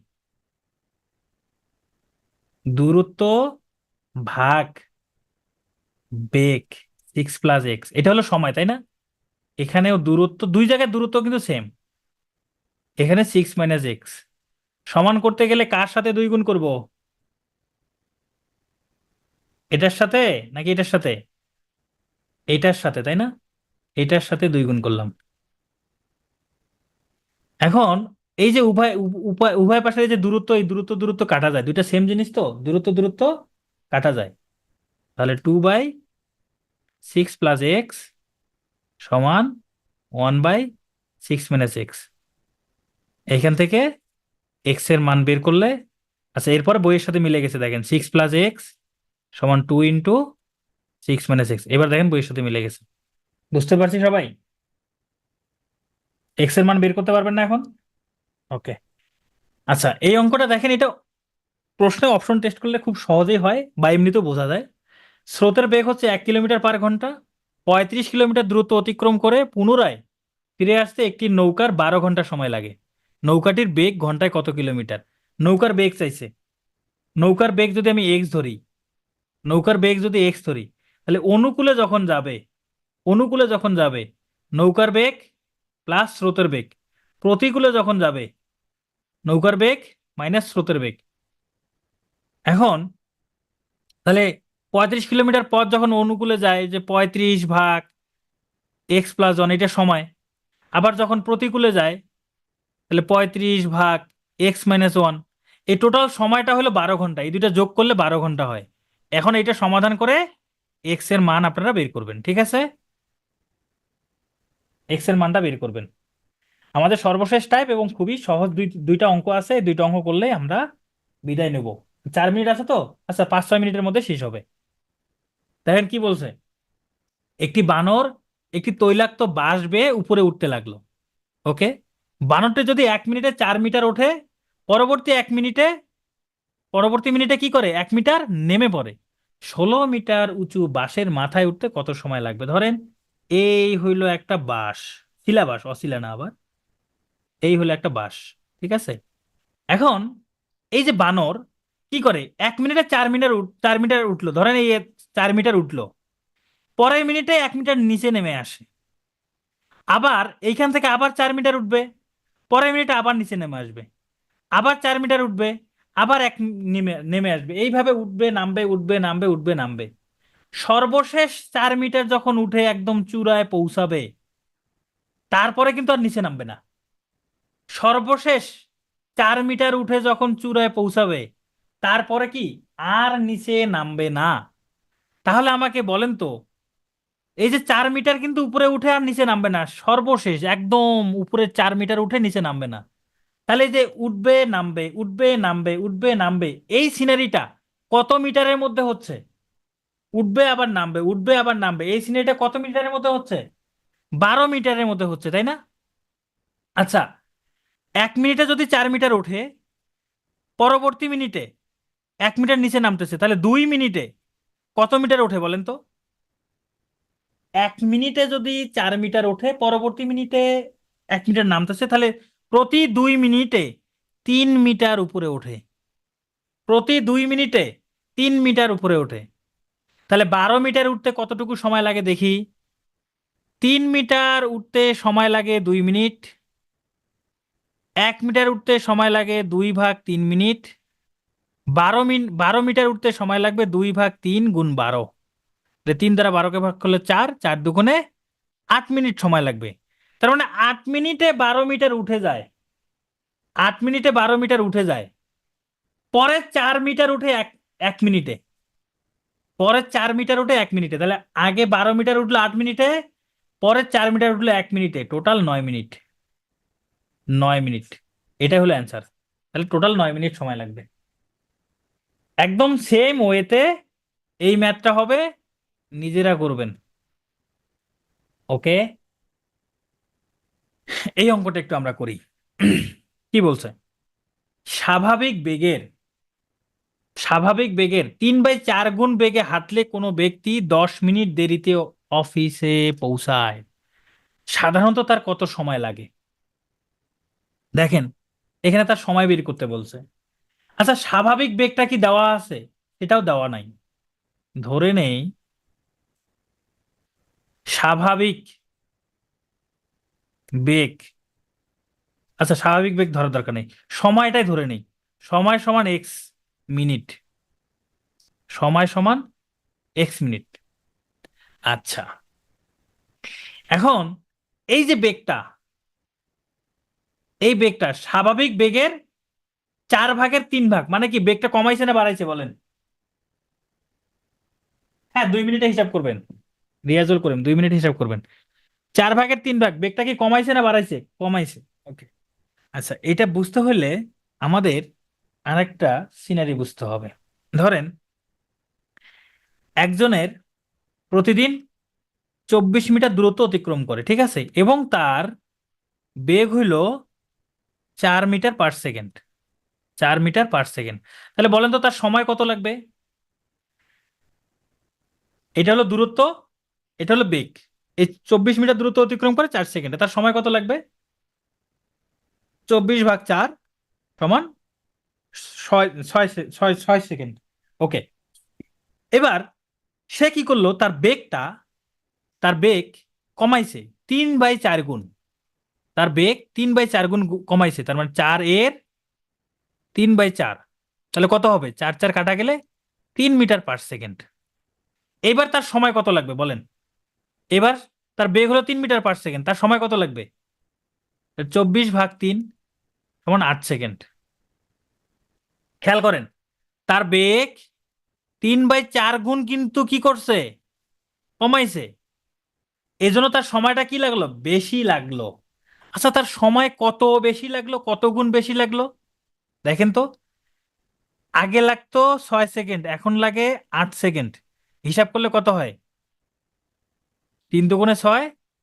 দূরত্ব ভাগ বেগ 6 + x। এটা হলো সময়, তাই না? এখানেও দূরত্ব, দুই জায়গায় দূরত্ব কিন্তু সেম। এখানে 6 - x সমান করতে গেলে কার সাথে 2 গুণ করব? এটার সাথে নাকি এটার সাথে? এইটার সাথে, তাই না? এটার সাথে 2 গুণ করলাম। এখন এই যে উভয় উভয় উভয় পাশে এই যে দূরত্ব, এই দূরত্ব দূরত্ব কাটা যায়, দুইটা সেম জিনিস তো, দূরত্ব দূরত্ব কাটা যায়। তাহলে 2/6 6 + x সমান 1/6 - x। এখান থেকে এক্স এর মান বের করলে, আচ্ছা এরপর বইয়ের সাথে মিলে গেছে, দেখেন 6 + x সমান 2 × 6 - x। এবার দেখেন বইয়ের সাথে মিলে গেছে। বুঝতে পারছি সবাই? এক্স এর মান বের করতে পারবেন না এখন? ওকে। আচ্ছা এই অঙ্কটা দেখেন, এটা প্রশ্নে অপশন টেস্ট করলে খুব সহজেই হয় বা এমনিতেও বোঝা যায়। স্রোতের বেগ হচ্ছে 1 কিলোমিটার/ঘন্টা, 35 কিলোমিটার দূরত্ব অতিক্রম করে পুনরায় ফিরে আসতে একটি নৌকার 12 ঘন্টা সময় লাগে। নৌকাটির বেগ ঘন্টায় কত কিলোমিটার? নৌকার বেগ চাইছে। নৌকার বেগ যদি আমি এক্স ধরি, নৌকার বেগ যদি এক্স ধরি, তাহলে অনুকূলে যখন যাবে নৌকার বেগ প্লাস স্রোতের বেগ, প্রতিকূলে যখন যাবে নৌকার বেগ মাইনাস স্রোতের বেগ। এখন তাহলে 35 কিলোমিটার পথ যখন অনুকূলে যায়, যে 35 ভাগ x + 1 এটা সময়। আবার যখন প্রতিকূলে যায় তাহলে 35 ভাগ x - 1, এই টোটাল সময়টা হলো 12 ঘন্টা। এই দুইটা যোগ করলে 12 ঘন্টা হয়। এখন এটা সমাধান করে এক্স এর মান আপনারা বের করবেন, ঠিক আছে? এক্স এর মানটা বের করবেন। আমাদের সর্বশেষ টাইপ এবং খুবই সহজ দুইটা অঙ্ক আছে, এই দুইটা অঙ্ক করলে আমরা বিদায় নেব। 4 মিনিট আছে তো, আচ্ছা 5-6 মিনিটের মধ্যে শেষ হবে। দেখেন কি বলছে, একটি বানর একটি তৈলাক্ত বাঁশ বেয়ে উপরে উঠতে লাগলো। ওকে, বানরটি যদি 1 মিনিটে 4 মিটার ওঠে, পরবর্তী 1 মিনিটে পরবর্তী মিনিটে কি করে 1 মিটার নেমে পড়ে, 16 মিটার উঁচু বাঁশের মাথায় উঠতে কত সময় লাগবে? ধরেন এই হইল একটা বাঁশ, শিলা বাঁশ, অশিলা না আবার, এই হলো একটা বাঁশ, ঠিক আছে? এখন এই যে বানর কি করে 1 মিনিটে 4 মিটার উঠলো, ধরেন এই 4 মিটার উঠলো, পরের মিনিটে 1 মিটার নিচে নেমে আসে, আবার এইখান থেকে আবার 4 মিটার উঠবে, পরের মিনিটে আবার নিচে নেমে আসবে, আবার 4 মিটার উঠবে, আবার এক নেমে নেমে আসবে, এইভাবে উঠবে নামবে উঠবে নামবে উঠবে নামবে। সর্বশেষ 4 মিটার যখন উঠে একদম চূড়ায় পৌঁছাবে, তারপরে কিন্তু আর নিচে নামবে না। সর্বশেষ 4 মিটার উঠে যখন চূড়ায় পৌঁছাবে, তারপরে কি আর নিচে নামবে না। তাহলে আমাকে বলেন তো, এই যে 4 মিটার কিন্তু উপরে উঠে আর নিচে নামবে না, সর্বশেষ একদম উপরে 4 মিটার উঠে নিচে নামবে না। তাহলে এই যে উঠবে নামবে উঠবে নামবে উঠবে নামবে, এই সিনারিটা কত মিটারের মধ্যে হচ্ছে? উঠবে আবার নামবে উঠবে আবার নামবে, এই সিনারিটা কত মিটারের মধ্যে হচ্ছে? 12 মিটারের মধ্যে হচ্ছে, তাই না? আচ্ছা, 1 মিনিটে যদি 4 মিটার ওঠে, পরবর্তী মিনিটে 1 মিটার নিচে নামতেছে, তাহলে 2 মিনিটে কত মিটার ওঠে বলেন তো? 1 মিনিটে যদি 4 মিটার ওঠে, পরবর্তী মিনিটে 1 মিটার নামতেছে, তাহলে প্রতি 2 মিনিটে 3 মিটার উপরে ওঠে, প্রতি 2 মিনিটে 3 মিটার উপরে ওঠে। তাহলে 12 মিটার উঠতে কতটুকু সময় লাগে দেখি? 3 মিটার উঠতে সময় লাগে 2 মিনিট, 1 মিটার উঠতে সময় লাগে 2 ভাগ 3 মিনিট, 12 মিটার উঠতে সময় লাগবে 2 ভাগ 3 × 12, 3 দ্বারা 12কে ভাগ করলে 4, 4 দুগুণে 8 মিনিট সময় লাগবে। তার মানে 8 মিনিটে 12 মিটার উঠে যায়, 8 মিনিটে 12 মিটার উঠে যায়। পরে 4 মিটার উঠে 1 মিনিটে, পরে 4 মিটার উঠে 1 মিনিটে, তাহলে আগে 12 মিটার উঠলো 8 মিনিটে, পরে 4 মিটার উঠলো 1 মিনিটে, টোটাল 9 মিনিট। 9 মিনিট, এটাই হলো অ্যান্সার। তাহলে টোটাল 9 মিনিট সময় লাগবে। একদম সেম ওয়েতে এই ম্যাথটা হবে, নিজেরা করবেন। ওকে, এই অঙ্কটা একটু আমরা করি। কি বলছে, স্বাভাবিক বেগের স্বাভাবিক বেগের 3/4 গুণ বেগে হাঁটলে কোনো ব্যক্তি 10 মিনিট দেরিতে অফিসে পৌঁছায়, সাধারণত তার কত সময় লাগে? দেখেন এখানে তার সময় বের করতে বলছে। আচ্ছা স্বাভাবিক বেগটা কি দেওয়া আছে? সেটাও দেওয়া নাই। ধরে নেই স্বাভাবিক বেগ, আচ্ছা স্বাভাবিক বেগ ধরার দরকার নেই, সময়টাই ধরে নেই। সময় সমান এক্স মিনিট, সময় সমান এক্স মিনিট। আচ্ছা, এখন এই যে বেগটা, এই বেগটা স্বাভাবিক বেগের 4 ভাগের 3 ভাগ, মানে কি বেগটা কমাইছে না বাড়াইছে বলেন? হ্যাঁ 2 মিনিটে হিসাব করবেন। রিয়াজুল করিম 2 মিনিট হিসাব করবেন। 4/3 বেগটা কি কমাইছে না বাড়াইছে? কমাইছে। ওকে। আচ্ছা, এটা বুঝতে হলে আমাদের আরেকটা সিনারি বুঝতে হবে। ধরেন একজনের প্রতিদিন 24 মিটার দূরত্ব অতিক্রম করে, ঠিক আছে, এবং তার বেগ হইল 4 metre per second. 4 metre per second. তাহলে বলেন তো তার সময় কত লাগবে? এটা হলো দূরত্ব, এটা হলো বেগ। এই 24 মিটার দূরত্ব অতিক্রম করে 4 সেকেন্ডে, তার সময় কত লাগবে? 24/4 সমান 6 সেকেন্ড। ওকে। এবার সে কি করলো, তার বেগ কমাইছে 3/4 গুণ। তার বেগ 3/4 গুণ কমাইছে, তার মানে 4 এর 3/4। তাহলে কত হবে? 4 4 কাটা গেলে 3 মিটার পার সেকেন্ড। এবার তার সময় কত লাগবে বলেন? এবার তার বেগ হলো 3 মিটার পার সেকেন্ড, তার সময় কত লাগবে? 24/3 সমান 8 সেকেন্ড। খেয়াল করেন, তার বেগ 3/4 গুণ কিন্তু কি করছে? কমাইছে। এজন্য তার সময়টা কি লাগলো? বেশি লাগলো। আচ্ছা, তার সময় কত বেশি লাগলো, কত গুণ বেশি লাগলো? দেখেন তো, আগে লাগতো 6 সেকেন্ড, এখন লাগে 8 সেকেন্ড। হিসাব করলে কত হয়? 3 দুগুণে 6,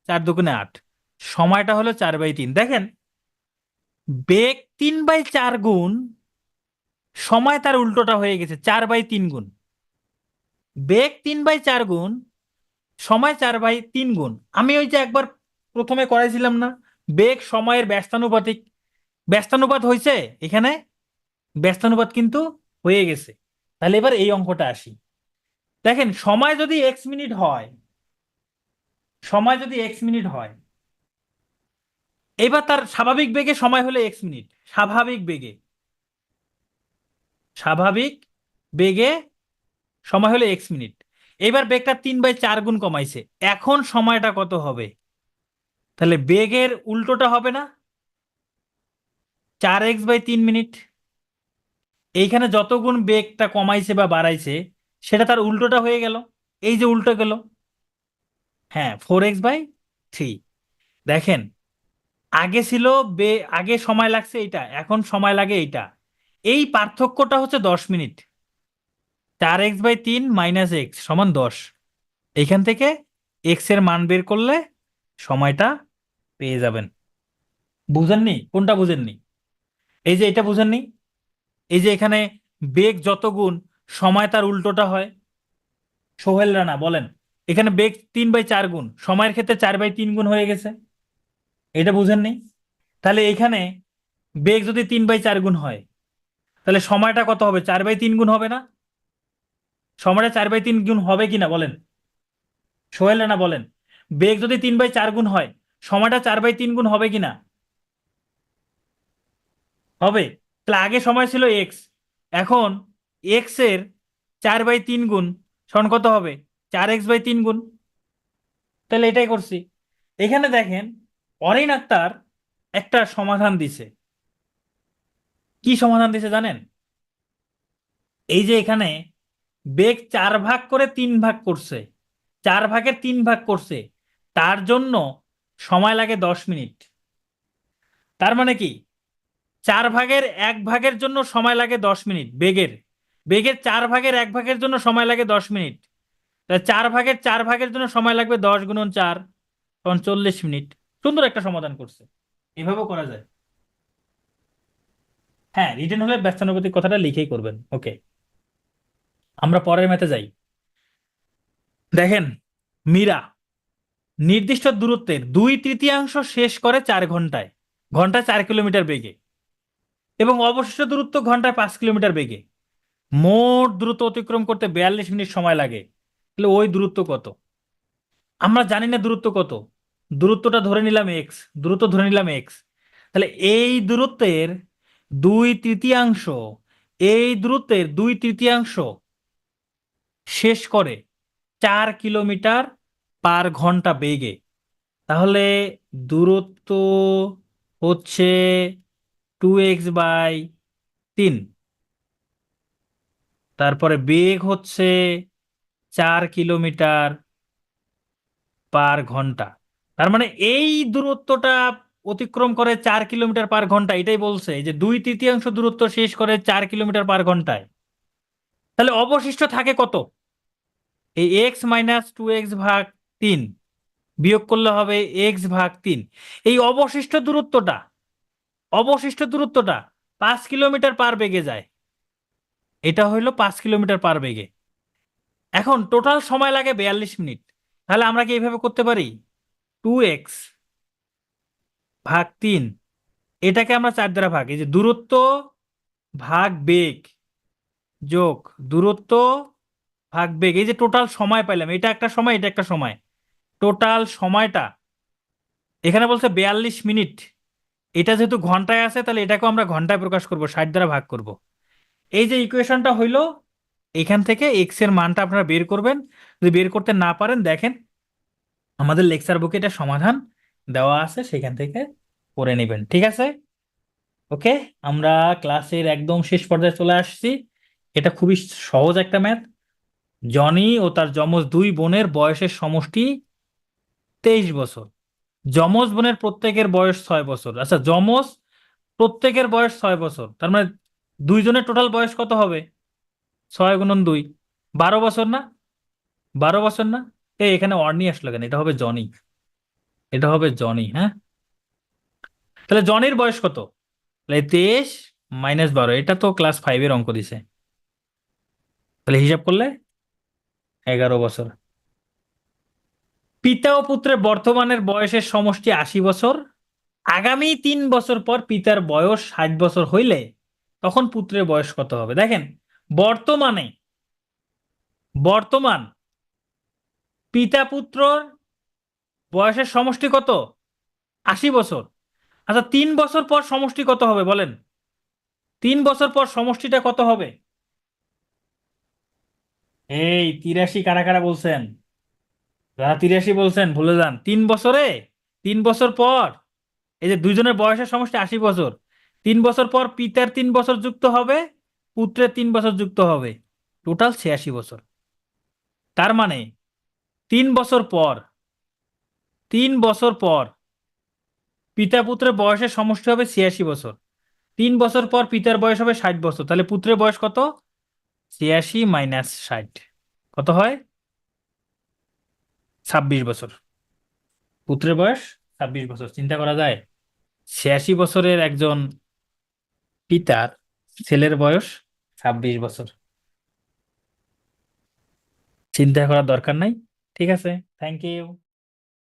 4 দুগুণে 8। সময়টা হলো 4/3। দেখেন, বেগ 3/4 গুণ, সময় তার উল্টোটা হয়ে গেছে 4/3 গুণ। বেগ 3/4 গুণ, সময় 4/3 গুণ। আমি ওই যে একবার প্রথমে করাইছিলাম না, বেগ সময়ের ব্যস্তানুপাতিক, ব্যস্তানুপাত হয়েছে এখানে, ব্যস্তানুপাত কিন্তু হয়ে গেছে। তাহলে এবার এই অঙ্কটা আসি। দেখেন, সময় যদি x মিনিট হয়, এবার তার স্বাভাবিক বেগে সময় হলো x মিনিট। স্বাভাবিক বেগে, স্বাভাবিক বেগে সময় হলো x মিনিট। এবার বেগটা 3/4 গুণ কমাইছে, এখন সময়টা কত হবে? তাহলে বেগের উল্টোটা হবে না? 4x/3 minute. এইখানে যত গুণ বেগটা কমাইছে বা বাড়াইছে, সেটা তার উল্টোটা হয়ে গেল। এই যে উল্টো গেল, হ্যাঁ, 4x/3। দেখেন, আগে ছিল আগে সময় লাগছে এইটা, এখন সময় লাগে এইটা। এই পার্থক্যটা হচ্ছে 10 মিনিট। 4x/3 - x সমান 10। এইখান থেকে এক্স এর মান বের করলে সময়টা পেয়ে যাবেন। বুঝেননি? কোনটা বুঝেননি? এই যে এটা বুঝেননি? এই যে এখানে বেগ যত গুণ, সময় তার উল্টোটা হয়। সোহেল রানা বলেন, এখানে বেগ 3/4 গুণ, সময়ের ক্ষেত্রে 4/3 গুণ হয়ে গেছে। এটা বুঝেননি? তাহলে এখানে বেগ যদি 3/4 গুণ হয়, তাহলে সময়টা কত হবে? 4/3 গুণ হবে না? সময়টা 4/3 গুণ হবে কিনা বলেন? সোহেল রানা বলেন, বেগ যদি 3/4 গুণ হয়, সময়টা 4/3 গুণ হবে কিনা? হবে। তাহলে আগে সময় ছিল এক্স, এখন এক্স এর 4/3 গুণ সমান কত হবে? 4x/3 গুণ। তাহলে এটাই করছি। এখানে দেখেন, অরিন আক্তার একটা সমাধান দিছে। কি সমাধান দিছে জানেন? এই যে এখানে বেগ 4 ভাগ করে 3 ভাগ করছে, 4 ভাগের 3 ভাগ করছে, তার জন্য সময় লাগে 10 মিনিট। তার মানে কি, 4 ভাগের 1 ভাগের জন্য সময় লাগে 10 মিনিট। বেগের বেগের 4 ভাগের 1 ভাগের জন্য সময় লাগে 10 মিনিট। তাহলে 4 ভাগের 4 ভাগের জন্য সময় লাগবে 10 × 4 তখন 40 মিনিট। সুন্দর একটা সমাধান করছে। এভাবেও করা যায়। হ্যাঁ, রিটেন হলে ব্যস্তানুপাতিক কথাটা লিখেই করবেন। ওকে, আমরা পরের ম্যাথে যাই। দেখেন, মীরা নির্দিষ্ট দূরত্বের 2/3 শেষ করে 4 ঘন্টায়, ঘন্টায় 4 কিলোমিটার বেগে, এবং অবশিষ্ট দূরত্ব ঘন্টায় 5 কিলোমিটার বেগে। মোট দূরত্ব অতিক্রম করতে 42 মিনিট সময় লাগে। তাহলে ওই দূরত্ব কত? আমরা জানি না দূরত্ব কত। দূরত্বটা ধরে নিলাম এক্স, দূরত্ব ধরে নিলাম এক্স। তাহলে দুই তৃতীয়াংশ এই দূরত্বের 2/3 শেষ করে 4 কিলোমিটার পার ঘন্টা বেগে। তাহলে দূরত্ব হচ্ছে 2x/3, তারপরে বেগ হচ্ছে 4 কিলোমিটার, পার ঘন্টা। তার মানে এই দূরত্বটা অতিক্রম করে 4 কিলোমিটার পার ঘন্টা, এটাই বলছে যে 2/3 দূরত্ব শেষ করে 4 কিলোমিটার পার ঘন্টায়। তাহলে অবশিষ্ট থাকে কত? এই x - 2x/3 বিয়োগ করলে হবে x/3। এই অবশিষ্ট দূরত্বটা 5 কিলোমিটার পার বেগে যায়। এটা হইলো 5 কিলোমিটার পার বেগে। এখন টোটাল সময় লাগে 42 মিনিট। তাহলে আমরা কি এইভাবে করতে পারি? 2x/3, এটাকে আমরা 4 দ্বারা ভাগ, এই যে দূরত্ব ভাগ বেগ যোগ দূরত্ব ভাগ বেগ, এই যে টোটাল সময় পাইলাম, এটা একটা সময়, এটা একটা সময়, টোটাল সময়টা এখানে বলছে 42 মিনিট। এটা যেহেতু ঘন্টায় আছে, তাহলে এটাকেও আমরা ঘন্টায় প্রকাশ করব, 60 দ্বারা ভাগ করব। এই যে ইকুয়েশনটা হইলো, এখান থেকে এক্স এর মানটা আপনারা বের করবেন। যদি বের করতে না পারেন, দেখেন আমাদের লেকচার বুকে এটা সমাধান দেওয়া আছে, সেখান থেকে করে নেবেন। ঠিক আছে? ওকে, আমরা ক্লাসের একদম শেষ পর্যায়ে চলে আসছি। এটা খুবই সহজ একটা ম্যাথ। জনি ও তার যমজ দুই বোনের বয়সের সমষ্টি 23 বছর। যমজ বোনের প্রত্যেকের বয়স 6 বছর। আচ্ছা, যমজ প্রত্যেকের বয়স 6 বছর, তার মানে দুইজনের টোটাল বয়স কত হবে? 6 × 2 12 বছর না? 12 বছর না? এখানে অর্নি আসলো কেন? এটা হবে জনি, এটা হবে জনি। হ্যাঁ, তাহলে জনির বয়স কত? তাহলে 23 - 12, এটা তো ক্লাস 5-এর অঙ্ক দিছে। তাহলে হিসাব করলে 11 বছর। পিতা ও পুত্রের বর্তমানের বয়সের সমষ্টি 80 বছর। আগামী 3 বছর পর পিতার বয়স 60 বছর হইলে তখন পুত্রের বয়স কত হবে? দেখেন, বর্তমানে বর্তমান পিতা পুত্রর বয়সের সমষ্টি কত? 80 বছর। আচ্ছা, 3 বছর পর সমষ্টি কত হবে বলেন? 3 বছর পর সমষ্টিটা কত হবে? এই 83 কারা কারা বলছেন? যারা 83 বলছেন ভুলে যান। 3 বছরে, 3 বছর পর, এই যে দুইজনের বয়সের সমষ্টি 80 বছর, 3 বছর পর পিতার 3 বছর যুক্ত হবে, পুত্রের 3 বছর যুক্ত হবে, টোটাল 86 বছর। তার মানে 3 বছর পর, 3 বছর পর পিতা পুত্রের বয়সের সমষ্টি হবে 86 বছর। 3 বছর পর পিতার বয়স হবে 60 বছর, তাহলে পুত্রের বয়স কত? 86 - 60 কত হয়? 26 বছর। পুত্রের বয়স 26 বছর। চিন্তা করা যায়? 86 বছরের একজন পিতার ছেলের বয়স 26 বছর। চিন্তা করার দরকার নাই। ঠিক আছে, থ্যাংক ইউ।